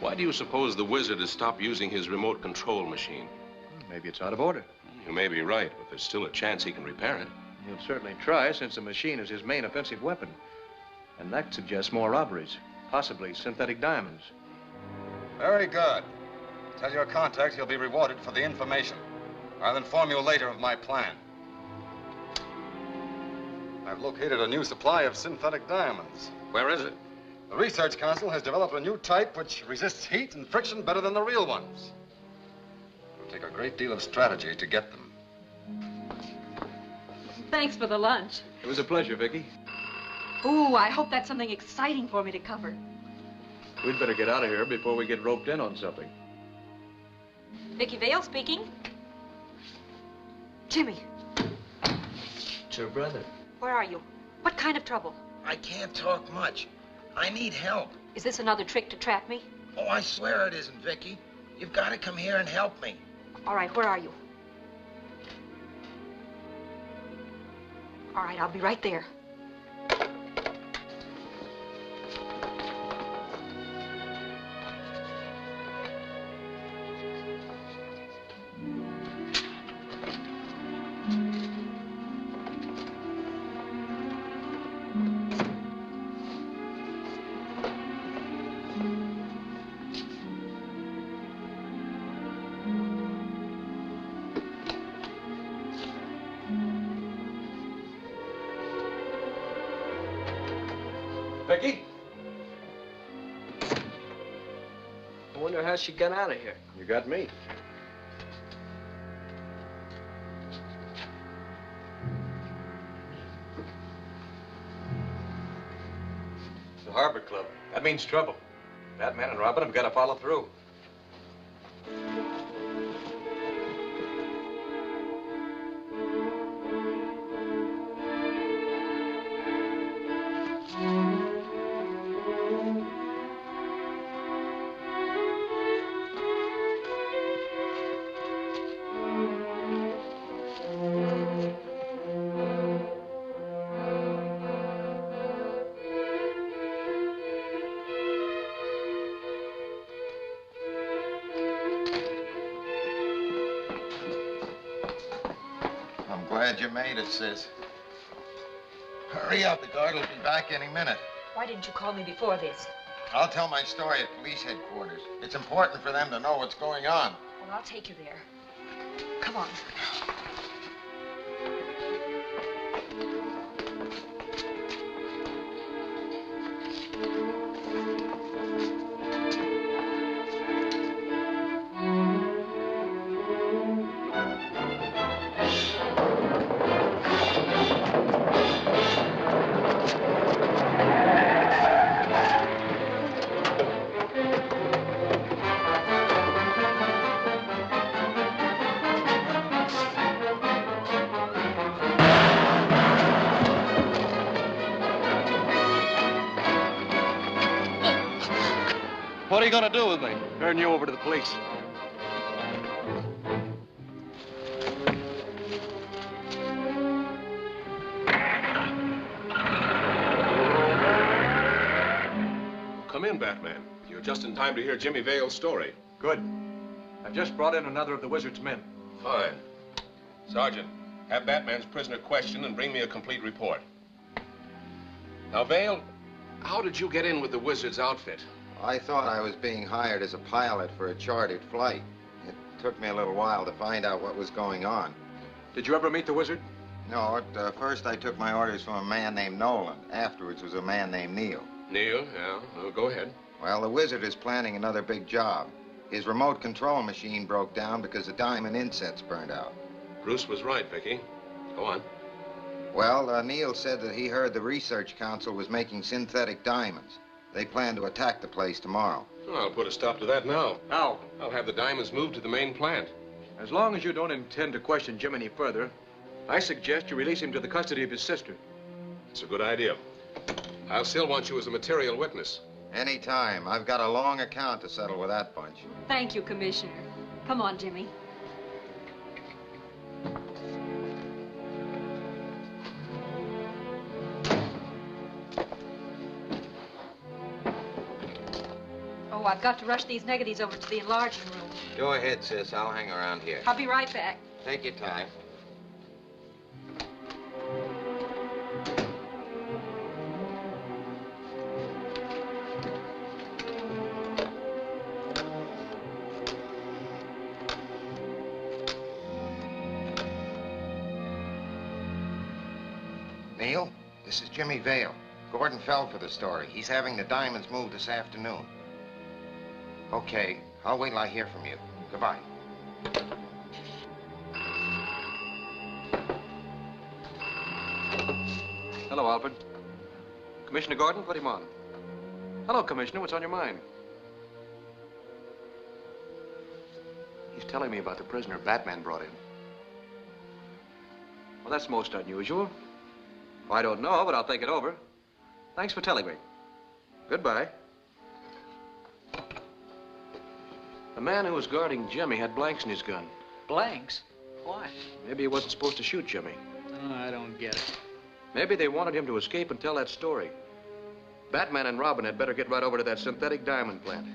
Why do you suppose the wizard has stopped using his remote control machine? Maybe it's out of order. You may be right, but there's still a chance he can repair it. He'll certainly try, since the machine is his main offensive weapon. And that suggests more robberies, possibly synthetic diamonds. Very good. Tell your contact he'll be rewarded for the information. I'll inform you later of my plan. I've located a new supply of synthetic diamonds. Where is it? The Research Council has developed a new type which resists heat and friction better than the real ones. It'll take a great deal of strategy to get them. Thanks for the lunch. It was a pleasure, Vicky. Ooh, I hope that's something exciting for me to cover. We'd better get out of here before we get roped in on something. Vicky Vales speaking. Jimmy. It's her brother. Where are you? What kind of trouble? I can't talk much. I need help. Is this another trick to trap me? Oh, I swear it isn't, Vicky. You've got to come here and help me. All right, where are you? All right, I'll be right there. Vicky? I wonder how she got out of here. You got me. The Harbor Club. That means trouble. Batman and Robin have got to follow through. Glad you made it, sis. Hurry up, the guard will be back any minute. Why didn't you call me before this? I'll tell my story at police headquarters. It's important for them to know what's going on. Well, I'll take you there. Come on. are you going to do with me? Turn you over to the police. Come in, Batman. You're just in time to hear Jimmy Vale's story. Good. I've just brought in another of the Wizard's men. Fine. Sergeant, have Batman's prisoner questioned and bring me a complete report. Now, Vale, how did you get in with the Wizard's outfit? I thought I was being hired as a pilot for a chartered flight. It took me a little while to find out what was going on. Did you ever meet the Wizard? No, at first I took my orders from a man named Nolan. Afterwards was a man named Neil. Neil, yeah. Well, go ahead. Well, the Wizard is planning another big job. His remote control machine broke down because the diamond insets burned out. Bruce was right, Vicky. Go on. Well, Neil said that he heard the Research Council was making synthetic diamonds. They plan to attack the place tomorrow. Well, I'll put a stop to that now. How? I'll have the diamonds moved to the main plant. As long as you don't intend to question Jim any further, I suggest you release him to the custody of his sister. It's a good idea. I'll still want you as a material witness. Anytime. I've got a long account to settle with that bunch. Thank you, Commissioner. Come on, Jimmy. Oh, I've got to rush these negatives over to the enlarging room. Go ahead, sis. I'll hang around here. I'll be right back. Take your time. Neil, this is Jimmy Vale. Gordon fell for the story. He's having the diamonds moved this afternoon. Okay, I'll wait till I hear from you. Goodbye. Hello, Alfred. Commissioner Gordon, put him on. Hello, Commissioner. What's on your mind? He's telling me about the prisoner Batman brought in. Well, that's most unusual. I don't know, but I'll think it over. Thanks for telling me. Goodbye. The man who was guarding Jimmy had blanks in his gun. Blanks? Why? Maybe he wasn't supposed to shoot Jimmy. Oh, I don't get it. Maybe they wanted him to escape and tell that story. Batman and Robin had better get right over to that synthetic diamond plant.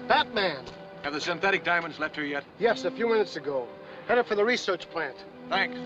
Batman! Have the synthetic diamonds left here yet? Yes, a few minutes ago. Headed for the research plant. Thanks.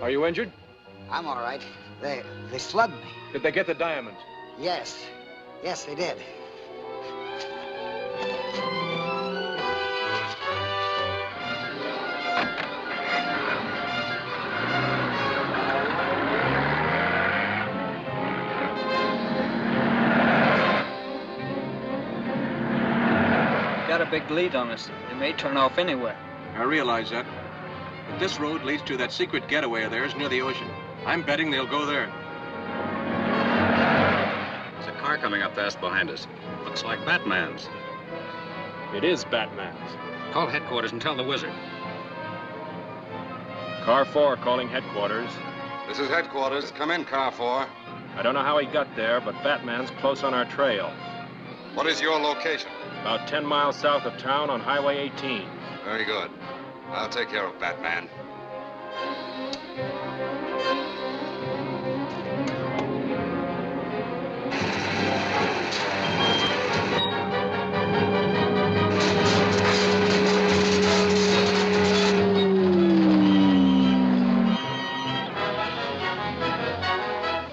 Are you injured? I'm all right. They slugged me. Did they get the diamonds? Yes. Yes, they did. Got a big lead on us. They may turn off anywhere. I realize that. This road leads to that secret getaway of theirs near the ocean. I'm betting they'll go there. There's a car coming up fast behind us. Looks like Batman's. It is Batman's. Call headquarters and tell the wizard. Car 4 calling headquarters. This is headquarters. Come in, Car 4. I don't know how he got there, but Batman's close on our trail. What is your location? About 10 miles south of town on Highway 18. Very good. I'll take care of Batman.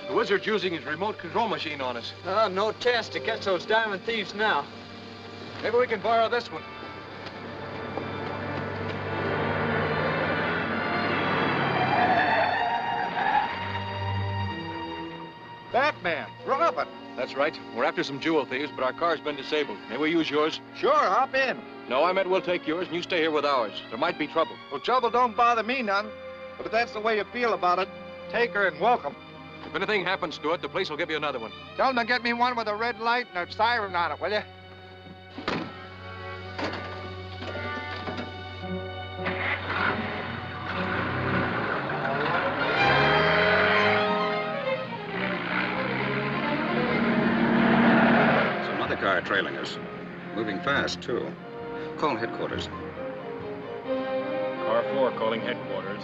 The wizard's using his remote control machine on us. Oh, no chance to catch those diamond thieves now. Maybe we can borrow this one. Batman, Robin. That's right. We're after some jewel thieves, but our car's been disabled. May we use yours? Sure, hop in. No, I meant we'll take yours and you stay here with ours. There might be trouble. Well, trouble don't bother me none. But if that's the way you feel about it, take her and welcome. If anything happens to it, the police will give you another one. Tell them to get me one with a red light and a siren on it, will you? There's another car trailing us. Moving fast, too. Call headquarters. Car 4 calling headquarters.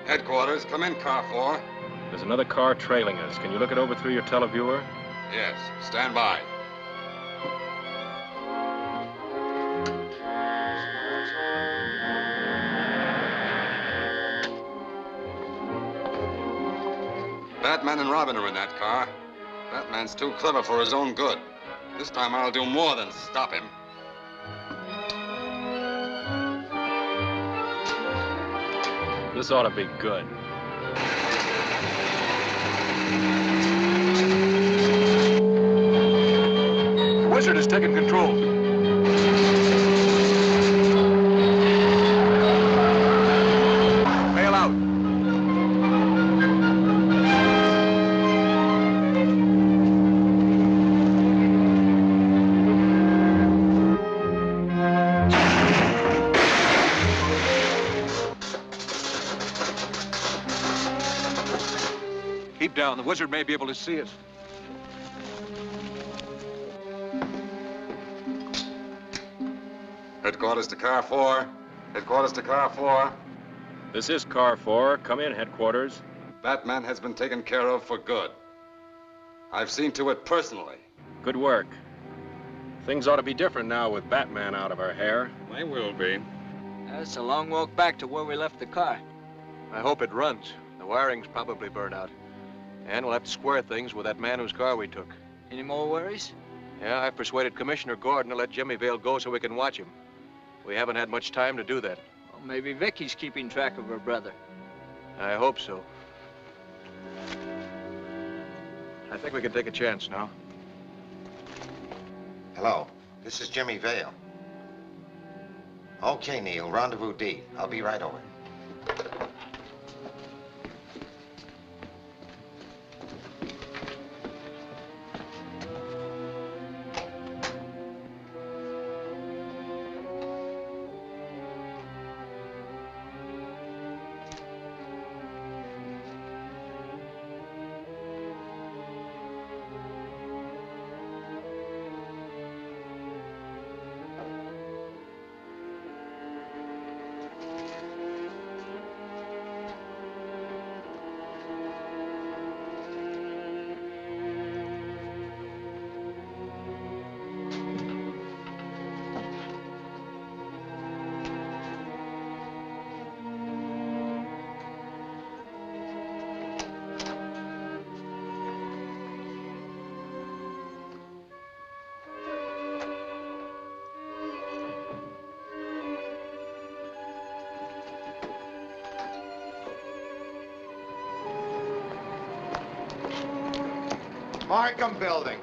Headquarters. Come in, Car 4. There's another car trailing us. Can you look it over through your televiewer? Yes. Stand by. Batman and Robin are in that car. Batman's too clever for his own good. This time I'll do more than stop him. This ought to be good. The wizard has taken control. Bail out. Keep down. The wizard may be able to see us. Headquarters to Car 4. Headquarters to Car 4. This is Car 4. Come in, headquarters. Batman has been taken care of for good. I've seen to it personally. Good work. Things ought to be different now with Batman out of our hair. They will be. That's a long walk back to where we left the car. I hope it runs. The wiring's probably burned out. And we'll have to square things with that man whose car we took. Any more worries? Yeah, I've persuaded Commissioner Gordon to let Jimmy Vale go so we can watch him. We haven't had much time to do that. Well, maybe Vicky's keeping track of her brother. I hope so. I think we can take a chance now. Hello, this is Jimmy Vale. Okay, Neil, rendezvous D. I'll be right over. Markham Building.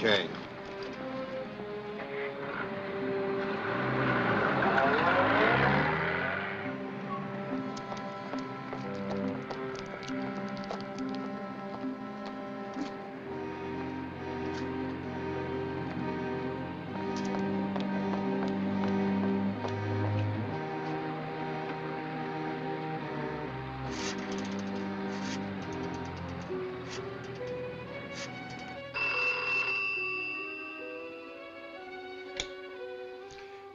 Okay.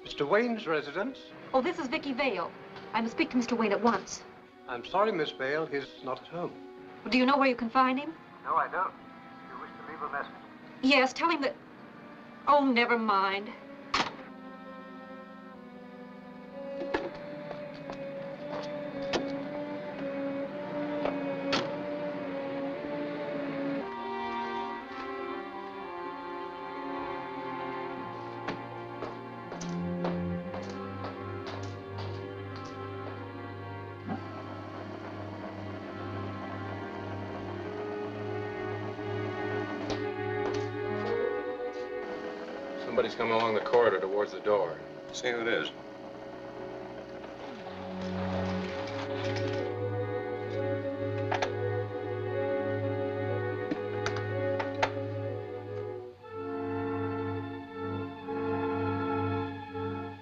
Mr. Wayne's residence? Oh, this is Vicky Vale. I must speak to Mr. Wayne at once. I'm sorry, Miss Vale. He's not at home. Do you know where you can find him? No, I don't. Do you wish to leave a message? Yes, tell him that... Oh, never mind. Somebody's coming along the corridor towards the door. See who it is.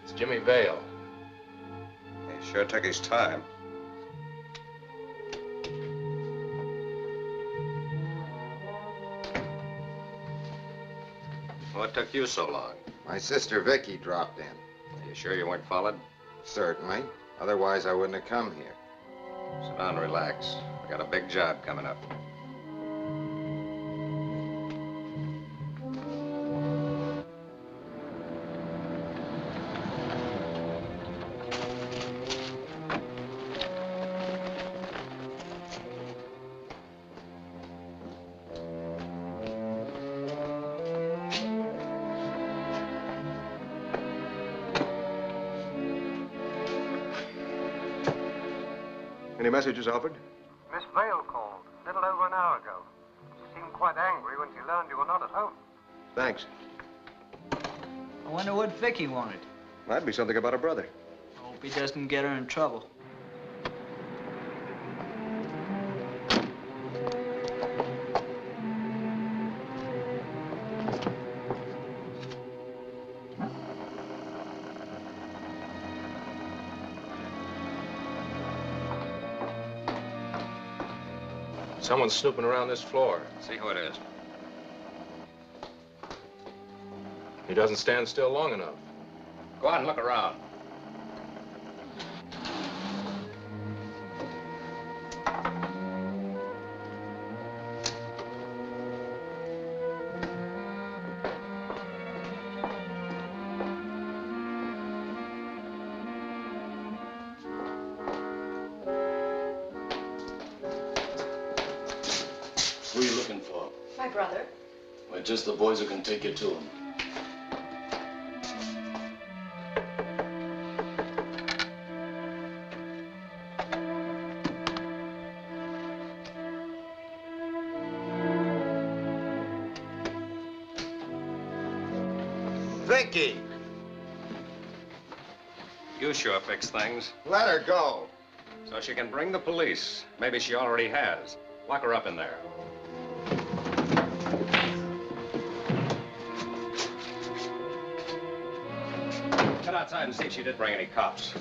It's Jimmy Vale. He sure took his time. What took you so long? My sister Vicky dropped in. Are you sure you weren't followed? Certainly. Otherwise, I wouldn't have come here. Sit down and relax. We got a big job coming up. Any messages, Alfred? Miss Vale called a little over an hour ago. She seemed quite angry when she learned you were not at home. Thanks. I wonder what Vicky wanted. Might be something about her brother. Hope he doesn't get her in trouble. Someone's snooping around this floor. See who it is. He doesn't stand still long enough. Go out and look around. Who are you looking for? My brother. We're just the boys who can take you to him. Vicky! You sure fix things. Let her go. So she can bring the police. Maybe she already has. Lock her up in there. Get outside and see if she did bring any cops.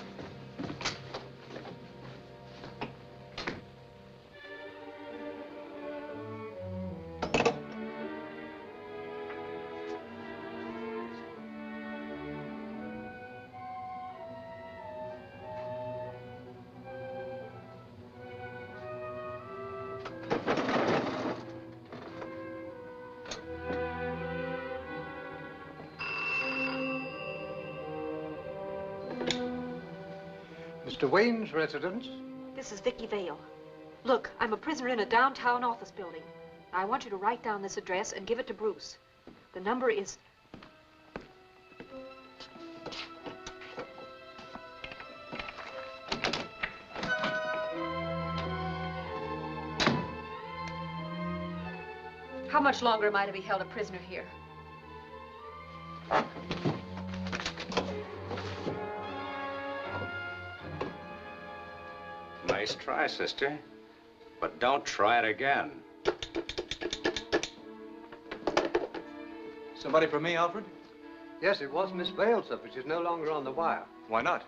Mr. Wayne's residence? This is Vicky Vale. Look, I'm a prisoner in a downtown office building. I want you to write down this address and give it to Bruce. The number is... How much longer am I to be held a prisoner here? Nice try, sister. But don't try it again. Somebody for me, Alfred? Yes, it was Miss Vales, but she's no longer on the wire. Why not?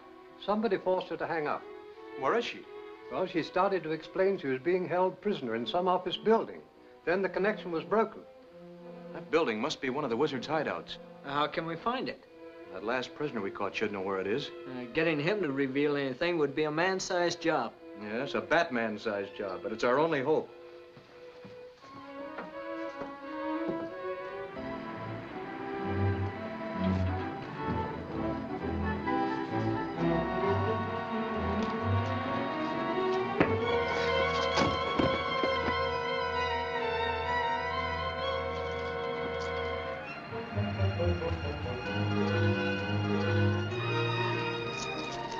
Somebody forced her to hang up. Where is she? Well, she started to explain she was being held prisoner in some office building. Then the connection was broken. That building must be one of the wizard's hideouts. How can we find it? That last prisoner we caught should know where it is. Getting him to reveal anything would be a man-sized job. Yes, a Batman-sized job, but it's our only hope.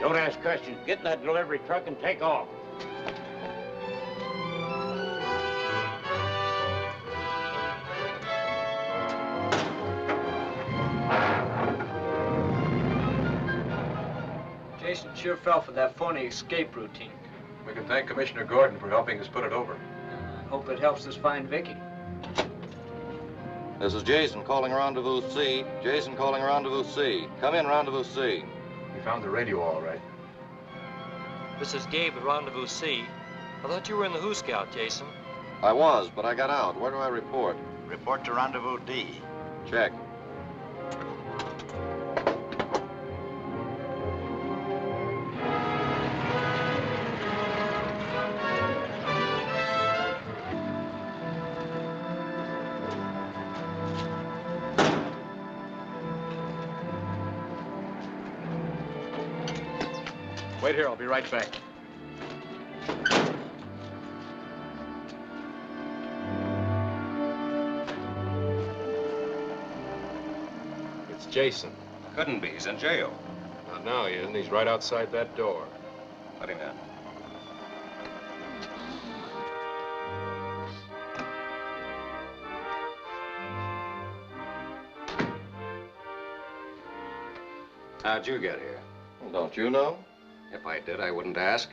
Don't ask questions. Get in that delivery truck and take off. Jason sure fell for that phony escape routine. We can thank Commissioner Gordon for helping us put it over. I hope it helps us find Vicky. This is Jason calling Rendezvous C. Jason calling Rendezvous C. Come in, Rendezvous C. We found the radio all right. This is Gabe at Rendezvous C. I thought you were in the Who Scout, Jason. I was, but I got out. Where do I report? Report to Rendezvous D. Check. Wait here, I'll be right back. It's Jason. Couldn't be. He's in jail. Not now he isn't. He's right outside that door. Let him in. How'd you get here? Well, don't you know? If I did, I wouldn't ask.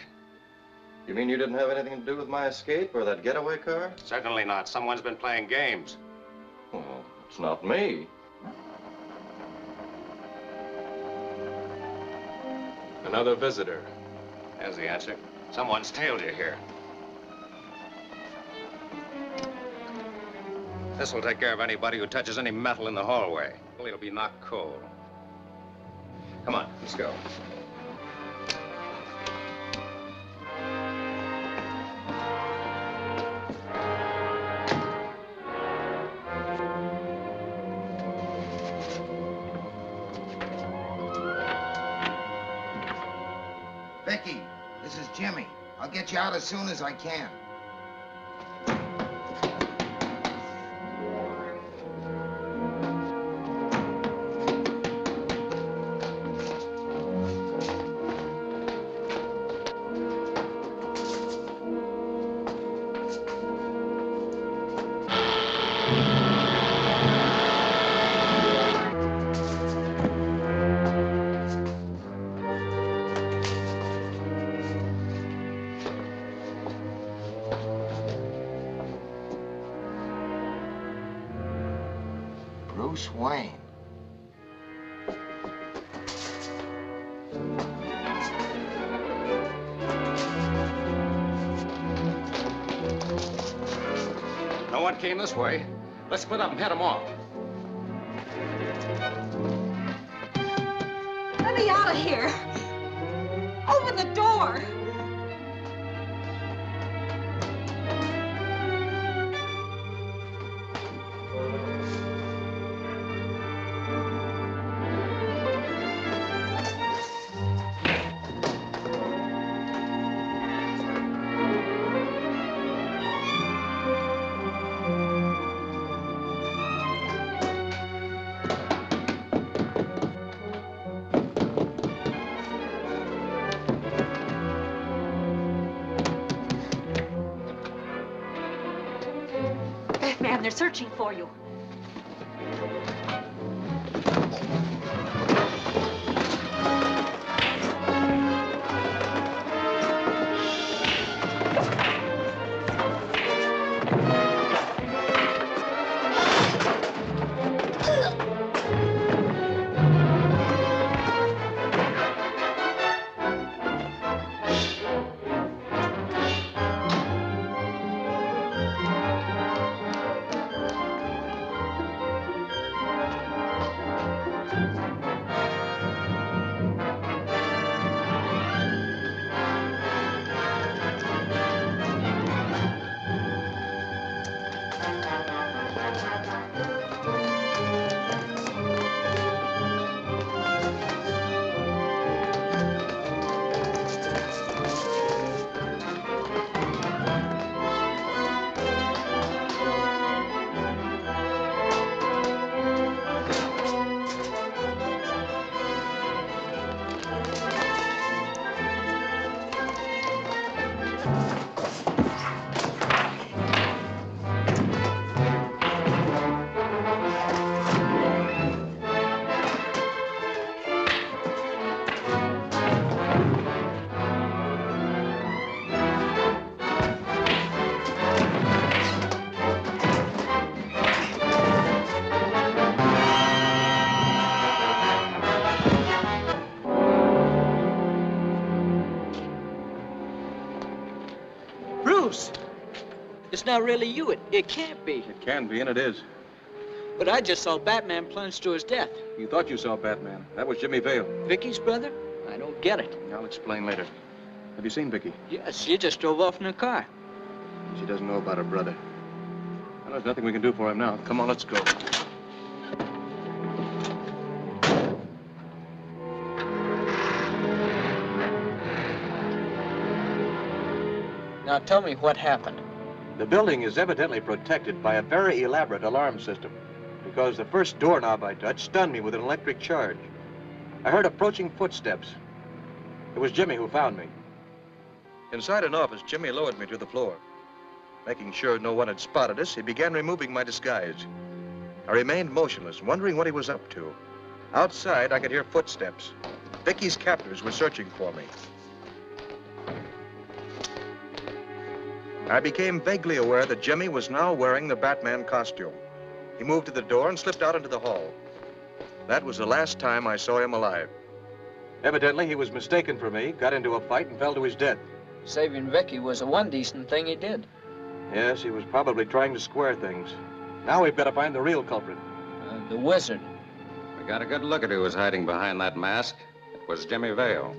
You mean you didn't have anything to do with my escape or that getaway car? Certainly not. Someone's been playing games. Well, it's not me. Another visitor. There's the answer. Someone's tailed you here. This will take care of anybody who touches any metal in the hallway. Well, he'll be knocked cold. Come on, let's go. Vicky, this is Jimmy. I'll get you out as soon as I can. Bruce Wayne. No one came this way. Let's split up and head them off. Let me out of here. Open the door. Batman, they're searching for you. not really you. It can't be. It can be, and it is. But I just saw Batman plunge to his death. You thought you saw Batman. That was Jimmy Vale. Vicky's brother? I don't get it. I'll explain later. Have you seen Vicky? Yes, she just drove off in a car. She doesn't know about her brother. Well, there's nothing we can do for him now. Come on, let's go. Now tell me what happened. The building is evidently protected by a very elaborate alarm system because the first doorknob I touched stunned me with an electric charge. I heard approaching footsteps. It was Jimmy who found me. Inside an office, Jimmy lowered me to the floor. Making sure no one had spotted us, he began removing my disguise. I remained motionless, wondering what he was up to. Outside, I could hear footsteps. Vicky's captors were searching for me. I became vaguely aware that Jimmy was now wearing the Batman costume. He moved to the door and slipped out into the hall. That was the last time I saw him alive. Evidently, he was mistaken for me, got into a fight, and fell to his death. Saving Vicky was the one decent thing he did. Yes, he was probably trying to square things. Now we've got to find the real culprit. The wizard. We got a good look at who was hiding behind that mask. It was Jimmy Vale.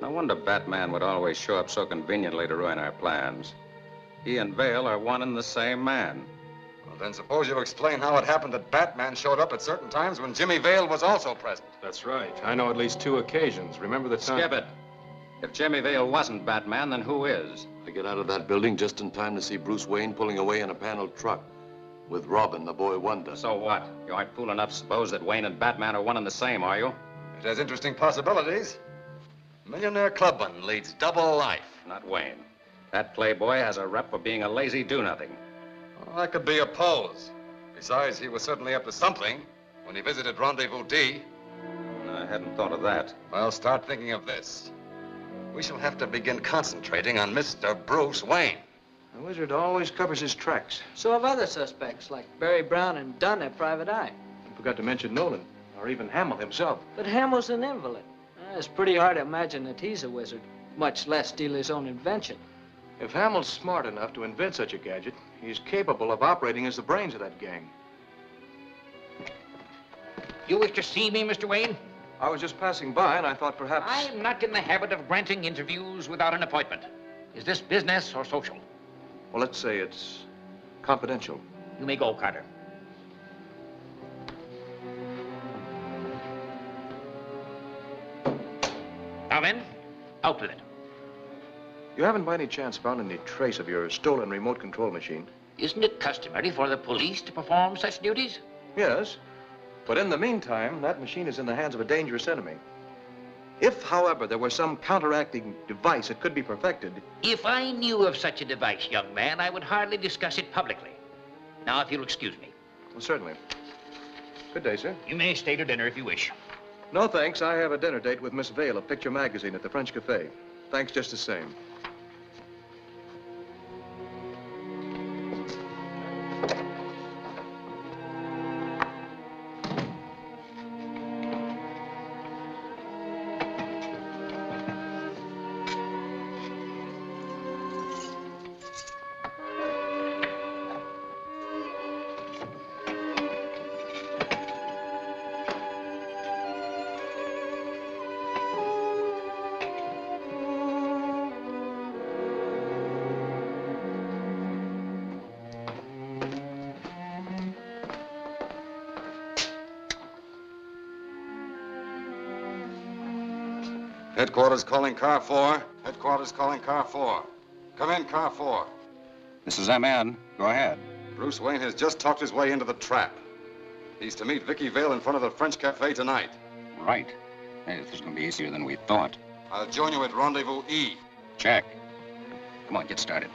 No wonder Batman would always show up so conveniently to ruin our plans. He and Vale are one and the same man. Well, then suppose you explain how it happened that Batman showed up at certain times when Jimmy Vale was also present. That's right. I know at least 2 occasions. Remember the time? Skip it. If Jimmy Vale wasn't Batman, then who is? I get out of that building just in time to see Bruce Wayne pulling away in a paneled truck with Robin, the boy wonder. So what? You aren't fool enough to suppose that Wayne and Batman are one and the same, are you? It has interesting possibilities. Millionaire clubman leads double life. Not Wayne. That playboy has a rep for being a lazy do-nothing. Well, that could be a pose. Besides, he was certainly up to something when he visited Rendezvous D. I hadn't thought of that. Well, start thinking of this. We shall have to begin concentrating on Mr. Bruce Wayne. The wizard always covers his tracks. So have other suspects, like Barry Brown and Dunn at Private Eye. I forgot to mention Nolan, or even Hamill himself. But Hamill's an invalid. It's pretty hard to imagine that he's a wizard, much less steal his own invention. If Hamill's smart enough to invent such a gadget, he's capable of operating as the brains of that gang. You wish to see me, Mr. Wayne? I was just passing by, and I thought perhaps... I'm not in the habit of granting interviews without an appointment. Is this business or social? Well, let's say it's confidential. You may go, Carter. Now then, out with it. You haven't by any chance found any trace of your stolen remote control machine? Isn't it customary for the police to perform such duties? Yes, but in the meantime, that machine is in the hands of a dangerous enemy. If, however, there were some counteracting device that could be perfected... If I knew of such a device, young man, I would hardly discuss it publicly. Now, if you'll excuse me. Well, certainly. Good day, sir. You may stay to dinner if you wish. No, thanks. I have a dinner date with Miss Vale of Picture Magazine at the French Cafe. Thanks just the same. Headquarters calling car 4. Headquarters calling car 4. Come in, car 4. This is M.N. Go ahead. Bruce Wayne has just talked his way into the trap. He's to meet Vicky Vale in front of the French Cafe tonight. Right. Hey, this is going to be easier than we thought. I'll join you at Rendezvous E. Check. Come on, get started.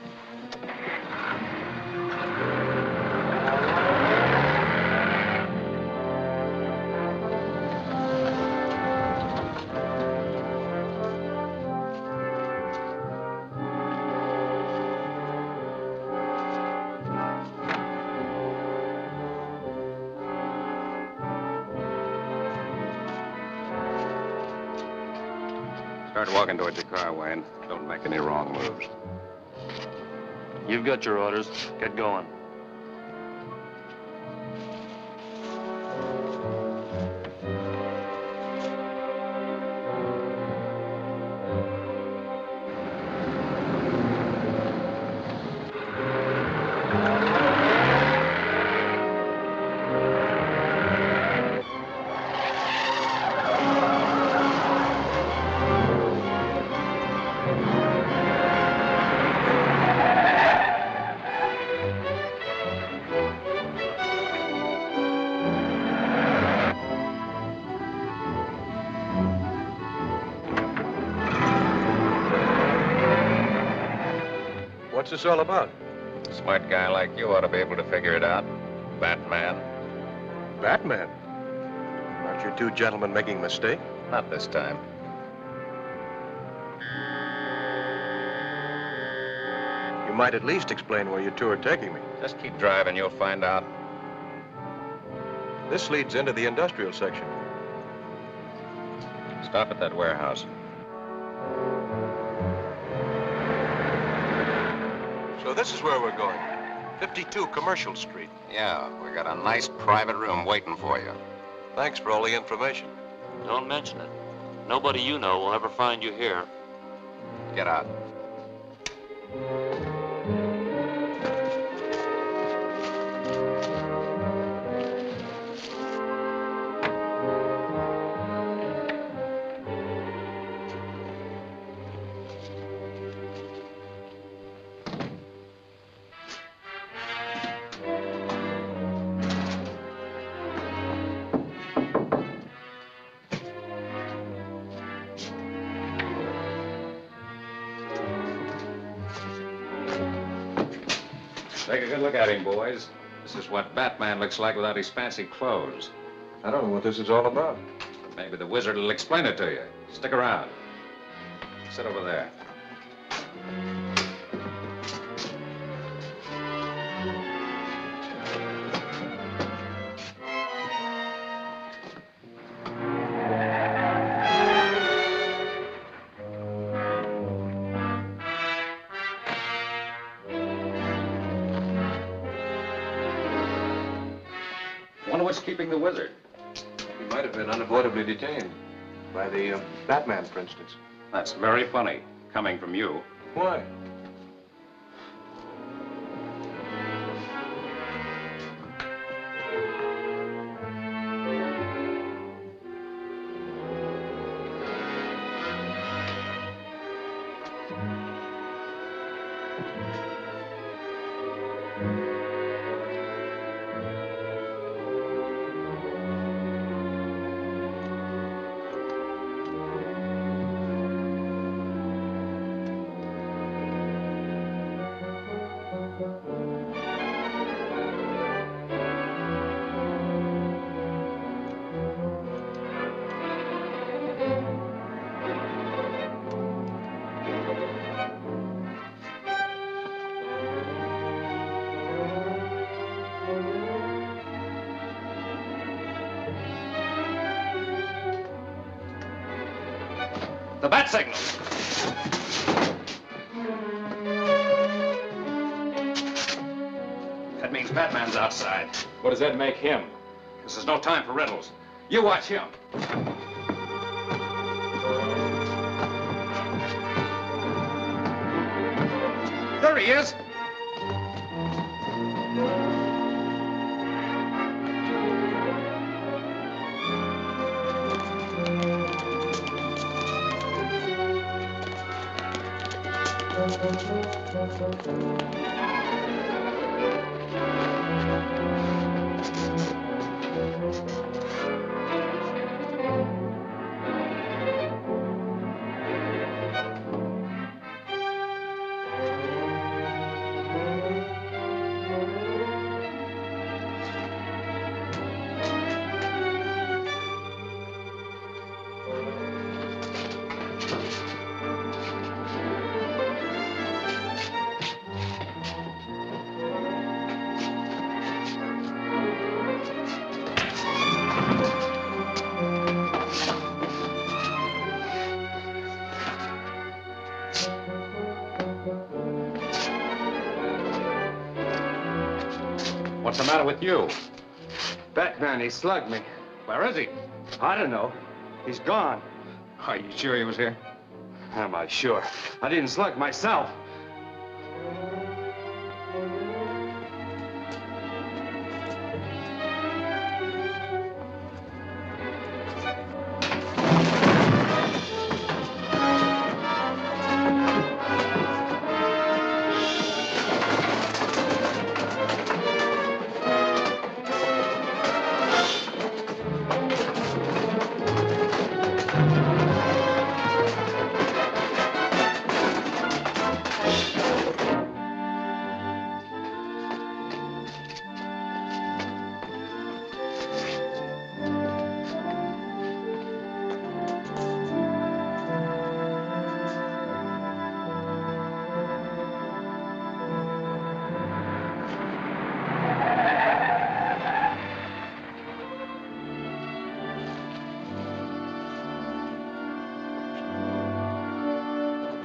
Start walking towards your car, Wayne. Don't make any wrong moves. You've got your orders. Get going. What's this all about? A smart guy like you ought to be able to figure it out. Batman. Batman? Aren't you two gentlemen making a mistake? Not this time. You might at least explain where you two are taking me. Just keep driving, you'll find out. This leads into the industrial section. Stop at that warehouse. So this is where we're going. 52 Commercial Street. Yeah, we got a nice private room waiting for you. Thanks for all the information. Don't mention it. Nobody you know will ever find you here. Get out. Take a good look at him, boys. This is what Batman looks like without his fancy clothes. I don't know what this is all about. Maybe the wizard will explain it to you. Stick around. Sit over there. Wonder what's keeping the wizard. He might have been unavoidably detained. By the Batman, for instance. That's very funny, coming from you. Why? The bat signal. That means Batman's outside. What does that make him? This is no time for riddles. You watch him. There he is. What's the matter with you? Batman, he slugged me. Where is he? I don't know. He's gone. Are you sure he was here? Am I sure? I didn't slug myself.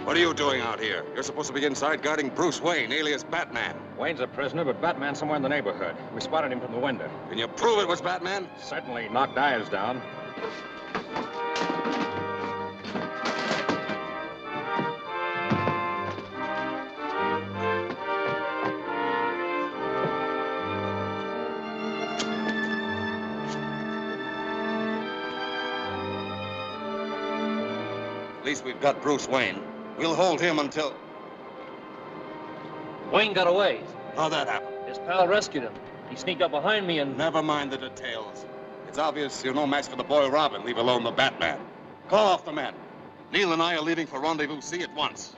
What are you doing out here? You're supposed to be inside guarding Bruce Wayne, alias Batman. Wayne's a prisoner, but Batman's somewhere in the neighborhood. We spotted him from the window. Can you prove it was Batman? Certainly knocked Dyers down. At least we've got Bruce Wayne. We'll hold him until... Wayne got away. How'd that happen? His pal rescued him. He sneaked up behind me and... Never mind the details. It's obvious you're no match for the boy Robin, leave alone the Batman. Call off the men. Neil and I are leaving for Rendezvous C at once.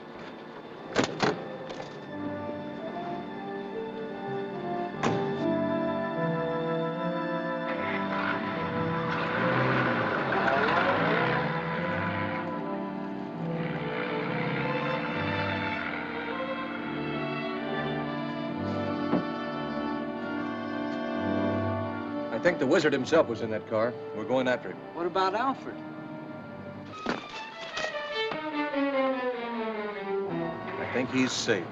I think the wizard himself was in that car. We're going after him. What about Alfred? I think he's safe.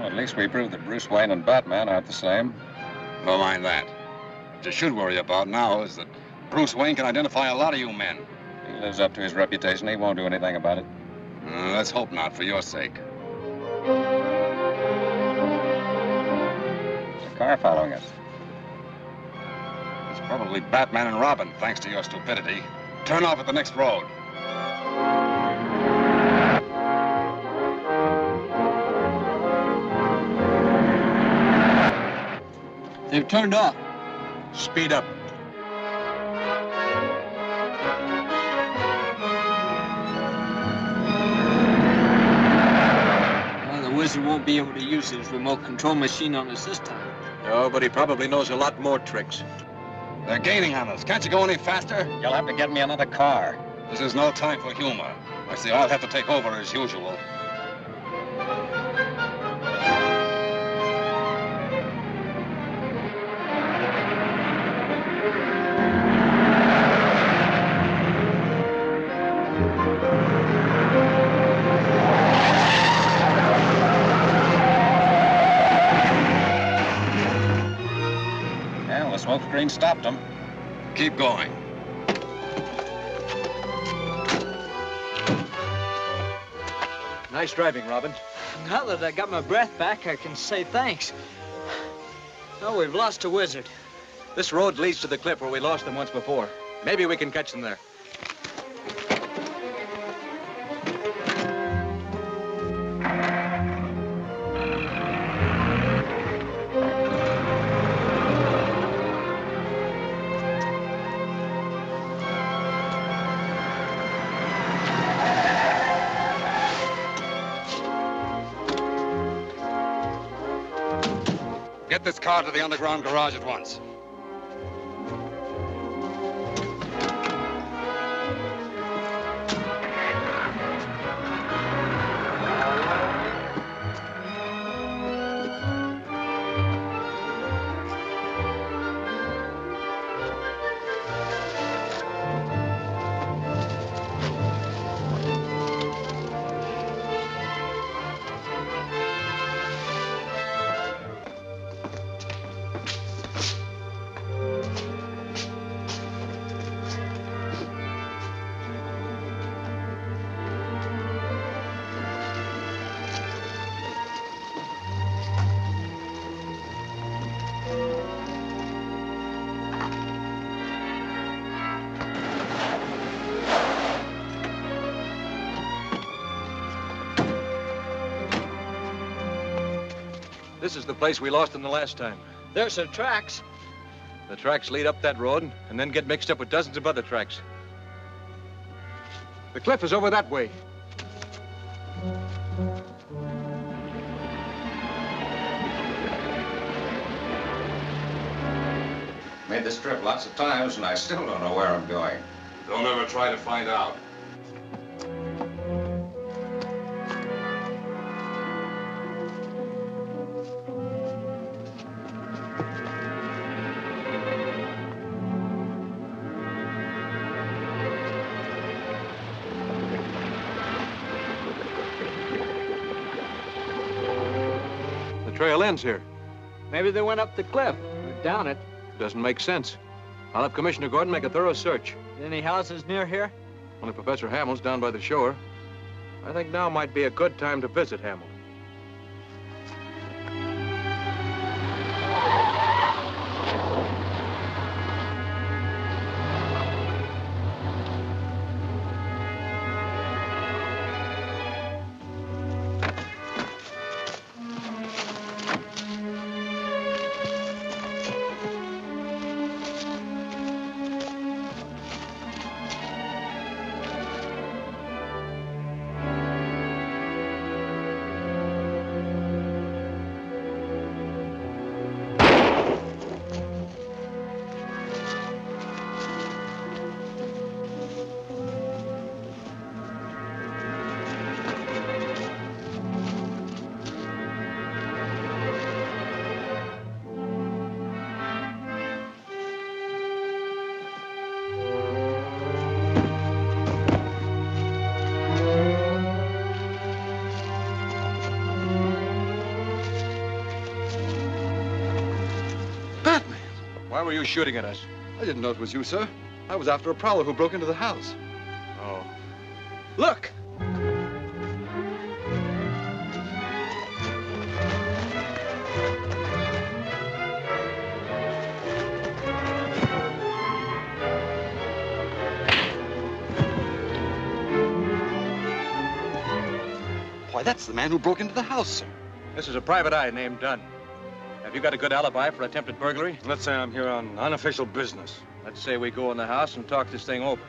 At least we proved that Bruce Wayne and Batman aren't the same. Don't mind that. What you should worry about now is that Bruce Wayne can identify a lot of you men. He lives up to his reputation. He won't do anything about it. Let's hope not, for your sake. There's a car following us. It's probably Batman and Robin, thanks to your stupidity. Turn off at the next road. They've turned off. Speed up. Well, the wizard won't be able to use his remote control machine on us this time. No, but he probably knows a lot more tricks. They're gaining on us. Can't you go any faster? You'll have to get me another car. This is no time for humor. I see I'll have to take over as usual. Well, the smoke screen stopped them. Keep going. Nice driving, Robin. Now that I got my breath back, I can say thanks. Oh, we've lost a wizard. This road leads to the cliff where we lost them once before. Maybe we can catch them there. Get this car to the underground garage at once. This is the place we lost him the last time. There's some tracks. The tracks lead up that road and then get mixed up with dozens of other tracks. The cliff is over that way. Made this trip lots of times, and I still don't know where I'm going. Don't ever try to find out. The trail ends here. Maybe they went up the cliff or down it. Doesn't make sense. I'll have Commissioner Gordon make a thorough search. Any houses near here? Only Professor Hamill's down by the shore. I think now might be a good time to visit Hamill. Why were you shooting at us? I didn't know it was you, sir. I was after a prowler who broke into the house. Oh. Look! Why, that's the man who broke into the house, sir. This is a private eye named Dunn. Have you got a good alibi for attempted burglary? Let's say I'm here on unofficial business. Let's say we go in the house and talk this thing over.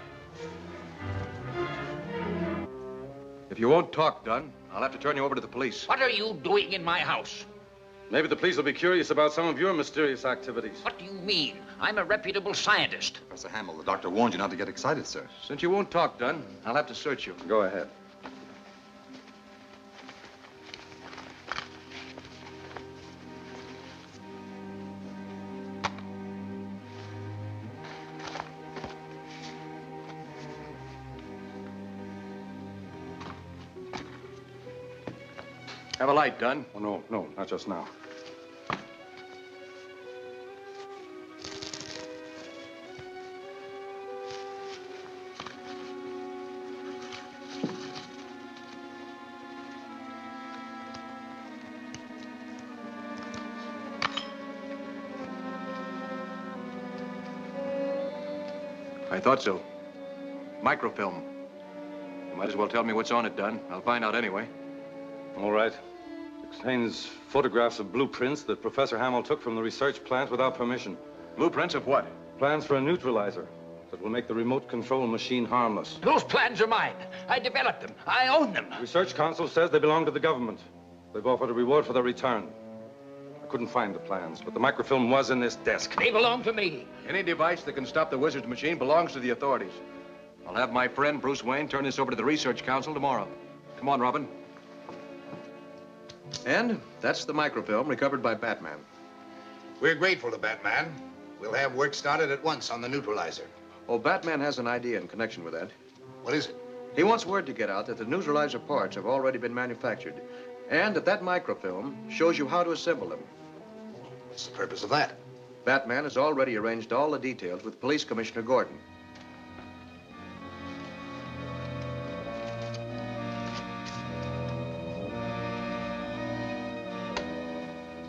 If you won't talk, Dunn, I'll have to turn you over to the police. What are you doing in my house? Maybe the police will be curious about some of your mysterious activities. What do you mean? I'm a reputable scientist. Professor Hamill, the doctor warned you not to get excited, sir. Since you won't talk, Dunn, I'll have to search you. Go ahead. Have a light, Dunn. Oh, no, not just now. I thought so. Microfilm. You might as well tell me what's on it, Dunn. I'll find out anyway. All right. It contains photographs of blueprints that Professor Hamill took from the research plant without permission. Blueprints of what? Plans for a neutralizer that will make the remote control machine harmless. Those plans are mine. I developed them. I own them. Research Council says they belong to the government. They've offered a reward for their return. I couldn't find the plans, but the microfilm was in this desk. They belong to me. Any device that can stop the wizard's machine belongs to the authorities. I'll have my friend Bruce Wayne turn this over to the Research Council tomorrow. Come on, Robin. And that's the microfilm recovered by Batman. We're grateful to Batman. We'll have work started at once on the neutralizer. Oh, Batman has an idea in connection with that. What is it? He wants word to get out that the neutralizer parts have already been manufactured, and that microfilm shows you how to assemble them. What's the purpose of that? Batman has already arranged all the details with Police Commissioner Gordon.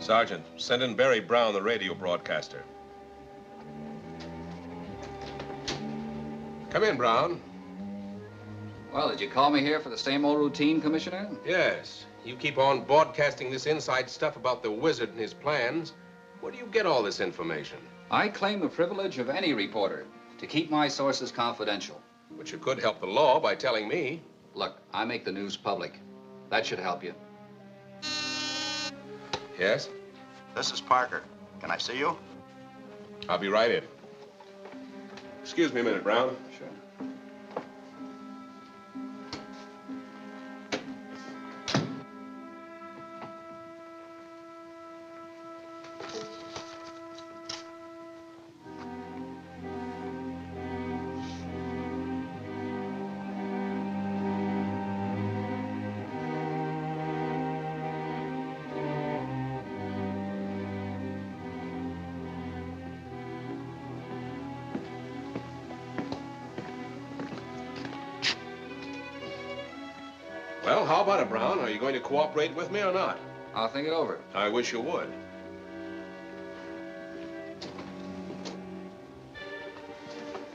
Sergeant, send in Barry Brown, the radio broadcaster. Come in, Brown. Well, did you call me here for the same old routine, Commissioner? Yes. You keep on broadcasting this inside stuff about the wizard and his plans. Where do you get all this information? I claim the privilege of any reporter to keep my sources confidential. But you could help the law by telling me. Look, I make the news public. That should help you. Yes? This is Parker. Can I see you? I'll be right in. Excuse me a minute, Brown. Sure. Well, how about it, Brown? Are you going to cooperate with me or not? I'll think it over. I wish you would.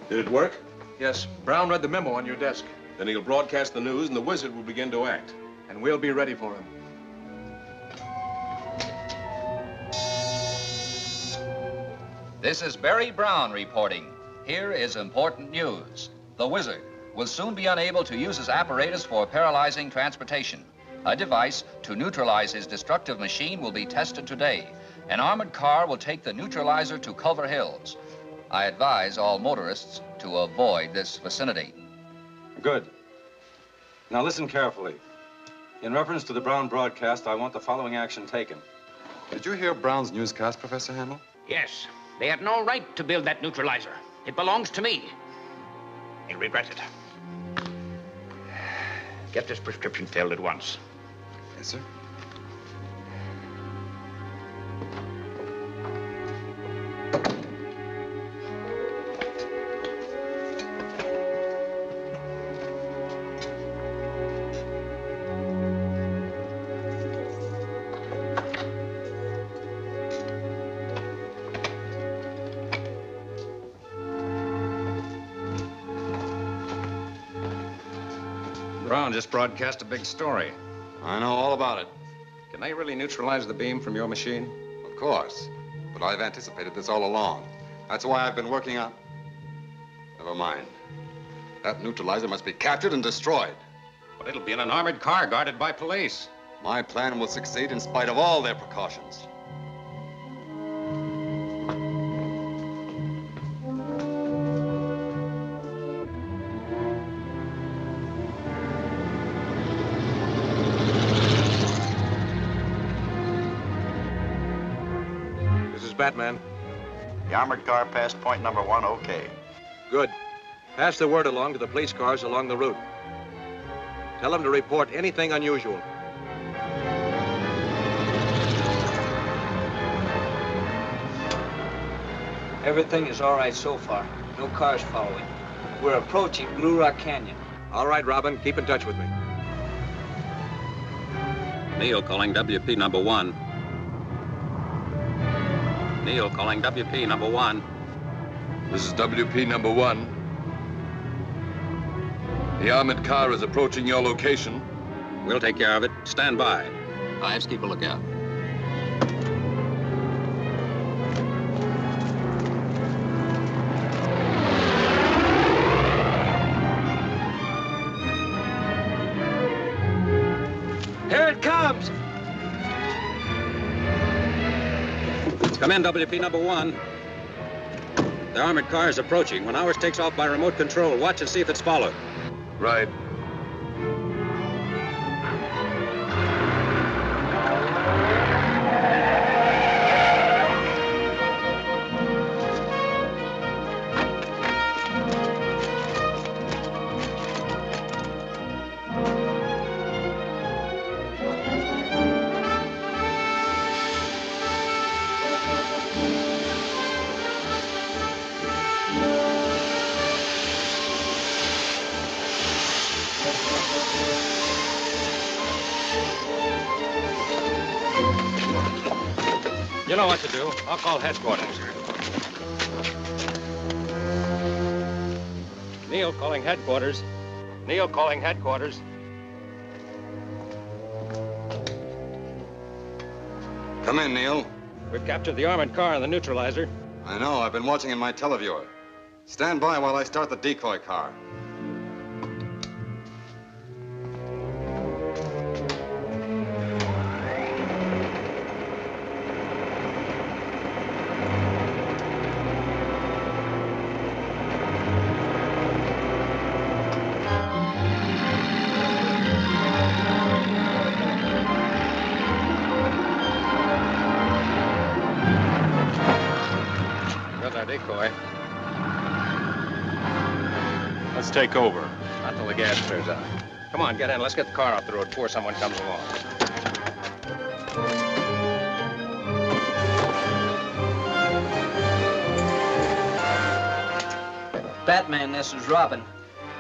Did it work? Yes. Brown read the memo on your desk. Then he'll broadcast the news and the wizard will begin to act. And we'll be ready for him. This is Barry Brown reporting. Here is important news. The wizard will soon be unable to use his apparatus for paralyzing transportation. A device to neutralize his destructive machine will be tested today. An armored car will take the neutralizer to Culver Hills. I advise all motorists to avoid this vicinity. Good. Now listen carefully. In reference to the Brown broadcast, I want the following action taken. Did you hear Brown's newscast, Professor Handel? Yes. They had no right to build that neutralizer. It belongs to me. He'll regret it. Get this prescription filled at once. Yes, sir. Brown just broadcast a big story. I know all about it. Can they really neutralize the beam from your machine? Of course. But I've anticipated this all along. That's why I've been working on... Never mind. That neutralizer must be captured and destroyed. But it'll be in an armored car guarded by police. My plan will succeed in spite of all their precautions. Batman. The armored car passed point number 1, okay. Good. Pass the word along to the police cars along the route. Tell them to report anything unusual. Everything is all right so far. No cars following. We're approaching Blue Rock Canyon. All right, Robin. Keep in touch with me. Neil calling WP number 1. Neil calling WP number 1. This is WP number 1. The armored car is approaching your location. We'll take care of it. Stand by. Ives, keep a lookout. Here it comes! Come in, WP number 1. The armored car is approaching. When ours takes off by remote control, watch and see if it's followed. Right. You know what to do. I'll call headquarters. Neil calling headquarters. Neil calling headquarters. Come in, Neil. We've captured the armored car and the neutralizer. I know. I've been watching in my televiewer. Stand by while I start the decoy car. Decoy. Let's take over. Not till the gas clears out. Come on, get in. Let's get the car off the road before someone comes along. Batman, this is Robin.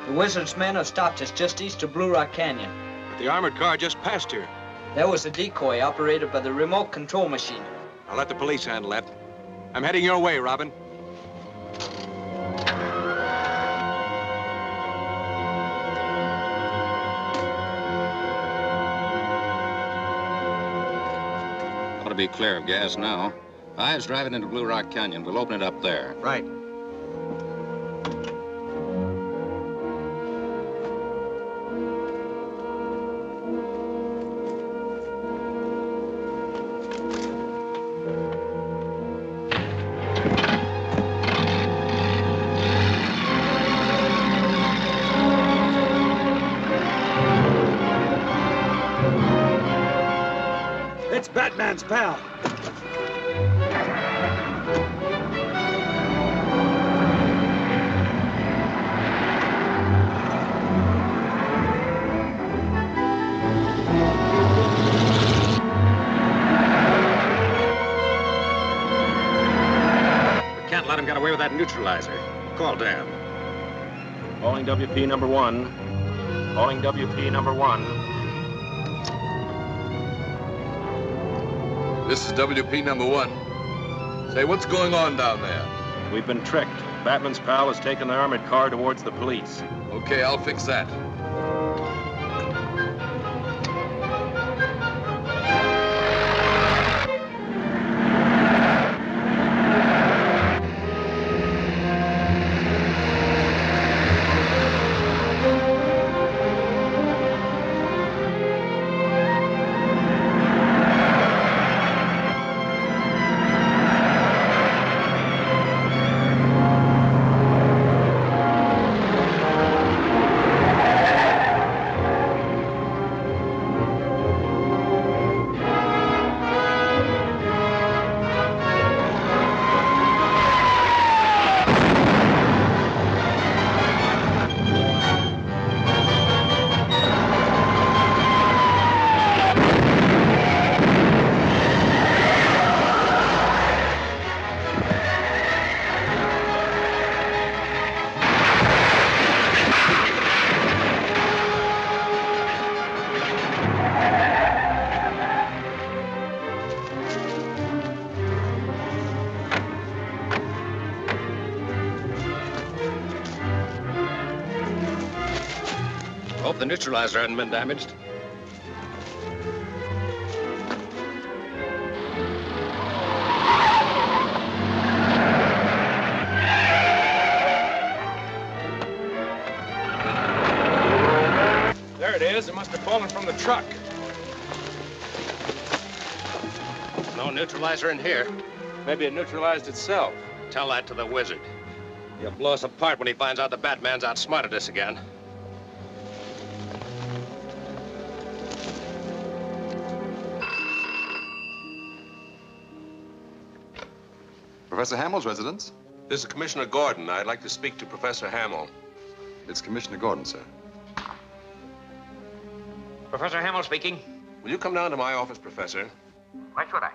The Wizard's men have stopped us just east of Blue Rock Canyon. But the armored car just passed here. That was a decoy operated by the remote control machine. I'll let the police handle that. I'm heading your way, Robin. Ought to be clear of gas now. Ives driving into Blue Rock Canyon. We'll open it up there. Right. Batman's pal. We can't let him get away with that neutralizer. Call Dan. Calling WP number 1. Calling WP number 1. This is WP number 1. Say, what's going on down there? We've been tricked. Batman's pal has taken the armored car towards the police. Okay, I'll fix that. Hope the neutralizer hadn't been damaged. There it is. It must have fallen from the truck. No neutralizer in here. Maybe it neutralized itself. Tell that to the Wizard. He'll blow us apart when he finds out the Batman's outsmarted us again. Professor Hamill's residence? This is Commissioner Gordon. I'd like to speak to Professor Hamill. It's Commissioner Gordon, sir. Professor Hamill speaking. Will you come down to my office, Professor? Why should I?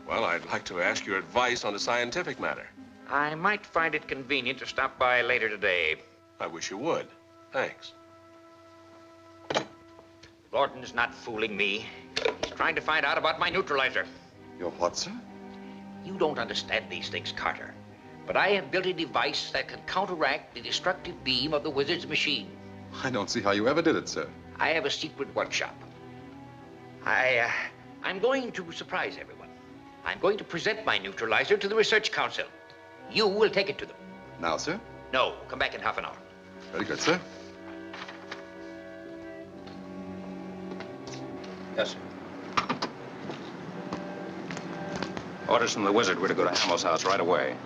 Well, I'd like to ask your advice on a scientific matter. I might find it convenient to stop by later today. I wish you would. Thanks. Gordon's not fooling me. He's trying to find out about my neutralizer. Your what, sir? You don't understand these things, Carter. But I have built a device that can counteract the destructive beam of the Wizard's machine. I don't see how you ever did it, sir. I have a secret workshop. I'm going to surprise everyone. I'm going to present my neutralizer to the Research Council. You will take it to them. Now, sir? No, come back in half an hour. Very good, sir. Yes, sir. Orders from the wizard were to go to Hamill's house right away.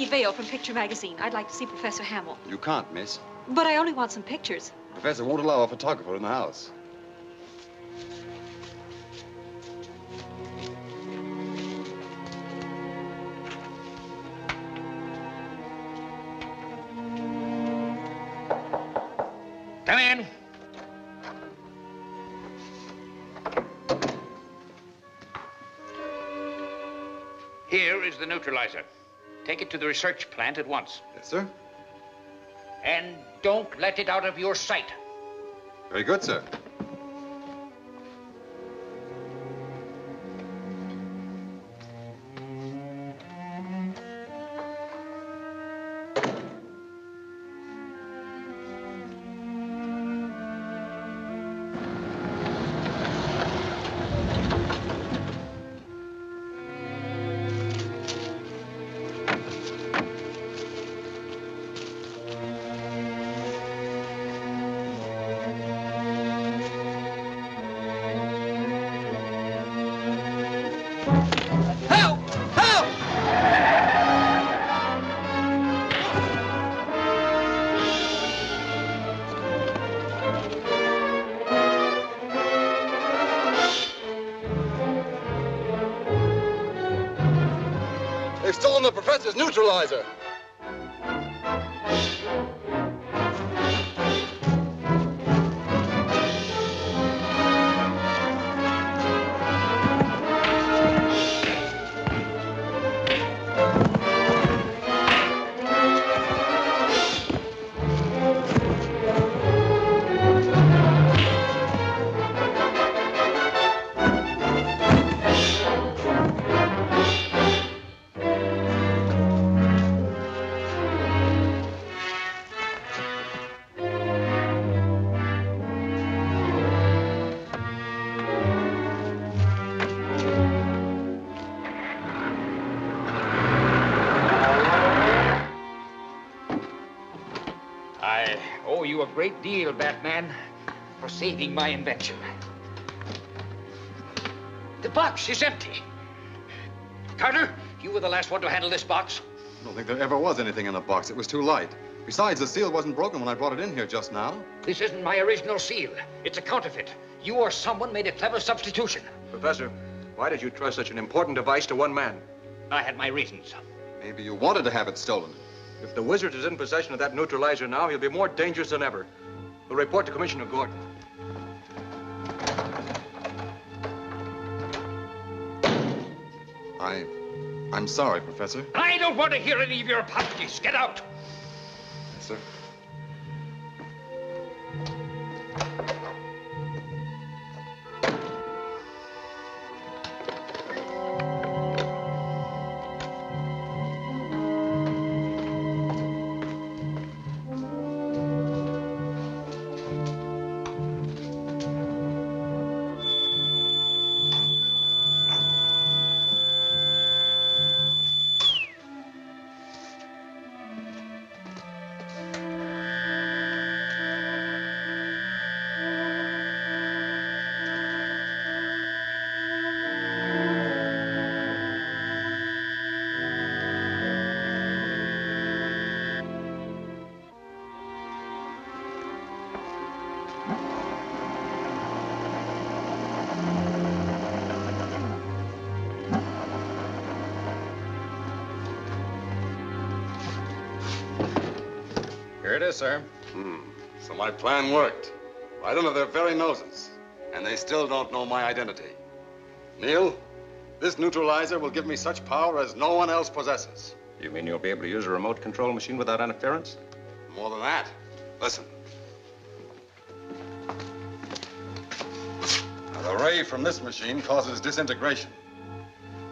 Vale from Picture Magazine. I'd like to see Professor Hamill. You can't, miss. But I only want some pictures. The professor won't allow a photographer in the house. Come in. Here is the neutralizer. Take it to the research plant at once. Yes, sir. And don't let it out of your sight. Very good, sir. They've stolen the professor's neutralizer. You a great deal, Batman, for saving my invention. The box is empty. Carter, you were the last one to handle this box. I don't think there ever was anything in the box. It was too light. Besides, the seal wasn't broken when I brought it in here just now. This isn't my original seal. It's a counterfeit. You or someone made a clever substitution. Professor, why did you trust such an important device to one man? I had my reasons. Maybe you wanted to have it stolen. If the wizard is in possession of that neutralizer now, he'll be more dangerous than ever. We'll report to Commissioner Gordon. I'm sorry, Professor. I don't want to hear any of your apologies. Get out. Yes, sir. Here it is, sir. So my plan worked. Right under their very noses. And they still don't know my identity. Neil, this neutralizer will give me such power as no one else possesses. You mean you'll be able to use a remote control machine without interference? More than that. Listen. Now, the ray from this machine causes disintegration.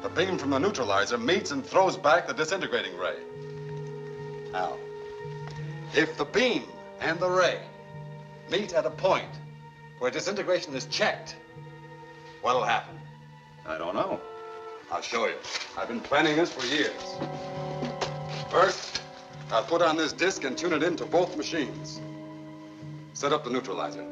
The beam from the neutralizer meets and throws back the disintegrating ray. Now, if the beam and the ray meet at a point where disintegration is checked, what'll happen? I don't know. I'll show you. I've been planning this for years. First, I'll put on this disc and tune it into both machines. Set up the neutralizer.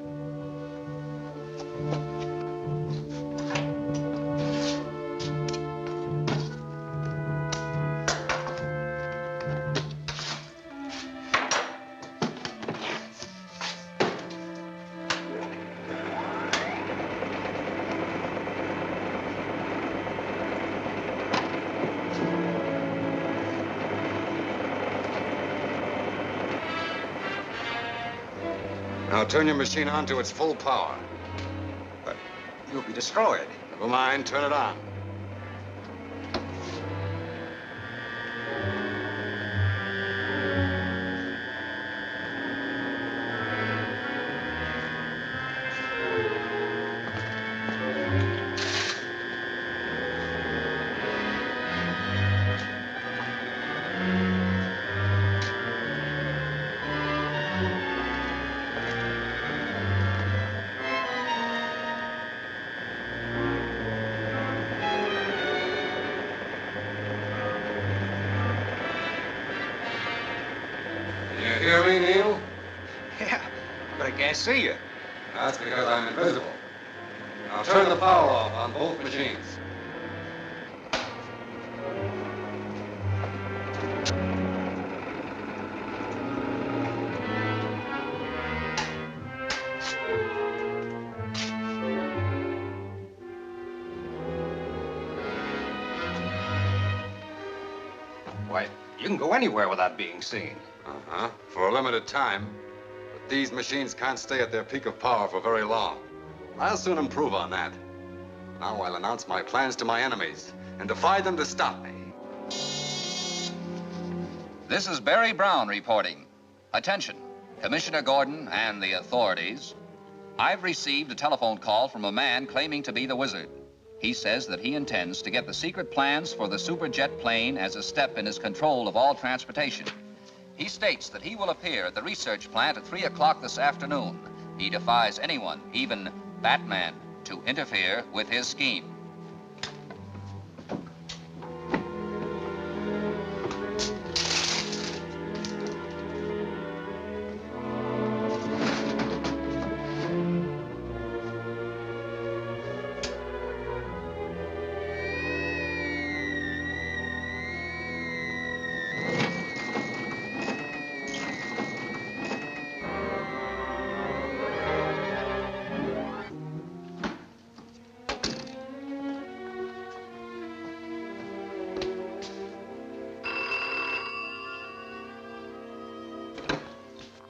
Now turn your machine on to its full power. But you'll be destroyed. Never mind, turn it on. You hear me, Neil? Yeah, but I can't see you. That's because I'm invisible. Now turn the power off on both machines. Why, you can go anywhere without being seen. Uh-huh, for a limited time. But these machines can't stay at their peak of power for very long. I'll soon improve on that. Now I'll announce my plans to my enemies and defy them to stop me. This is Barry Brown reporting. Attention, Commissioner Gordon and the authorities. I've received a telephone call from a man claiming to be the wizard. He says that he intends to get the secret plans for the superjet plane as a step in his control of all transportation. He states that he will appear at the research plant at 3 o'clock this afternoon. He defies anyone, even Batman, to interfere with his scheme.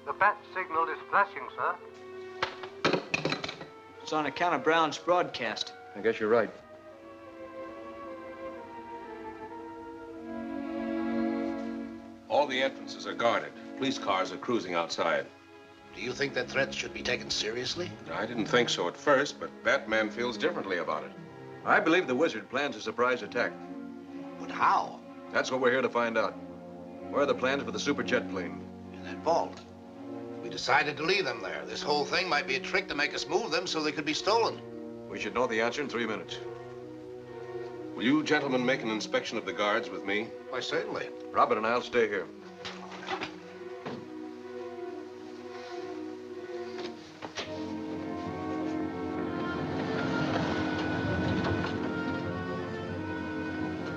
The bat signal is flashing, sir. It's on account of Brown's broadcast. I guess you're right. All the entrances are guarded. Police cars are cruising outside. Do you think that threat should be taken seriously? I didn't think so at first, but Batman feels differently about it. I believe the wizard plans a surprise attack. But how? That's what we're here to find out. Where are the plans for the superjet plane? In that vault. We decided to leave them there. This whole thing might be a trick to make us move them so they could be stolen. We should know the answer in 3 minutes. Will you gentlemen make an inspection of the guards with me? Why, certainly. Robert and I'll stay here.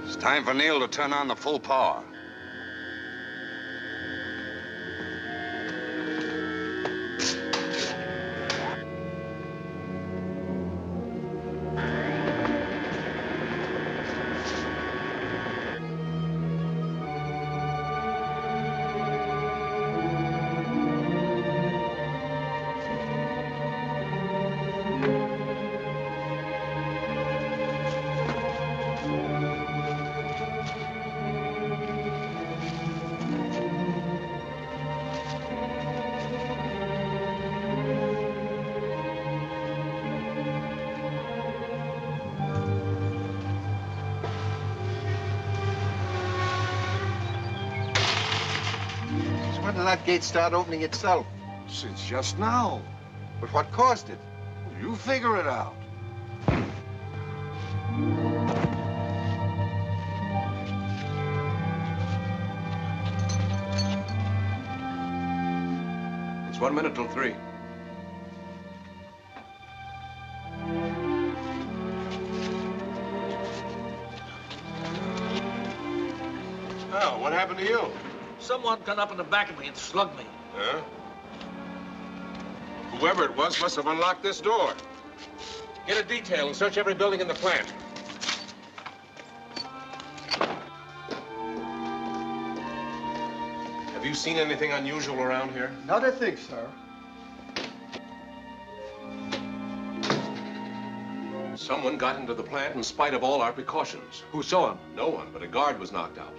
It's time for Neil to turn on the full power. didn't that gate start opening itself? Since just now. But what caused it? You figure it out. It's 1 minute till 3. Oh, what happened to you? Someone got up in the back of me and slugged me. Huh? Whoever it was must have unlocked this door. Get a detail and search every building in the plant. Have you seen anything unusual around here? Not a thing, sir. Someone got into the plant in spite of all our precautions. Who saw him? No one, but a guard was knocked out.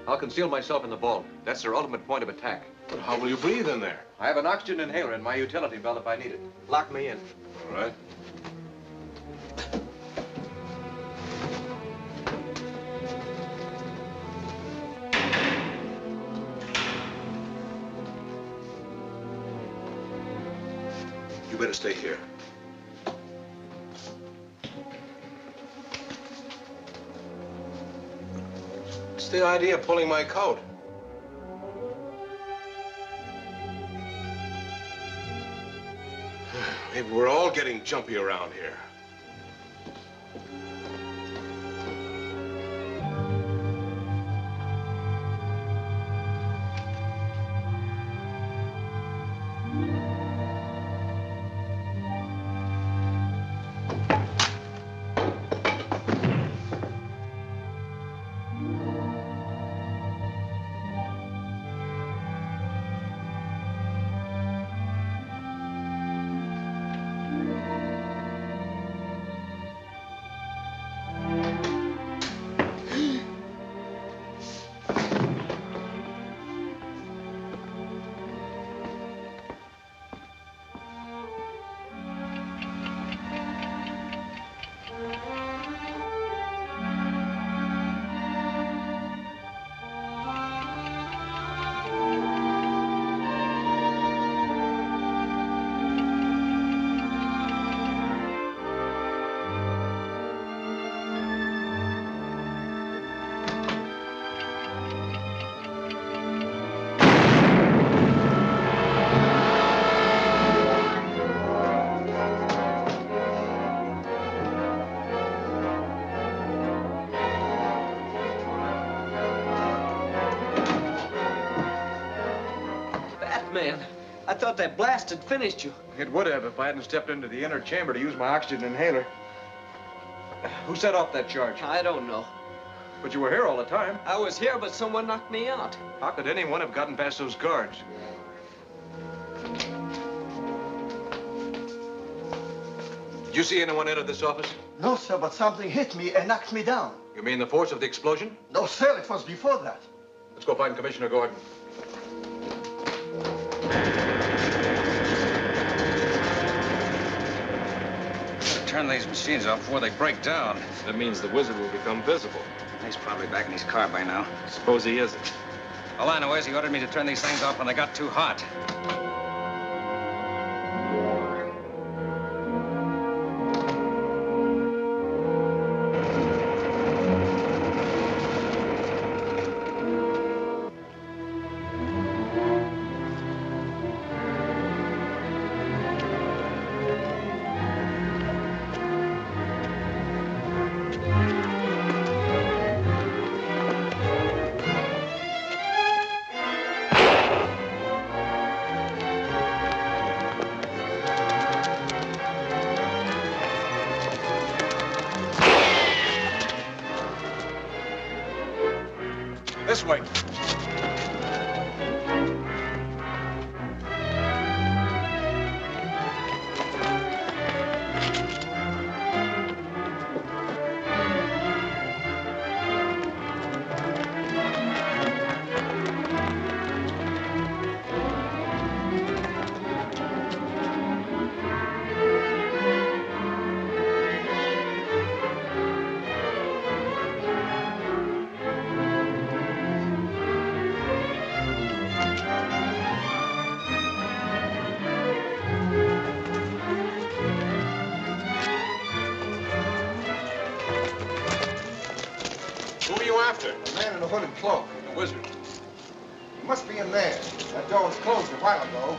I'll conceal myself in the vault. That's their ultimate point of attack. But how will you breathe in there? I have an oxygen inhaler in my utility belt if I need it. Lock me in. All right. You better stay here. What's the idea of pulling my coat? Maybe we're all getting jumpy around here. Man, I thought that blast had finished you. It would have if I hadn't stepped into the inner chamber to use my oxygen inhaler. Who set off that charge? I don't know. But you were here all the time. I was here, but someone knocked me out. How could anyone have gotten past those guards? Did you see anyone enter this office? No, sir, but something hit me and knocked me down. You mean the force of the explosion? No, sir, it was before that. Let's go find Commissioner Gordon. Turn these machines off before they break down. That means the wizard will become visible. He's probably back in his car by now. Suppose he isn't. All I know is he ordered me to turn these things off when they got too hot. This way. after? A man in a hooded cloak. The wizard. He must be in there. That door was closed a while ago.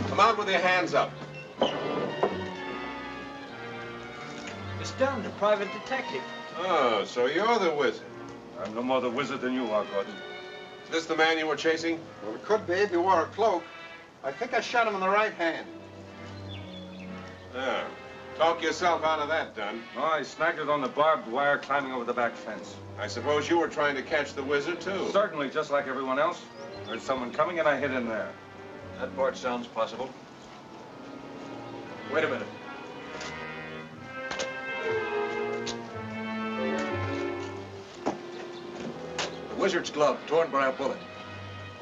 Come out with your hands up. It's Dunn, the private detective. Oh, so you're the wizard. I'm no more the wizard than you are, Gordon. Is this the man you were chasing? Well, it could be if he wore a cloak. I think I shot him in the right hand. Yeah. Talk yourself out of that, Dunn. Oh, I snagged it on the barbed wire climbing over the back fence. I suppose you were trying to catch the wizard, too. Certainly, just like everyone else. Heard someone coming and I hid in there. That part sounds possible. Wait a minute. The wizard's glove, torn by a bullet.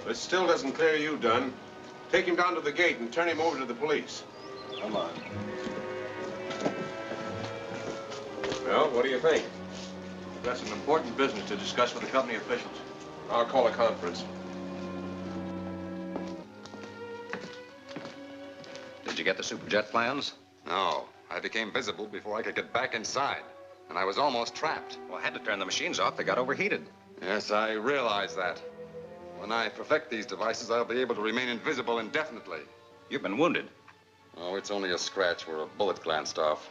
This still doesn't clear you, Dunn. Take him down to the gate and turn him over to the police. Come on. Well, what do you think? That's an important business to discuss with the company officials. I'll call a conference. Did you get the superjet plans? No. I became visible before I could get back inside. And I was almost trapped. Well, I had to turn the machines off. They got overheated. Yes, I realize that. When I perfect these devices, I'll be able to remain invisible indefinitely. You've been wounded. Oh, it's only a scratch where a bullet glanced off.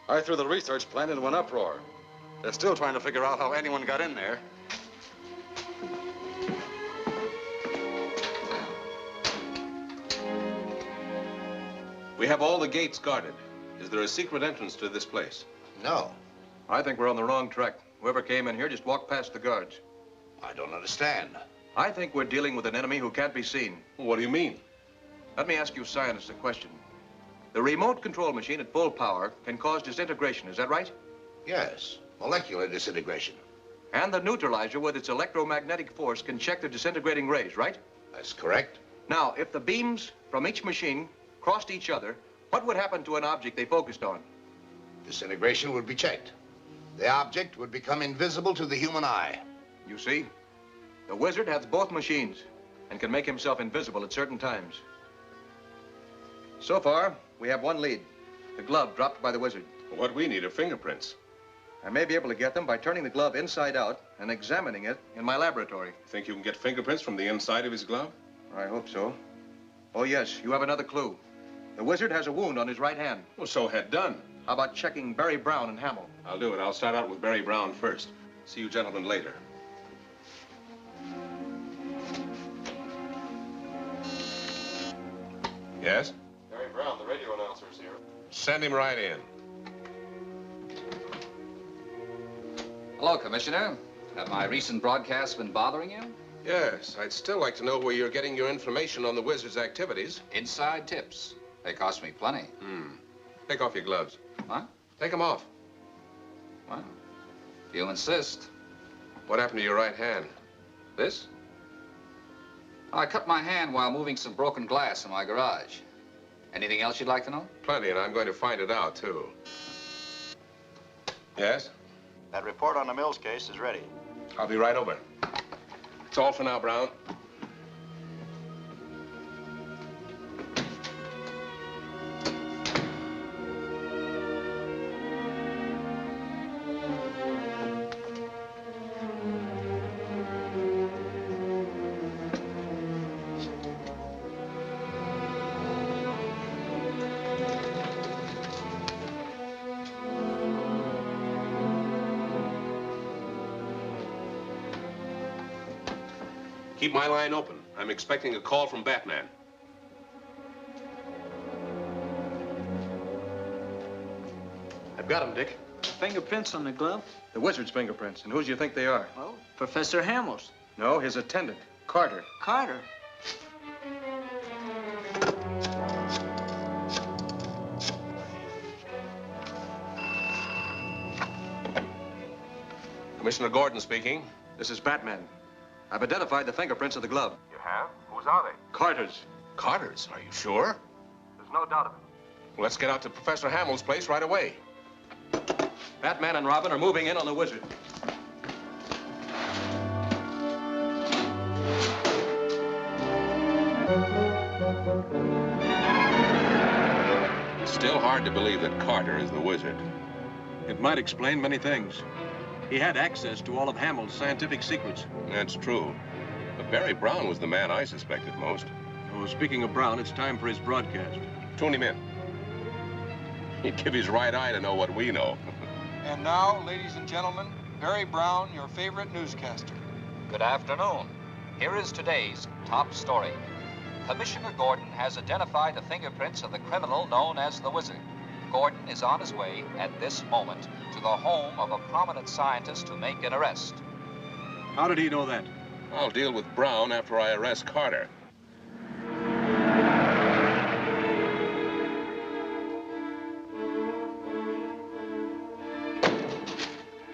I threw the research plant into an uproar. They're still trying to figure out how anyone got in there. We have all the gates guarded. Is there a secret entrance to this place? No. I think we're on the wrong track. Whoever came in here just walked past the guards. I don't understand. I think we're dealing with an enemy who can't be seen. What do you mean? Let me ask you scientists a question. The remote control machine at full power can cause disintegration, is that right? Yes, molecular disintegration. And the neutralizer with its electromagnetic force can check the disintegrating rays, right? That's correct. Now, if the beams from each machine crossed each other, what would happen to an object they focused on? Disintegration would be checked. The object would become invisible to the human eye. You see? The wizard has both machines and can make himself invisible at certain times. So far, we have one lead. The glove dropped by the wizard. What we need are fingerprints. I may be able to get them by turning the glove inside out and examining it in my laboratory. Think you can get fingerprints from the inside of his glove? I hope so. Oh, yes, you have another clue. The wizard has a wound on his right hand. Well, so had Dunn. How about checking Barry Brown and Hamill? I'll do it. I'll start out with Barry Brown first. See you gentlemen later. Yes? Barry Brown, the radio announcer's here. Send him right in. Hello, Commissioner. Have my recent broadcasts been bothering you? Yes, I'd still like to know where you're getting your information on the wizard's activities. Inside tips. They cost me plenty. Take off your gloves. What? Take them off. Well, if you insist. What happened to your right hand? This? I cut my hand while moving some broken glass in my garage. Anything else you'd like to know? Plenty, and I'm going to find it out, too. Yes? That report on the Mills case is ready. I'll be right over. That's all for now, Brown. Keep my line open. I'm expecting a call from Batman. I've got him, Dick. Fingerprints on the glove? The wizard's fingerprints. And who do you think they are? Well, Professor Hamill's. No, his attendant, Carter. Carter? Commissioner Gordon speaking. This is Batman. I've identified the fingerprints of the glove. You have? Whose are they? Carter's. Carter's? Are you sure? There's no doubt of it. Well, let's get out to Professor Hamill's place right away. Batman and Robin are moving in on the wizard. It's still hard to believe that Carter is the wizard. It might explain many things. He had access to all of Hamill's scientific secrets. That's true. But Barry Brown was the man I suspected most. Oh, speaking of Brown, it's time for his broadcast. Tune him in. He'd give his right eye to know what we know. And now, ladies and gentlemen, Barry Brown, your favorite newscaster. Good afternoon. Here is today's top story. Commissioner Gordon has identified the fingerprints of the criminal known as the Wizard. Gordon is on his way at this moment to the home of a prominent scientist to make an arrest. How did he know that? I'll deal with Brown after I arrest Carter.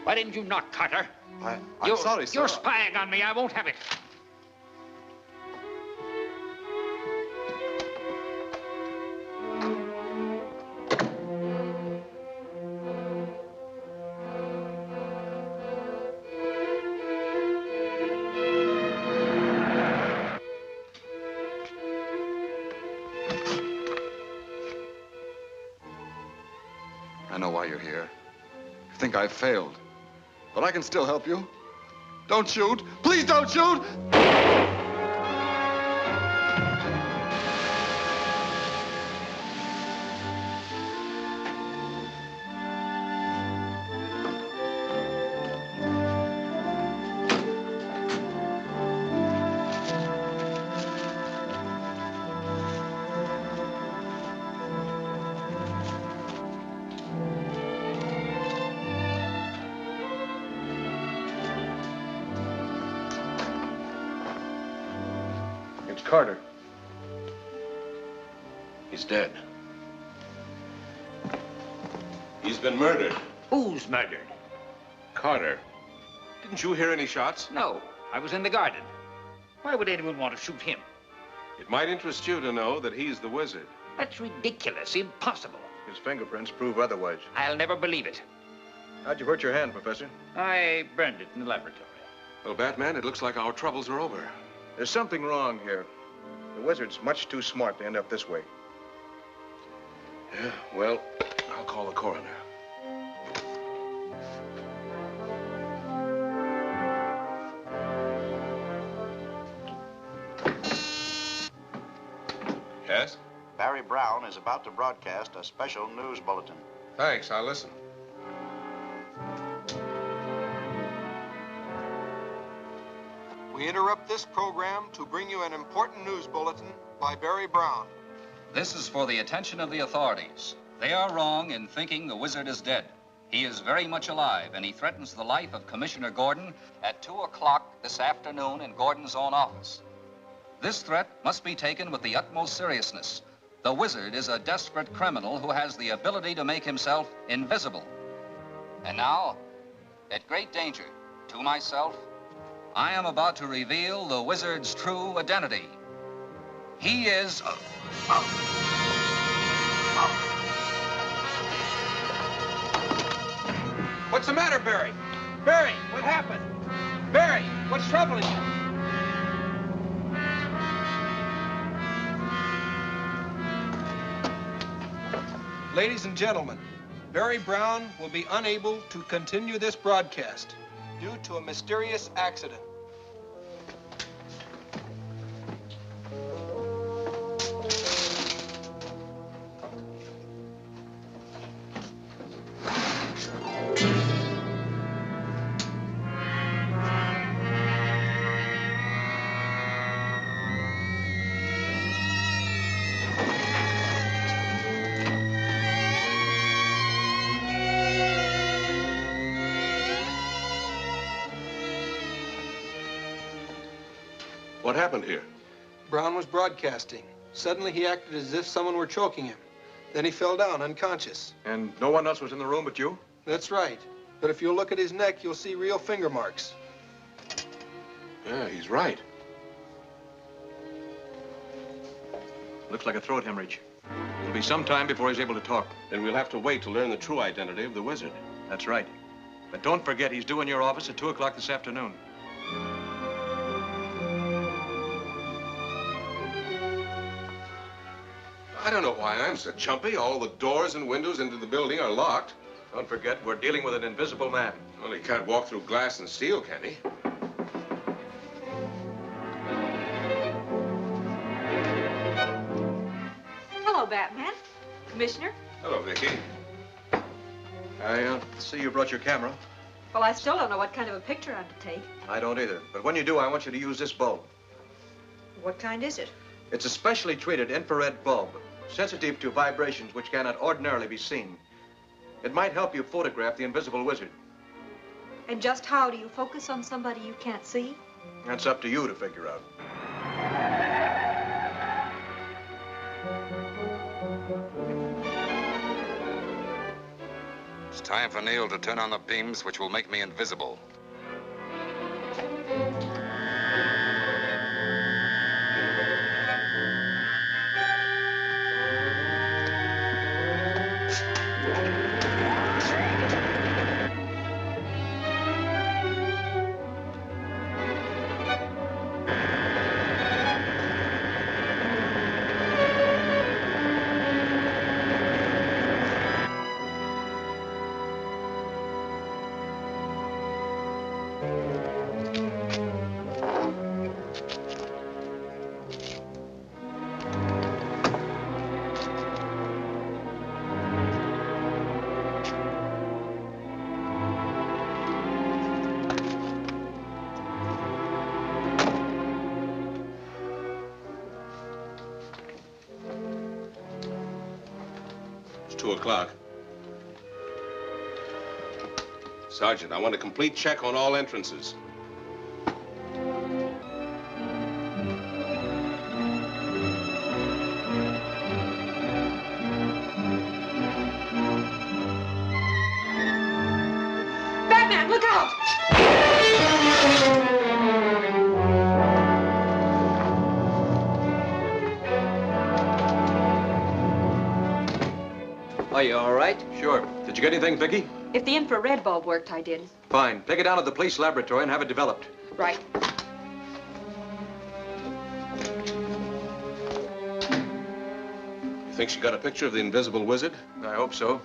Why didn't you knock, Carter? I'm sorry, sir. You're spying on me. I won't have it. I know why you're here. You think I've failed. But I can still help you. Don't shoot. Please don't shoot! Carter. He's dead. He's been murdered. Who's murdered? Carter. Didn't you hear any shots? No, I was in the garden. Why would anyone want to shoot him? It might interest you to know that he's the Wizard. That's ridiculous, impossible. His fingerprints prove otherwise. I'll never believe it. How'd you hurt your hand, Professor? I burned it in the laboratory. Well, Batman, it looks like our troubles are over. There's something wrong here. The Wizard's much too smart to end up this way. Yeah, well, I'll call the coroner. Yes? Barry Brown is about to broadcast a special news bulletin. Thanks, I'll listen. We interrupt this program to bring you an important news bulletin by Barry Brown. This is for the attention of the authorities. They are wrong in thinking the Wizard is dead. He is very much alive, and he threatens the life of Commissioner Gordon at 2 o'clock this afternoon in Gordon's own office. This threat must be taken with the utmost seriousness. The Wizard is a desperate criminal who has the ability to make himself invisible. And now, at great danger to myself, I am about to reveal the Wizard's true identity. He is... What's the matter, Barry? Barry, what happened? Barry, what's troubling you? Ladies and gentlemen, Barry Brown will be unable to continue this broadcast due to a mysterious accident. What happened here? Brown was broadcasting. Suddenly he acted as if someone were choking him. Then he fell down unconscious. And no one else was in the room but you? That's right. But if you'll look at his neck, you'll see real finger marks. Yeah, he's right. Looks like a throat hemorrhage. It'll be some time before he's able to talk. Then we'll have to wait to learn the true identity of the Wizard. That's right. But don't forget, he's due in your office at 2 o'clock this afternoon. I don't know why I'm so jumpy. All the doors and windows into the building are locked. Don't forget, we're dealing with an invisible man. Well, he can't walk through glass and steel, can he? Hello, Batman. Commissioner? Hello, Vicky. I see you brought your camera. Well, I still don't know what kind of a picture I'm to take. I don't either. But when you do, I want you to use this bulb. What kind is it? It's a specially treated infrared bulb, sensitive to vibrations which cannot ordinarily be seen. It might help you photograph the invisible wizard. And just how do you focus on somebody you can't see? That's up to you to figure out. It's time for Neil to turn on the beams which will make me invisible. It's 2 o'clock. Sergeant, I want a complete check on all entrances. Batman, look out! Are you all right? Sure. Did you get anything, Vicky? If the infrared bulb worked, I did. Fine. Take it down to the police laboratory and have it developed. Right. You think she got a picture of the invisible wizard? I hope so.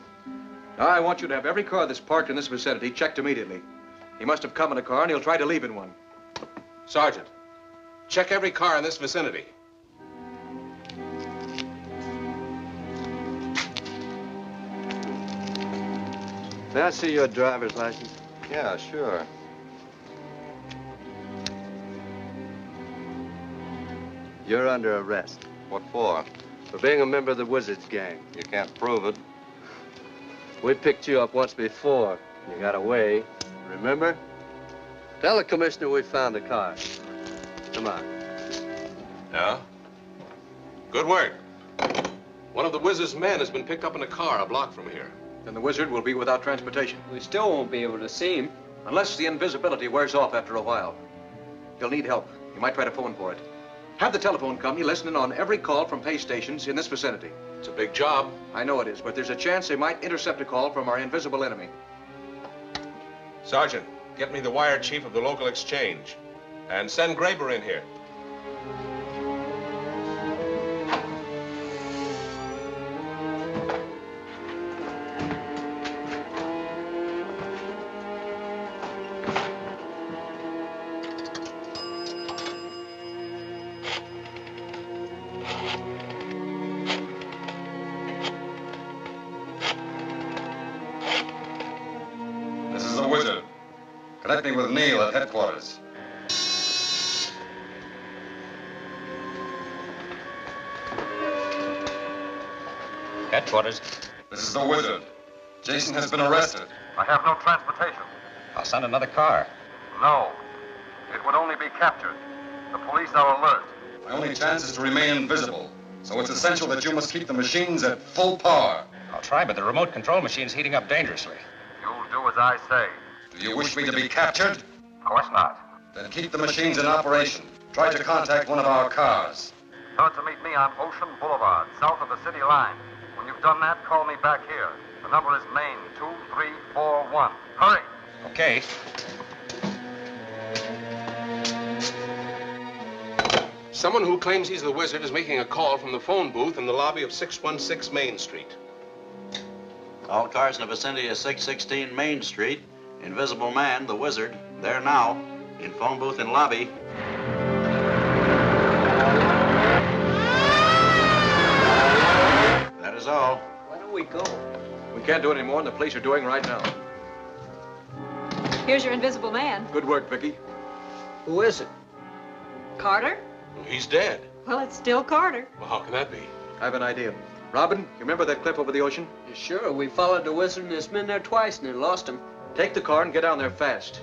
Now, I want you to have every car that's parked in this vicinity checked immediately. He must have come in a car, and he'll try to leave in one. Sergeant, check every car in this vicinity. May I see your driver's license? Yeah, sure. You're under arrest. What for? For being a member of the Wizards gang. You can't prove it. We picked you up once before. You got away. Remember? Tell the commissioner we found the car. Come on. Yeah? Good work. One of the wizard's men has been picked up in a car a block from here. Then the wizard will be without transportation. We still won't be able to see him. Unless the invisibility wears off after a while. He'll need help. You might try to phone for it. Have the telephone company listening on every call from pay stations in this vicinity. It's a big job. I know it is, but there's a chance they might intercept a call from our invisible enemy. Sergeant, get me the wire chief of the local exchange. And send Graber in here. This is the wizard. Connect me with Neil at headquarters. Headquarters. This is the wizard. Jason has been arrested. I have no transportation. I'll send another car. No. It would only be captured. The police are alert. My only chance is to remain invisible. So it's essential that you must keep the machines at full power. I'll try, but the remote control machine's heating up dangerously. You'll do as I say. Do you wish me to be captured? Of course not. Then keep the machines in operation. Try to contact one of our cars. Tell it to meet me on Ocean Boulevard, south of the city line. When you've done that, call me back here. The number is Maine 2341. Hurry! Okay. Someone who claims he's the wizard is making a call from the phone booth in the lobby of 616 Main Street. All cars in the vicinity of 616 Main Street. Invisible Man, the Wizard, there now. In phone booth in lobby. That is all. Why don't we go? We can't do any more than the police are doing right now. Here's your invisible man. Good work, Vicky. Who is it? Carter? He's dead. Well, it's still Carter. Well, how can that be? I have an idea. Robin, you remember that cliff over the ocean? Sure, we followed the wizard and his men there twice and lost him. Take the car and get down there fast.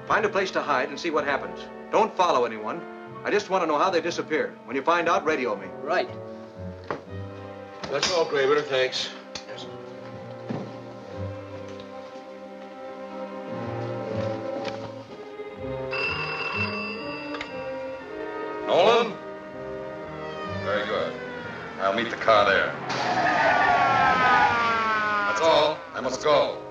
Find a place to hide and see what happens. Don't follow anyone. I just want to know how they disappear. When you find out, radio me. Right. That's all, Graver. Thanks. Yes. Nolan? Very good. I'll meet the car there. That's all. I must go.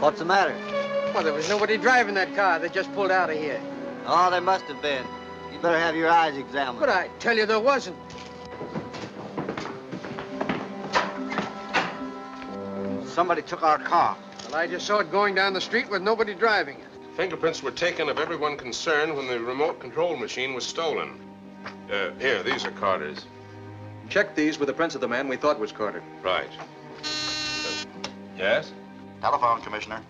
What's the matter? Well, there was nobody driving that car. They just pulled out of here. Oh, there must have been. You better have your eyes examined. But I tell you there wasn't. Somebody took our car. Well, I just saw it going down the street with nobody driving it. Fingerprints were taken of everyone concerned when the remote control machine was stolen. Here, these are Carter's. Check these with the prints of the man we thought was Carter. Right. Yes? Telephone, Commissioner.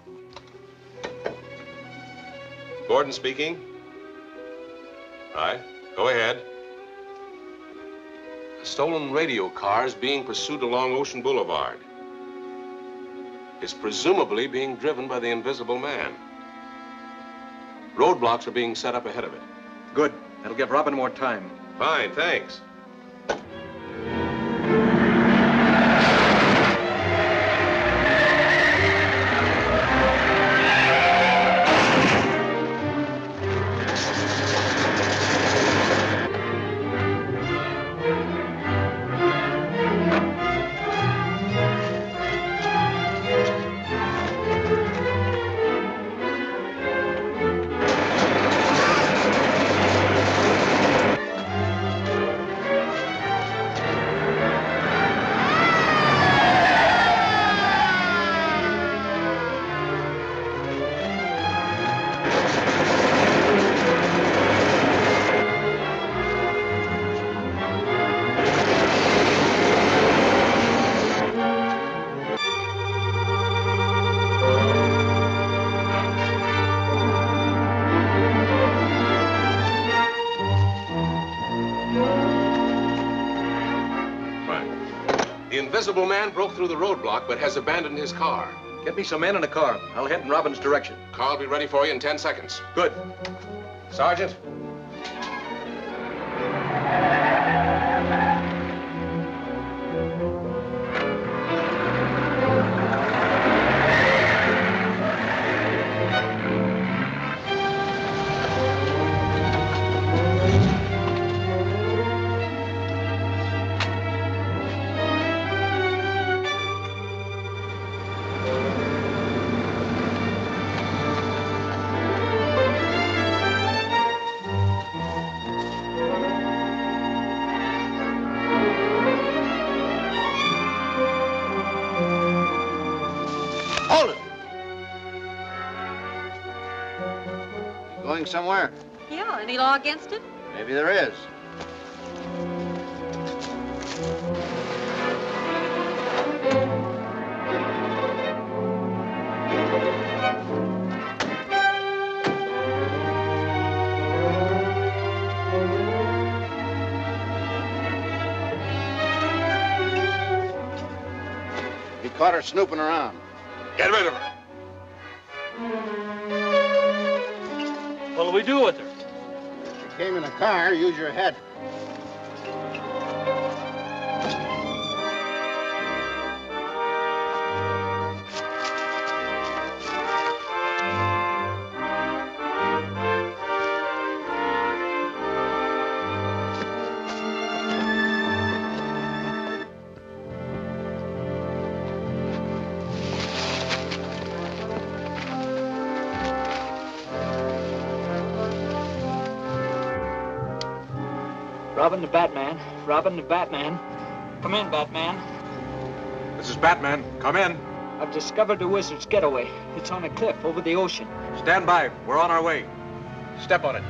Gordon speaking. Right. Go ahead. A stolen radio car is being pursued along Ocean Boulevard. It's presumably being driven by the Invisible Man. Roadblocks are being set up ahead of it. Good. That'll give Robin more time. Fine, thanks. The Invisible Man broke through the roadblock, but has abandoned his car. Get me some men in a car. I'll head in Robin's direction. Car will be ready for you in 10 seconds. Good. Sergeant. Going somewhere? Yeah, any law against it? Maybe there is. He caught her snooping around. Get rid of her. What'll we do with her? She came in a car. Use your head. Robbing the Batman. Robbing the Batman. Come in, Batman. This is Batman. Come in. I've discovered the wizard's getaway. It's on a cliff over the ocean. Stand by. We're on our way. Step on it.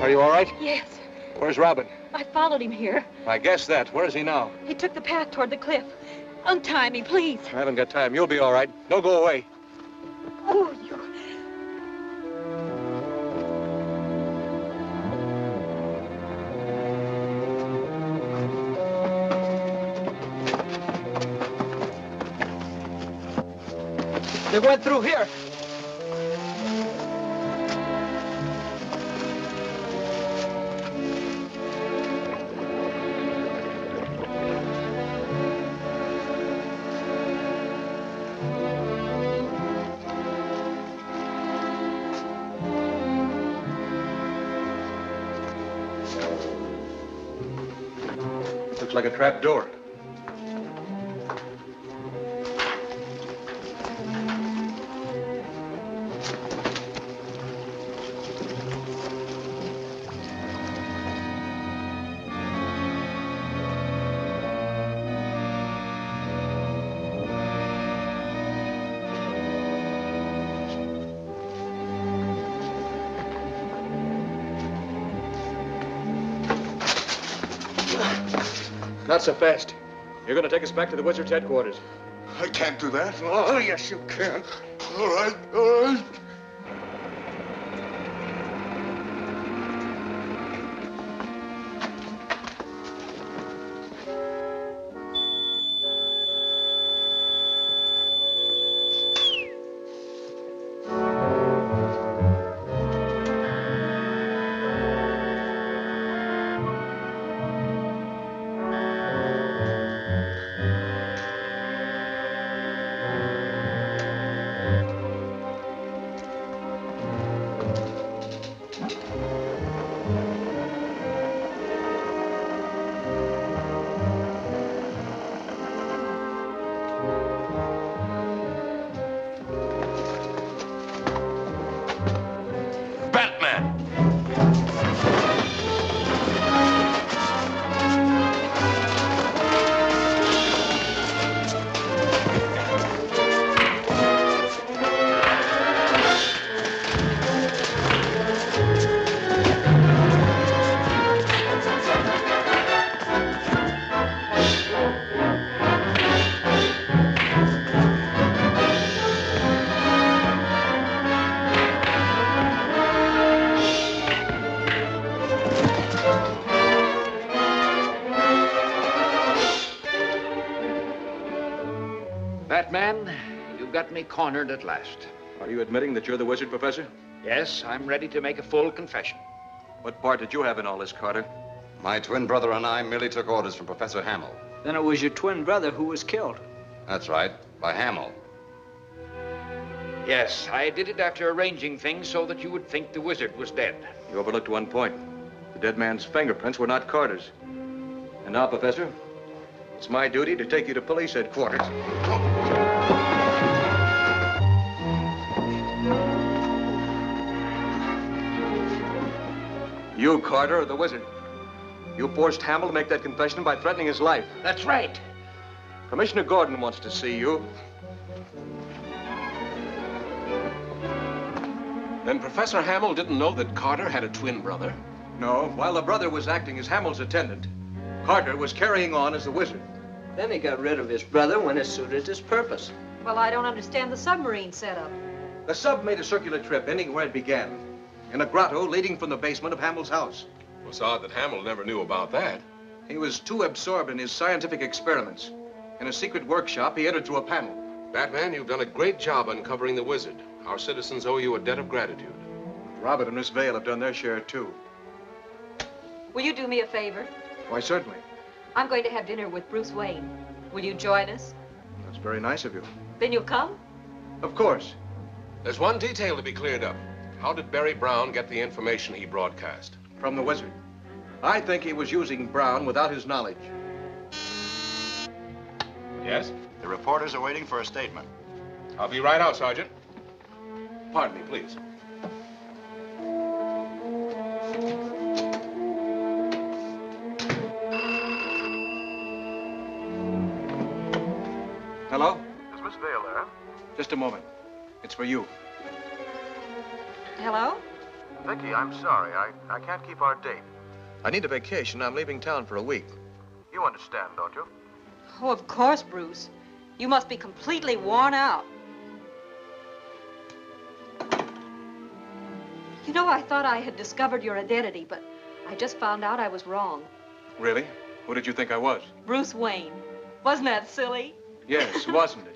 Are you all right? Yes. Where's Robin? I followed him here. I guess that. Where is he now? He took the path toward the cliff. Untie me, please. I haven't got time. You'll be all right. Don't go away. Oh, you... They went through here. Looks like a trap door. Not so fast. You're going to take us back to the Wizard's headquarters. I can't do that. Oh, yes, you can. All right, all right. Batman, you got me cornered at last. Are you admitting that you're the wizard, Professor? Yes, I'm ready to make a full confession. What part did you have in all this, Carter? My twin brother and I merely took orders from Professor Hamill. Then it was your twin brother who was killed. That's right, by Hamill. Yes, I did it after arranging things so that you would think the wizard was dead. You overlooked one point. The dead man's fingerprints were not Carter's. And now, Professor, it's my duty to take you to police headquarters. You, Carter, are the wizard. You forced Hamill to make that confession by threatening his life. That's right. Commissioner Gordon wants to see you. Then Professor Hamill didn't know that Carter had a twin brother? No, while the brother was acting as Hamill's attendant, Carter was carrying on as the wizard. Then he got rid of his brother when it suited his purpose. Well, I don't understand the submarine setup. The sub made a circular trip, ending where it began, in a grotto leading from the basement of Hamill's house. Well, it's odd that Hamill never knew about that. He was too absorbed in his scientific experiments. In a secret workshop, he entered through a panel. Batman, you've done a great job uncovering the wizard. Our citizens owe you a debt of gratitude. Robert and Miss Vale have done their share, too. Will you do me a favor? Why, certainly. I'm going to have dinner with Bruce Wayne. Will you join us? That's very nice of you. Then you'll come? Of course. There's one detail to be cleared up. How did Barry Brown get the information he broadcast? From the wizard. I think he was using Brown without his knowledge. Yes? The reporters are waiting for a statement. I'll be right out, Sergeant. Pardon me, please. Hello? Is Miss Vale there? Just a moment. It's for you. Hello? Vicky, I'm sorry. I can't keep our date. I need a vacation. I'm leaving town for a week. You understand, don't you? Oh, of course, Bruce. You must be completely worn out. You know, I thought I had discovered your identity, but I just found out I was wrong. Really? Who did you think I was? Bruce Wayne. Wasn't that silly? Yes, wasn't it?